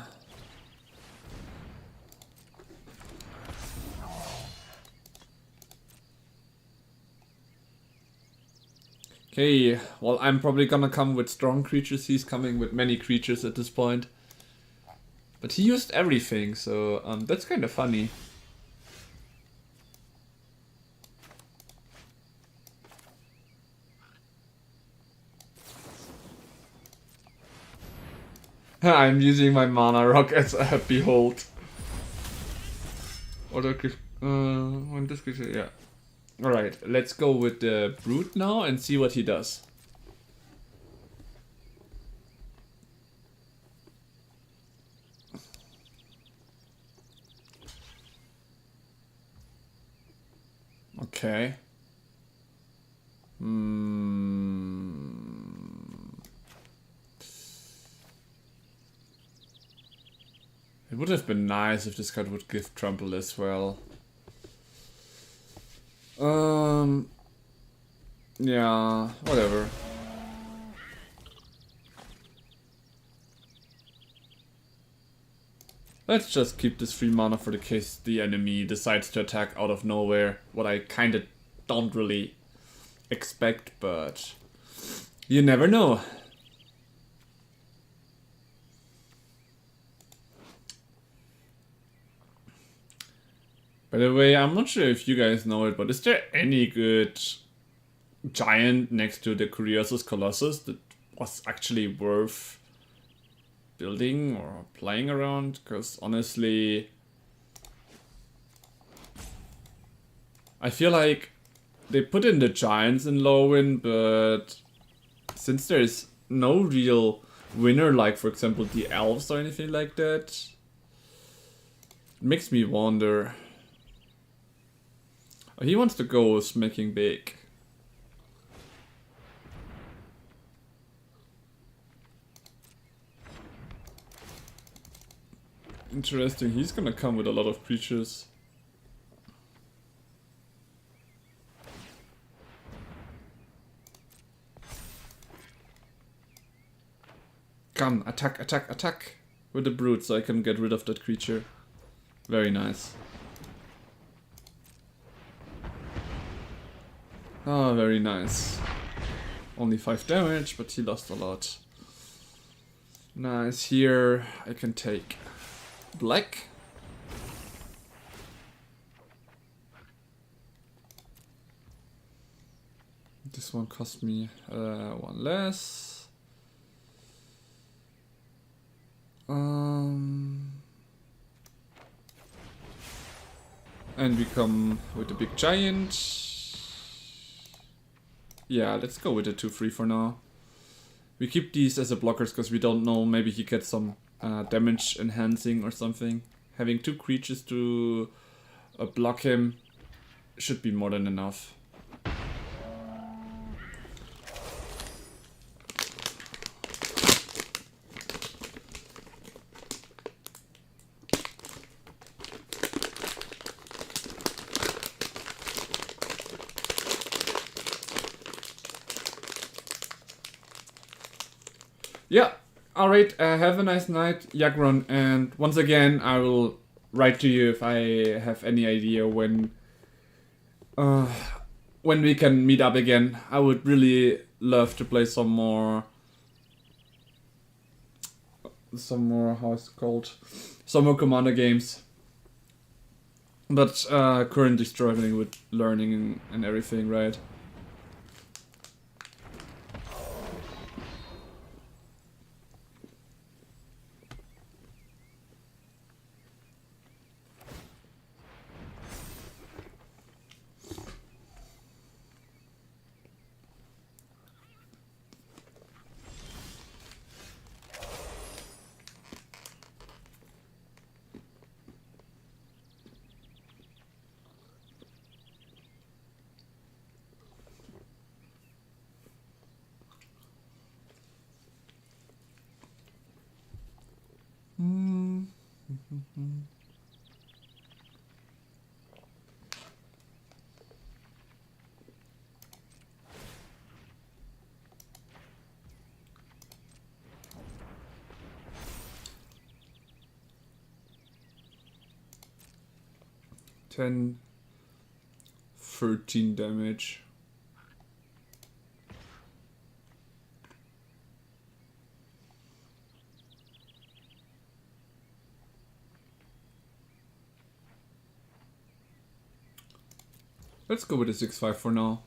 Okay, well I'm probably gonna come with strong creatures, he's coming with many creatures at this point. But he used everything, so that's kind of funny. I'm using my mana rock as a behold. When this creature, yeah. Alright, let's go with the brute now and see what he does. Okay. I It would have been nice if this card would give trample as well. Yeah, whatever. Let's just keep this 3 mana for the case the enemy decides to attack out of nowhere. What I kinda don't really expect, but you never know. By the way, I'm not sure if you guys know it, but is there any good giant next to the Curiosus Colossus that was actually worth building or playing around? Because honestly, I feel like they put in the giants in Lorwyn, but since there's no real winner, like for example the elves or anything like that, it makes me wonder. Oh, he wants to go making big. Interesting, he's gonna come with a lot of creatures. Come, attack, attack, attack! With the brute so I can get rid of that creature. Very nice. Oh, very nice. Only 5 damage, but he lost a lot. Nice, here I can take black. This one cost me 1 less. And we come with the big giant. Yeah, let's go with the 2/3 for now. We keep these as a blockers because we don't know, maybe he gets some damage enhancing or something. Having 2 creatures to block him should be more than enough. Yeah, alright, have a nice night, Yagron, and once again I will write to you if I have any idea when we can meet up again. I would really love to play some more, how is it called? Some more Commander games. But currently struggling with learning and everything, right? Ten, 13 damage. Let's go with the 6/5 for now.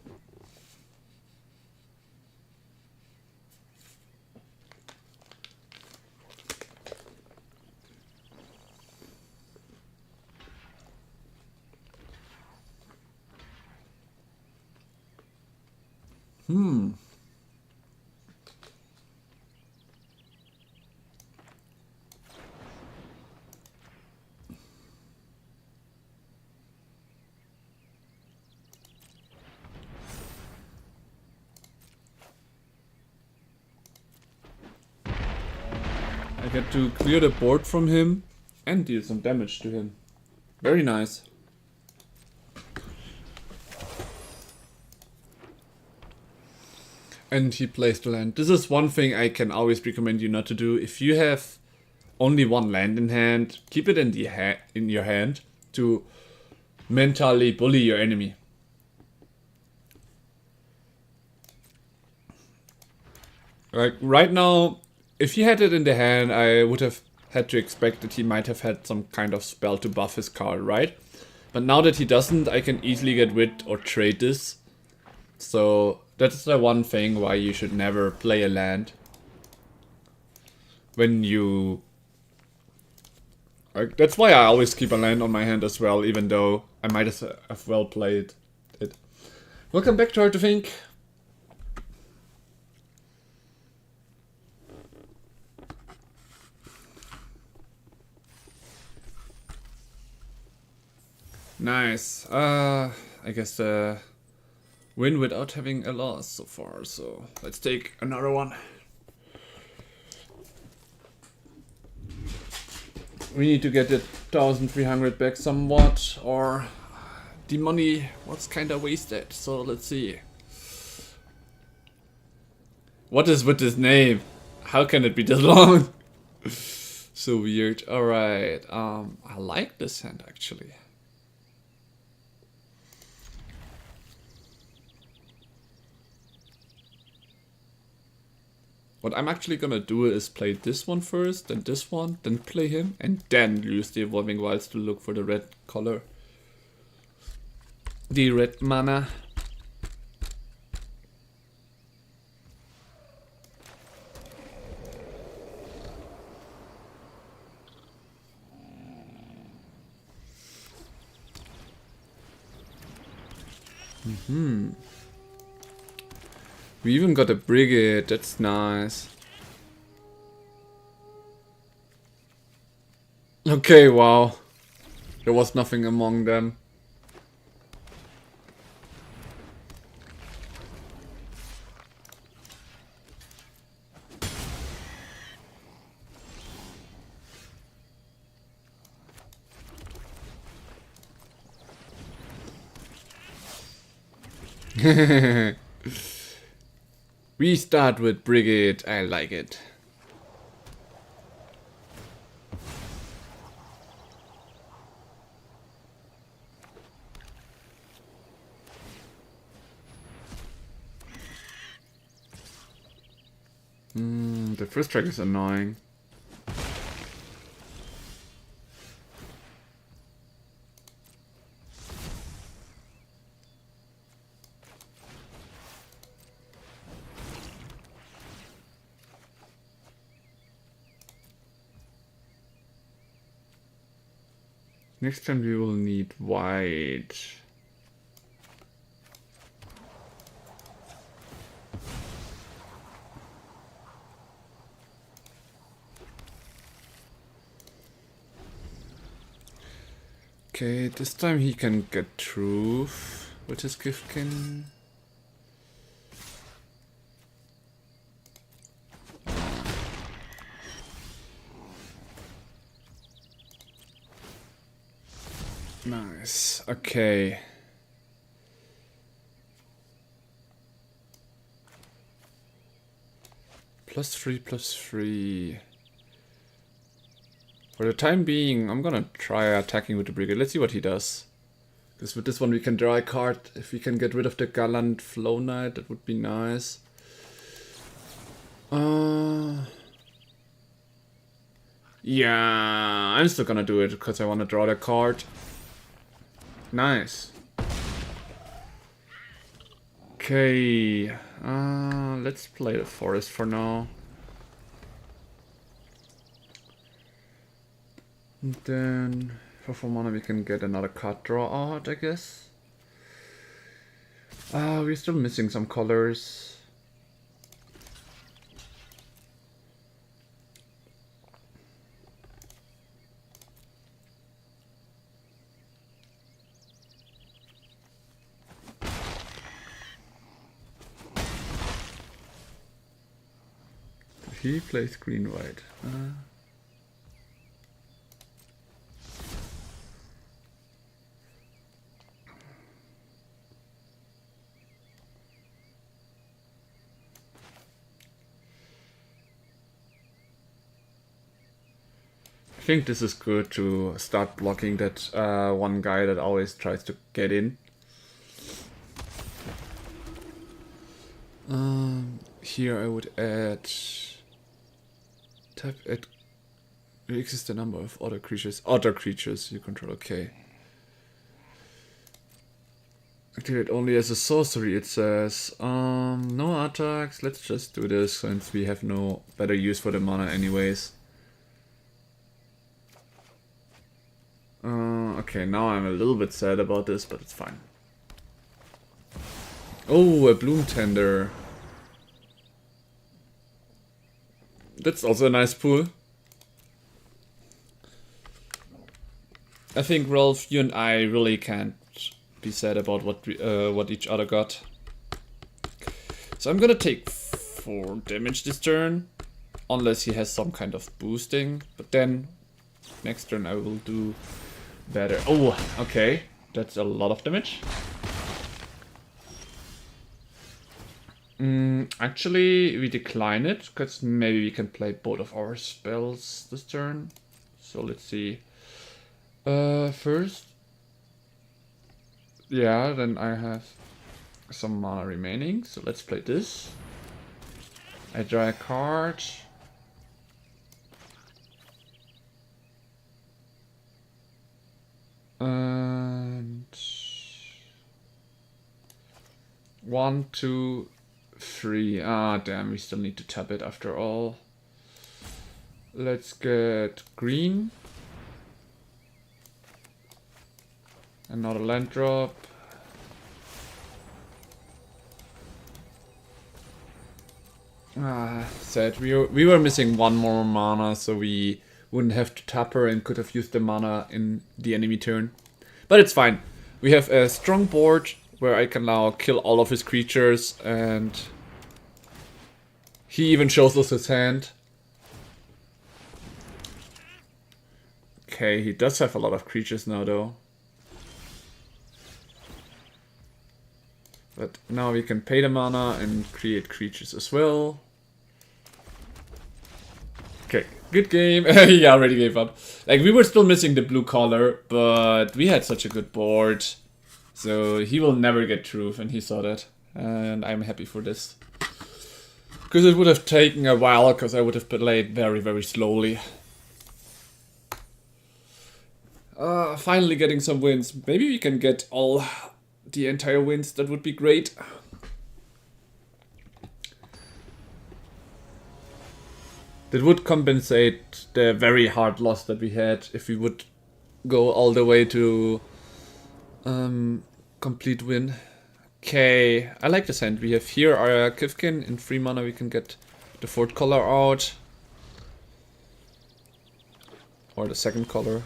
I get to clear the board from him, and deal some damage to him. Very nice. And he plays the land. This is one thing I can always recommend you not to do. If you have only one land in hand, keep it in your hand to mentally bully your enemy. Like right now, if he had it in the hand, I would have had to expect that he might have had some kind of spell to buff his card, right? But now that he doesn't, I can easily get rid or trade this. So that's the one thing why you should never play a land. When you... that's why I always keep a land on my hand as well, even though I might as have well played it. Welcome back to Hard to Think. Nice. I guess win without having a loss so far, so let's take another one. We need to get it 1,300 back somewhat, or the money was kinda wasted, so let's see. What is with this name? How can it be this long? So weird. Alright, I like this hand actually. What I'm actually gonna do is play this one first, then this one, then play him, and then use the Evolving Wilds to look for the red color. The red mana. We even got a brigade, that's nice. Okay, wow. There was nothing among them. We start with brigade, I like it. The first track is annoying. Next time we will need white. Okay, this time he can get truth with his Gifkin. Nice. Okay. +3/+3. For the time being, I'm gonna try attacking with the brigade. Let's see what he does. Because with this one we can draw a card. If we can get rid of the Gallant Flow Knight, that would be nice. Yeah, I'm still gonna do it because I want to draw the card. Nice. Okay, let's play the forest for now. And then for 4 mana we can get another card draw out, I guess. We're still missing some colors. He plays green-white. I think this is good to start blocking that one guy that always tries to get in. Here I would add... Tap at... Increases the number of other creatures you control, okay. Activate only as a sorcery, it says. No attacks, let's just do this since we have no better use for the mana anyways. Okay, now I'm a little bit sad about this, but it's fine. Oh, a Bloom Tender. That's also a nice pool. I think, Rolf, you and I really can't be sad about what each other got. So I'm gonna take 4 damage this turn, unless he has some kind of boosting. But then next turn I will do better. Oh, okay, that's a lot of damage. Actually, we decline it because maybe we can play both of our spells this turn. So let's see. First. Yeah, then I have some mana remaining, so let's play this. I draw a card. And 1, 2, 3. Ah, damn, we still need to tap it after all. Let's get green. Another land drop. Ah, sad. We were missing 1 more mana, so we wouldn't have to tap her and could have used the mana in the enemy turn. But it's fine. We have a strong board where I can now kill all of his creatures, and he even shows us his hand. Okay, he does have a lot of creatures now though. But now we can pay the mana and create creatures as well. Okay, good game. He already gave up. Like, we were still missing the blue color, but we had such a good board. So he will never get truth, and he saw that. And I'm happy for this. Because it would have taken a while, because I would have played very, very slowly. Finally getting some wins. Maybe we can get all the entire wins, that would be great. That would compensate the very hard loss that we had if we would go all the way to complete win. Okay, I like this hand. We have here our Kifkin. In 3 mana we can get the 4th color out. Or the 2nd color.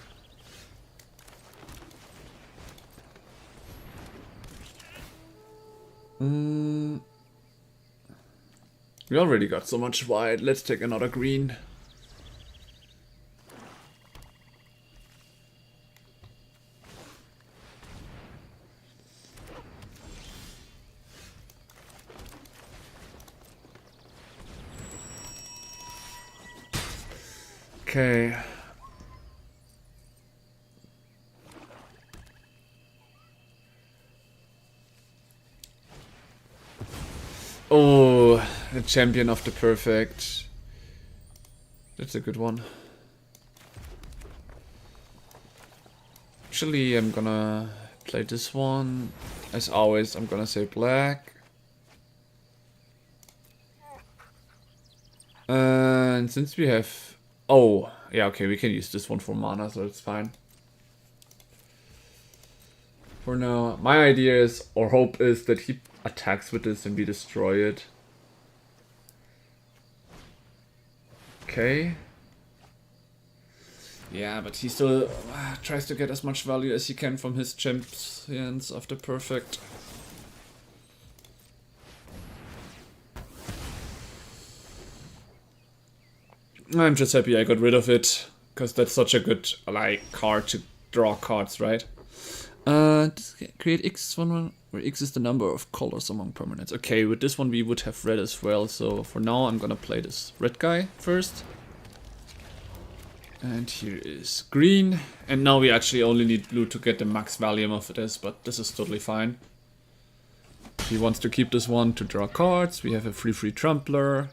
We already got so much white. Let's take another green. Okay. Oh, the champion of the perfect. That's a good one. Actually, I'm gonna play this one. As always, I'm gonna say black. And since we have... Oh, yeah, okay, we can use this one for mana, so it's fine. For now, my idea is, or hope is, that he attacks with this and we destroy it. Okay. Yeah, but he still tries to get as much value as he can from his champions of the perfect. I'm just happy I got rid of it, because that's such a good card to draw cards, right? Create X1 where X is the number of colors among permanents. Okay, with this one we would have red as well, so for now I'm gonna play this red guy first. And here is green. And now we actually only need blue to get the max volume of this, but this is totally fine. He wants to keep this one to draw cards. We have a free Trampler.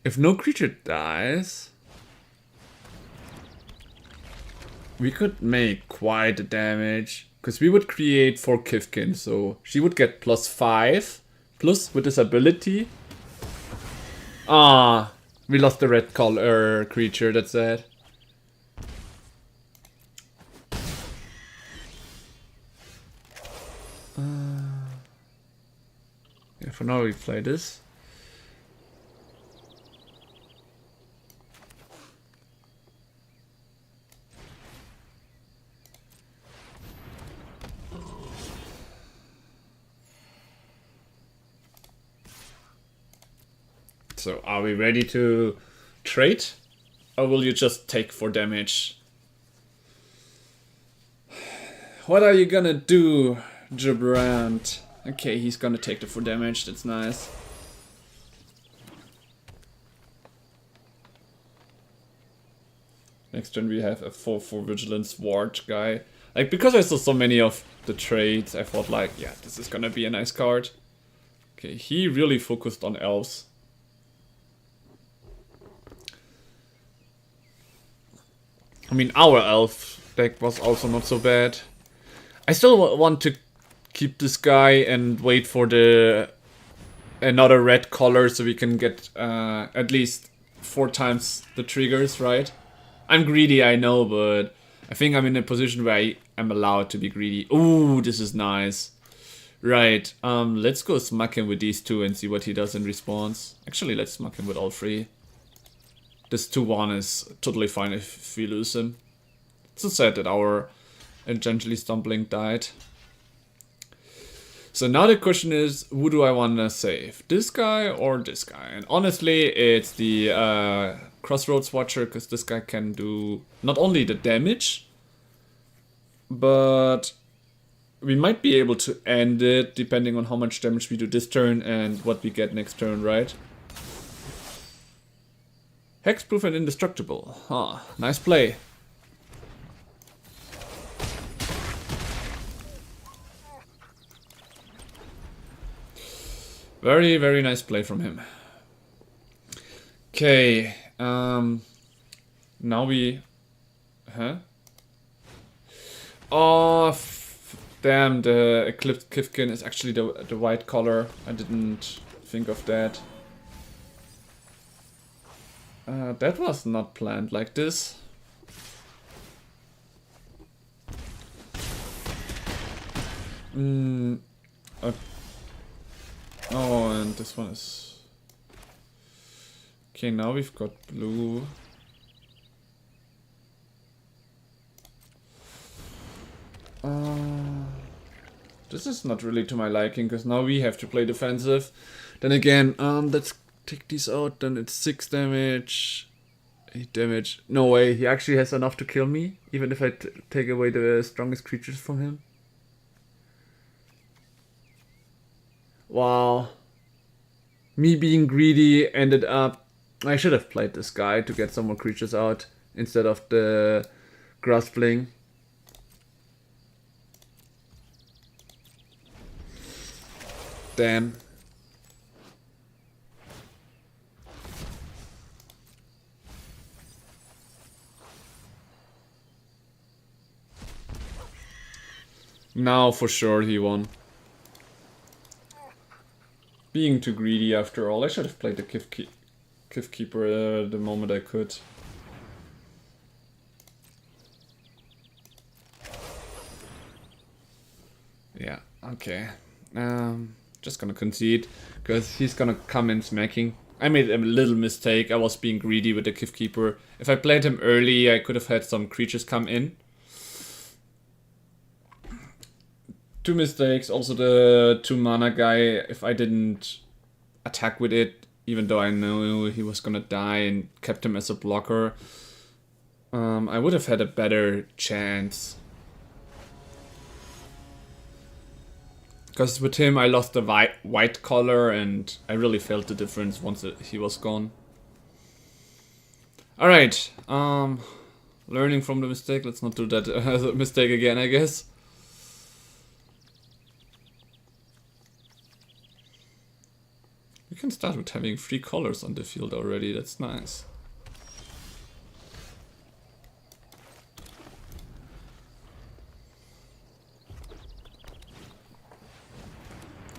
If no creature dies, we could make quite a damage. Because we would create 4 Kifkin, so she would get +5. Plus, with this ability. Ah, we lost the red color creature, that's sad. Yeah, for now we play this. So, are we ready to trade? Or will you just take 4 damage? What are you gonna do, Jabrant? Okay, he's gonna take the 4 damage, that's nice. Next turn we have a 4/4 Vigilance Ward guy. Like, because I saw so many of the trades, I thought like, yeah, this is gonna be a nice card. Okay, he really focused on elves. I mean, our elf deck was also not so bad. I still want to keep this guy and wait for the another red color so we can get at least 4 times the triggers, right? I'm greedy, I know, but I think I'm in a position where I am allowed to be greedy. Ooh, this is nice. Right, let's go smack him with these 2 and see what he does in response. Actually, let's smack him with all 3. This 2/1 is totally fine if we lose him. It's so sad that our Gently Stumbling died. So now the question is, who do I want to save? This guy or this guy? And honestly, it's the Crossroads Watcher, because this guy can do not only the damage, but we might be able to end it depending on how much damage we do this turn and what we get next turn, right? Hexproof and indestructible. Huh, nice play. Very, very nice play from him. Okay, now we... Huh? Oh, damn, the Eclipsed Kifkin is actually the white color. I didn't think of that. That was not planned like this. Oh, and this one is... Okay, now we've got blue. This is not really to my liking, because now we have to play defensive. Then again, let's take these out, then it's 6 damage, 8 damage. No way, he actually has enough to kill me, even if I take away the strongest creatures from him. Wow. Me being greedy ended up... I should have played this guy to get some more creatures out instead of the Graspling. Damn. Now for sure he won. Being too greedy after all. I should have played the Kif Keeper the moment I could. Yeah, okay. Just gonna concede, because he's gonna come in smacking. I made a little mistake. I was being greedy with the Kif Keeper. If I played him early, I could have had some creatures come in. 2 mistakes. Also the 2 mana guy, if I didn't attack with it, even though I knew he was gonna die and kept him as a blocker, I would have had a better chance. Because with him I lost the white color and I really felt the difference once he was gone. Alright, learning from the mistake. Let's not do that as a mistake again, I guess. We can start with having 3 colors on the field already, that's nice.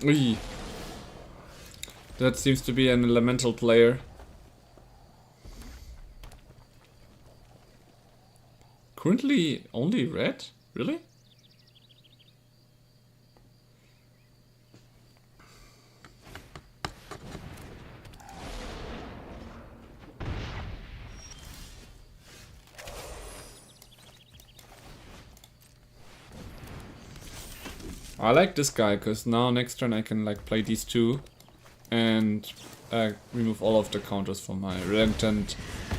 Ui. That seems to be an elemental player. Currently only red? Really? I like this guy, because now next turn I can like play these 2 and remove all of the counters from my reluctant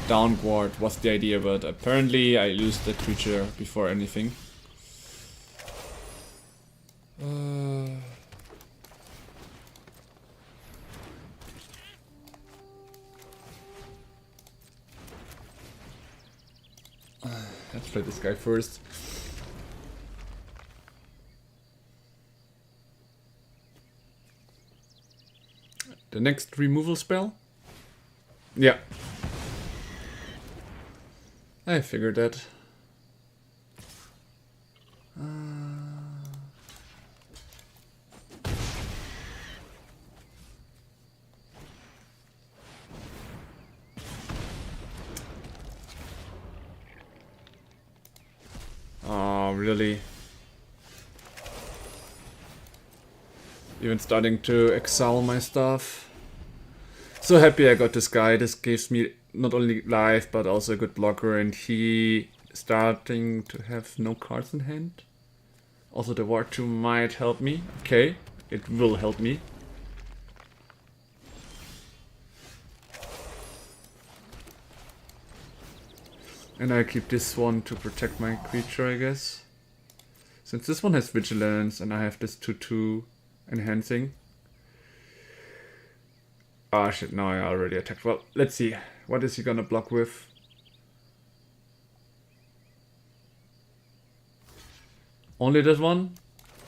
downward was the idea, but apparently I lose the creature before anything. Let's play this guy first. The next removal spell? Yeah. I figured that. Oh, really? Even starting to exile my stuff. So happy I got this guy. This gives me not only life but also a good blocker, and he starting to have no cards in hand. Also the War 2 might help me. Okay, it will help me. And I keep this one to protect my creature, I guess. Since this one has vigilance and I have this 2/2 enhancing. Ah shit, no, I already attacked. Well, let's see. What is he gonna block with? Only this one?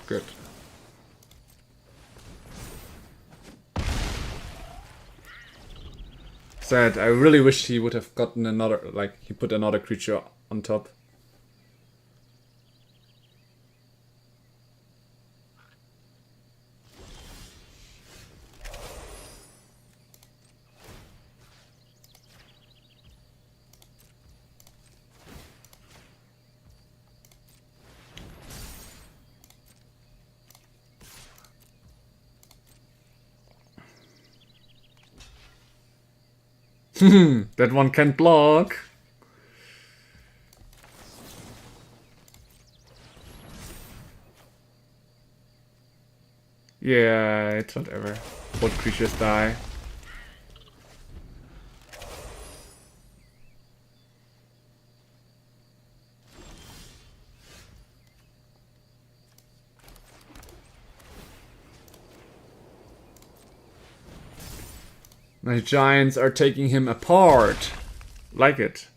Good. Sad. I really wish he would have gotten another, like, he put another creature on top. That one can't block. Yeah, it's whatever. Both creatures die. My giants are taking him apart. Like it.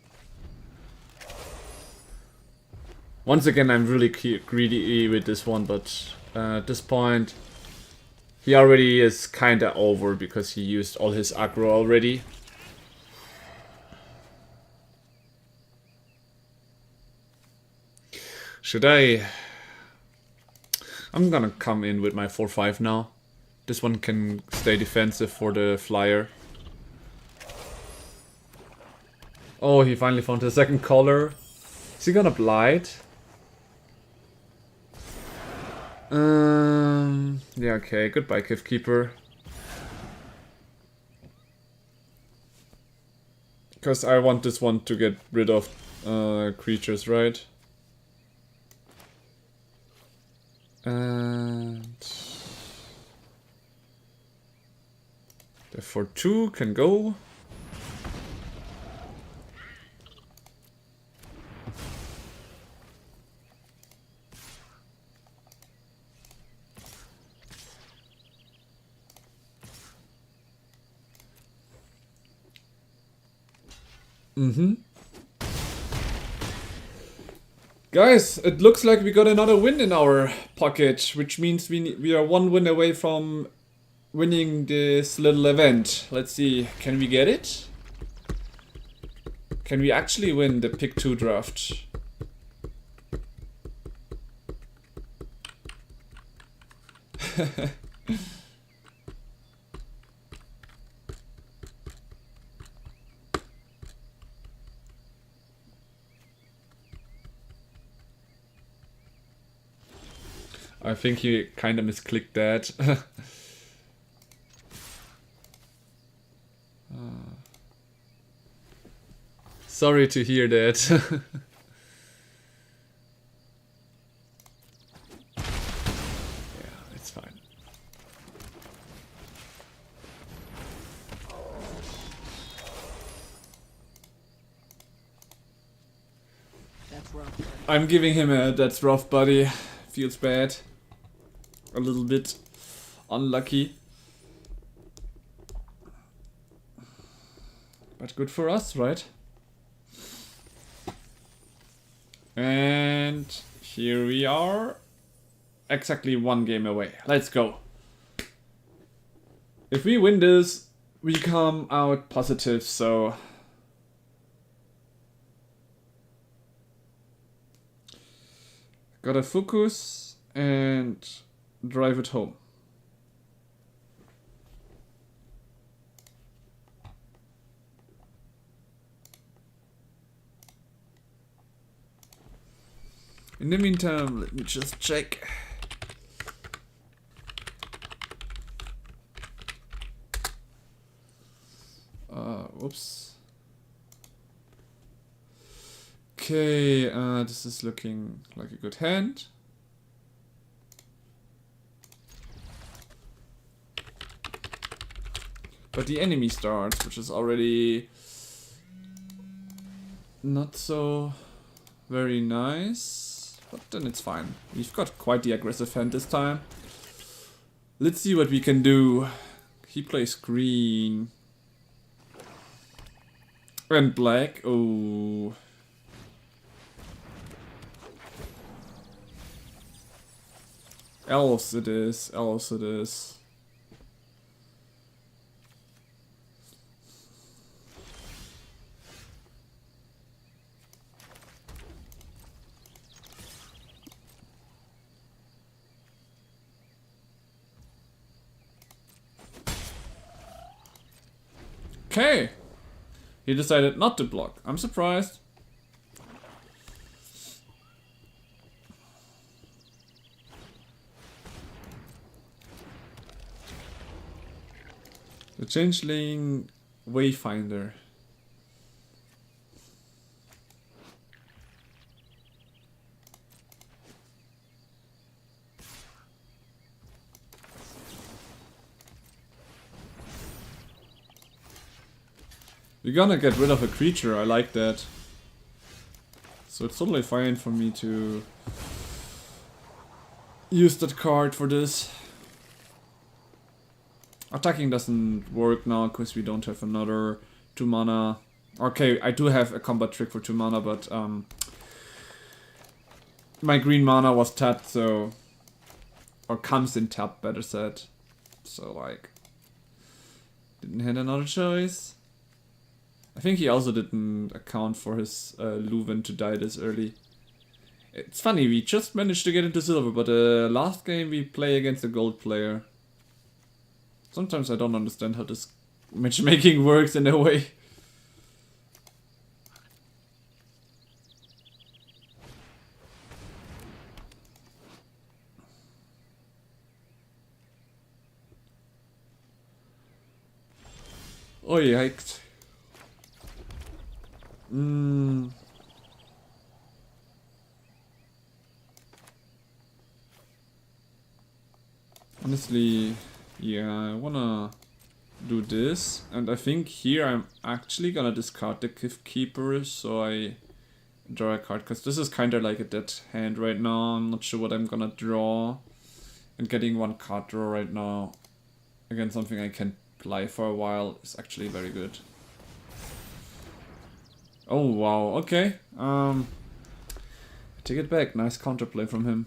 Once again, I'm really greedy with this one, but at this point, he already is kinda over because he used all his aggro already. Should I? I'm gonna come in with my 4/5 now. This one can stay defensive for the flyer. Oh, he finally found the second color. Is he gonna blight? Yeah, okay. Goodbye, Keeper. Because I want this one to get rid of creatures, right? And the 4/2 can go. Mm-hmm. Guys, it looks like we got another win in our pocket, which means we are one win away from winning this little event. Let's see, can we get it? Can we actually win the pick 2 draft? I think he kinda misclicked that. Sorry to hear that. Yeah, it's fine. That's rough, buddy. I'm giving him a that's rough, buddy. Feels bad. A little bit unlucky. But good for us, right? And here we are. Exactly one game away. Let's go. If we win this, we come out positive, so... Gotta focus and drive it home. In the meantime, let me just check. Whoops. Okay, this is looking like a good hand. But the enemy starts, which is already not so very nice. But then it's fine. We've got quite the aggressive hand this time. Let's see what we can do. He plays green. And black. Oh. Else it is. Else it is. Okay. He decided not to block. I'm surprised. The Changeling Wayfinder. We're gonna get rid of a creature, I like that. So it's totally fine for me to use that card for this. Attacking doesn't work now because we don't have another 2 mana. Okay, I do have a combat trick for 2 mana, but my green mana was tapped, so... Or comes in tap, better said. So like... Didn't have another choice. I think he also didn't account for his Lorwyn to die this early. It's funny, we just managed to get into silver, but last game we play against a gold player. Sometimes I don't understand how this matchmaking works in a way. Oh yikes. Honestly, yeah, I wanna do this, and I think here I'm actually gonna discard the Cliff Keeper, so I draw a card, because this is kinda like a dead hand right now. I'm not sure what I'm gonna draw, and getting 1 card draw right now against something I can play for a while is actually very good. Oh wow, okay. I take it back. Nice counterplay from him.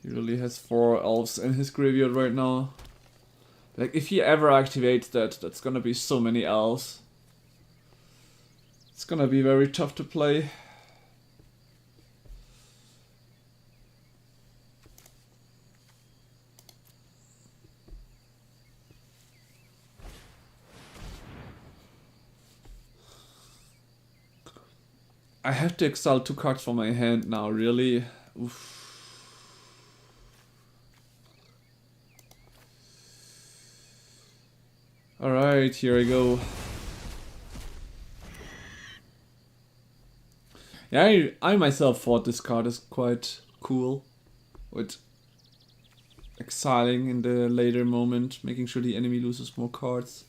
He really has 4 elves in his graveyard right now. Like, if he ever activates that, that's gonna be so many elves. It's gonna be very tough to play. I have to exile 2 cards from my hand now, really? Oof. Alright, here I go. Yeah, I myself thought this card is quite cool. With exiling in the later moment, making sure the enemy loses more cards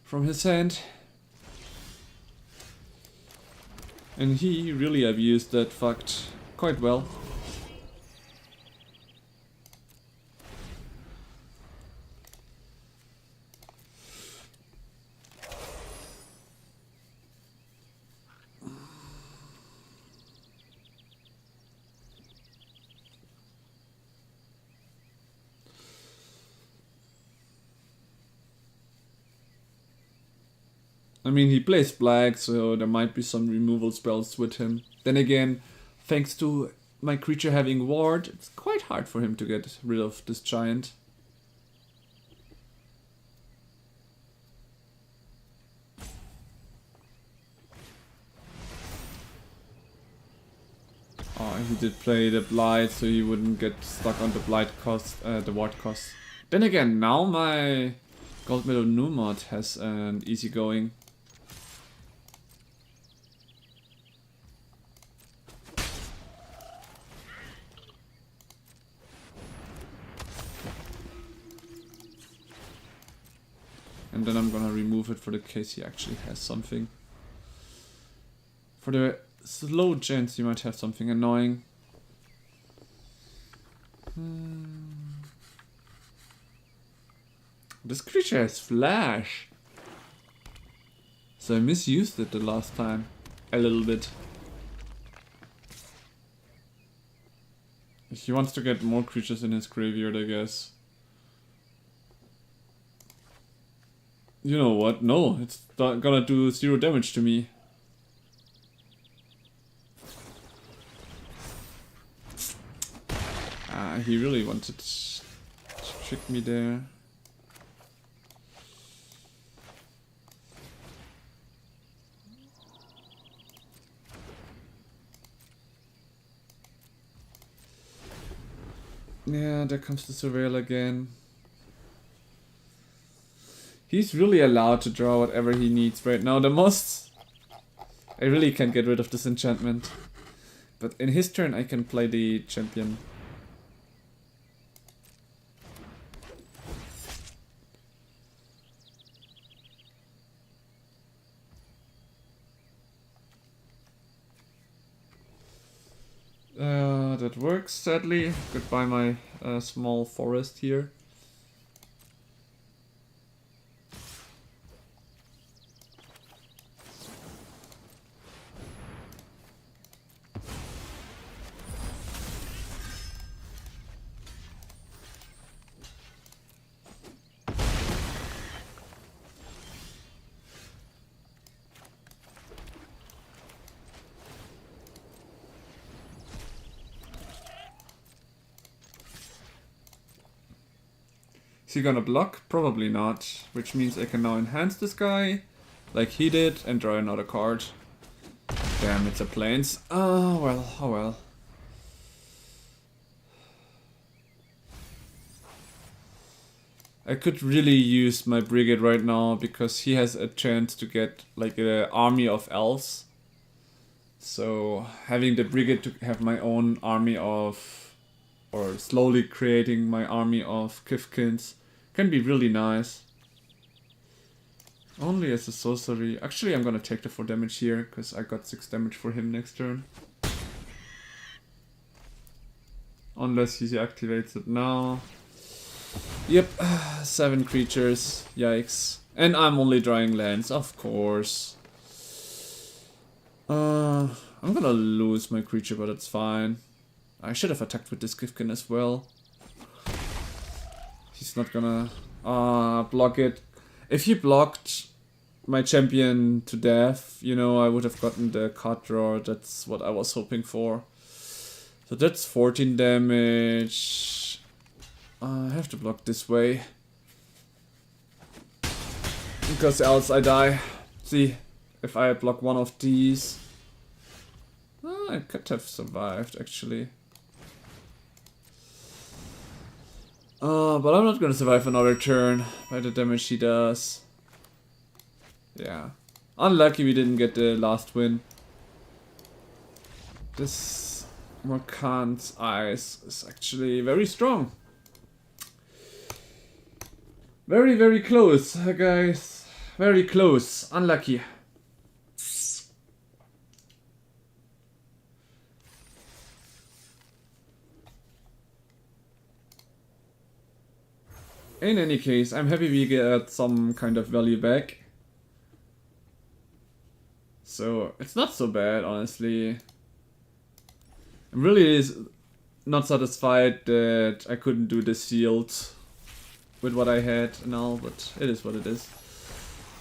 from his hand. And he really abused that fact quite well. I mean, he plays black, so there might be some removal spells with him. Then again, thanks to my creature having ward, it's quite hard for him to get rid of this giant. Oh, he did play the blight, so he wouldn't get stuck on the blight cost, the ward cost. Then again, now my Gold Meadow Numod has an easy going. And then I'm gonna remove it for the case he actually has something. For the slow chance he might have something annoying. This creature has flash. So I misused it the last time. A little bit. He wants to get more creatures in his graveyard, I guess. You know what? No, it's gonna do 0 damage to me. He really wanted to trick me there. Yeah, there comes the Surveil again. He's really allowed to draw whatever he needs right now. The most... I really can't get rid of this enchantment. But in his turn I can play the champion. That works, sadly. Goodbye my small forest here. Is he gonna block? Probably not. Which means I can now enhance this guy, like he did, and draw another card. Damn, it's a plains. Oh well, oh well. I could really use my brigade right now, because he has a chance to get like an army of elves. So having the brigade to have my own army of, or slowly creating my army of Kifkins, can be really nice. Only as a sorcery. Actually, I'm gonna take the 4 damage here, because I got 6 damage for him next turn. Unless he activates it now. Yep, 7 creatures. Yikes. And I'm only drawing lands, of course. I'm gonna lose my creature, but it's fine. I should have attacked with this Gifkin as well. He's not gonna block it. If he blocked my champion to death, you know, I would have gotten the card draw. That's what I was hoping for. So that's 14 damage. I have to block this way. Because else I die. See, if I block one of these... I could have survived, actually. But I'm not gonna survive another turn by the damage he does. Yeah. Unlucky we didn't get the last win. This Morkan's Eyes is actually very strong. Very, very close, guys. Very close. Unlucky. In any case, I'm happy we get some kind of value back. So, it's not so bad, honestly. I'm really not satisfied that I couldn't do the sealed with what I had and all, but it is what it is.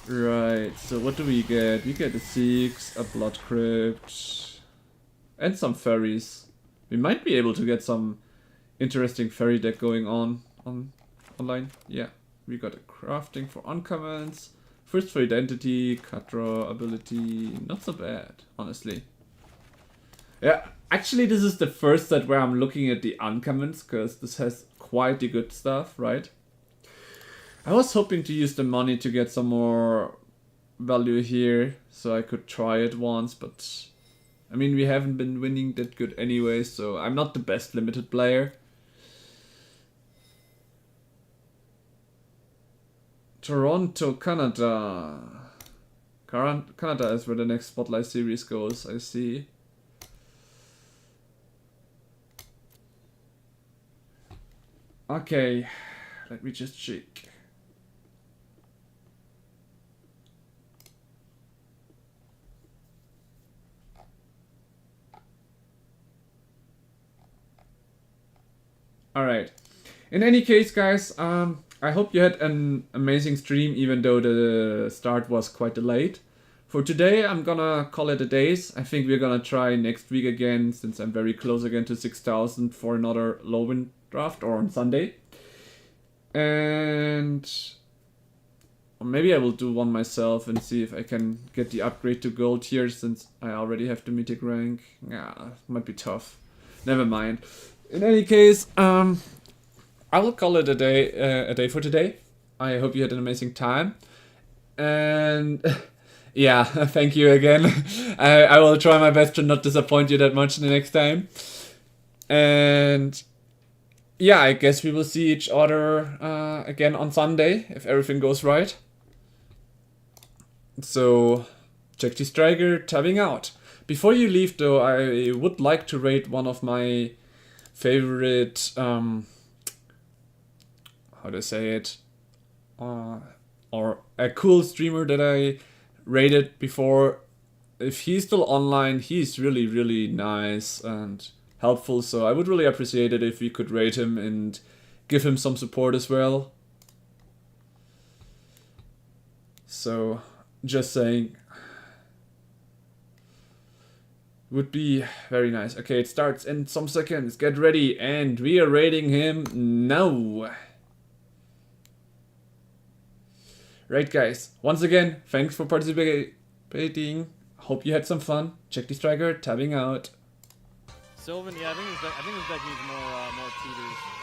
Right, so what do we get? We get a 6, a Blood Crypt, and some fairies. We might be able to get some interesting fairy deck going on online. Yeah, we got a crafting for uncommons, first for identity, cut draw ability, not so bad, honestly. Yeah, actually this is the first set where I'm looking at the uncommons, because this has quite the good stuff, right? I was hoping to use the money to get some more value here, so I could try it once, but I mean we haven't been winning that good anyway, so I'm not the best limited player. Toronto, Canada. Canada is where the next Spotlight series goes, I see. Okay, let me just check. Alright. In any case, guys, I hope you had an amazing stream, even though the start was quite delayed. For today, I'm gonna call it a days. I think we're gonna try next week again, since I'm very close again to 6,000 for another Lorwyn draft, or on Sunday. And... or maybe I will do one myself and see if I can get the upgrade to gold here, since I already have the mythic rank. Yeah, might be tough. Never mind. In any case, I will call it a day for today. I hope you had an amazing time. And yeah, thank you again. I will try my best to not disappoint you that much the next time. And yeah, I guess we will see each other again on Sunday, if everything goes right. So, check the striker, tabbing out. Before you leave though, I would like to rate one of my favorite, how to say it, or a cool streamer that I rated before. If he's still online, he's really, really nice and helpful, so I would really appreciate it if you could rate him and give him some support as well. So, just saying, would be very nice. Okay, it starts in some seconds. Get ready, and we are rating him now. Right, guys. Once again, thanks for participating. Hope you had some fun. Check the striker, tabbing out. Sylvan, yeah, I think his deck needs more tutors.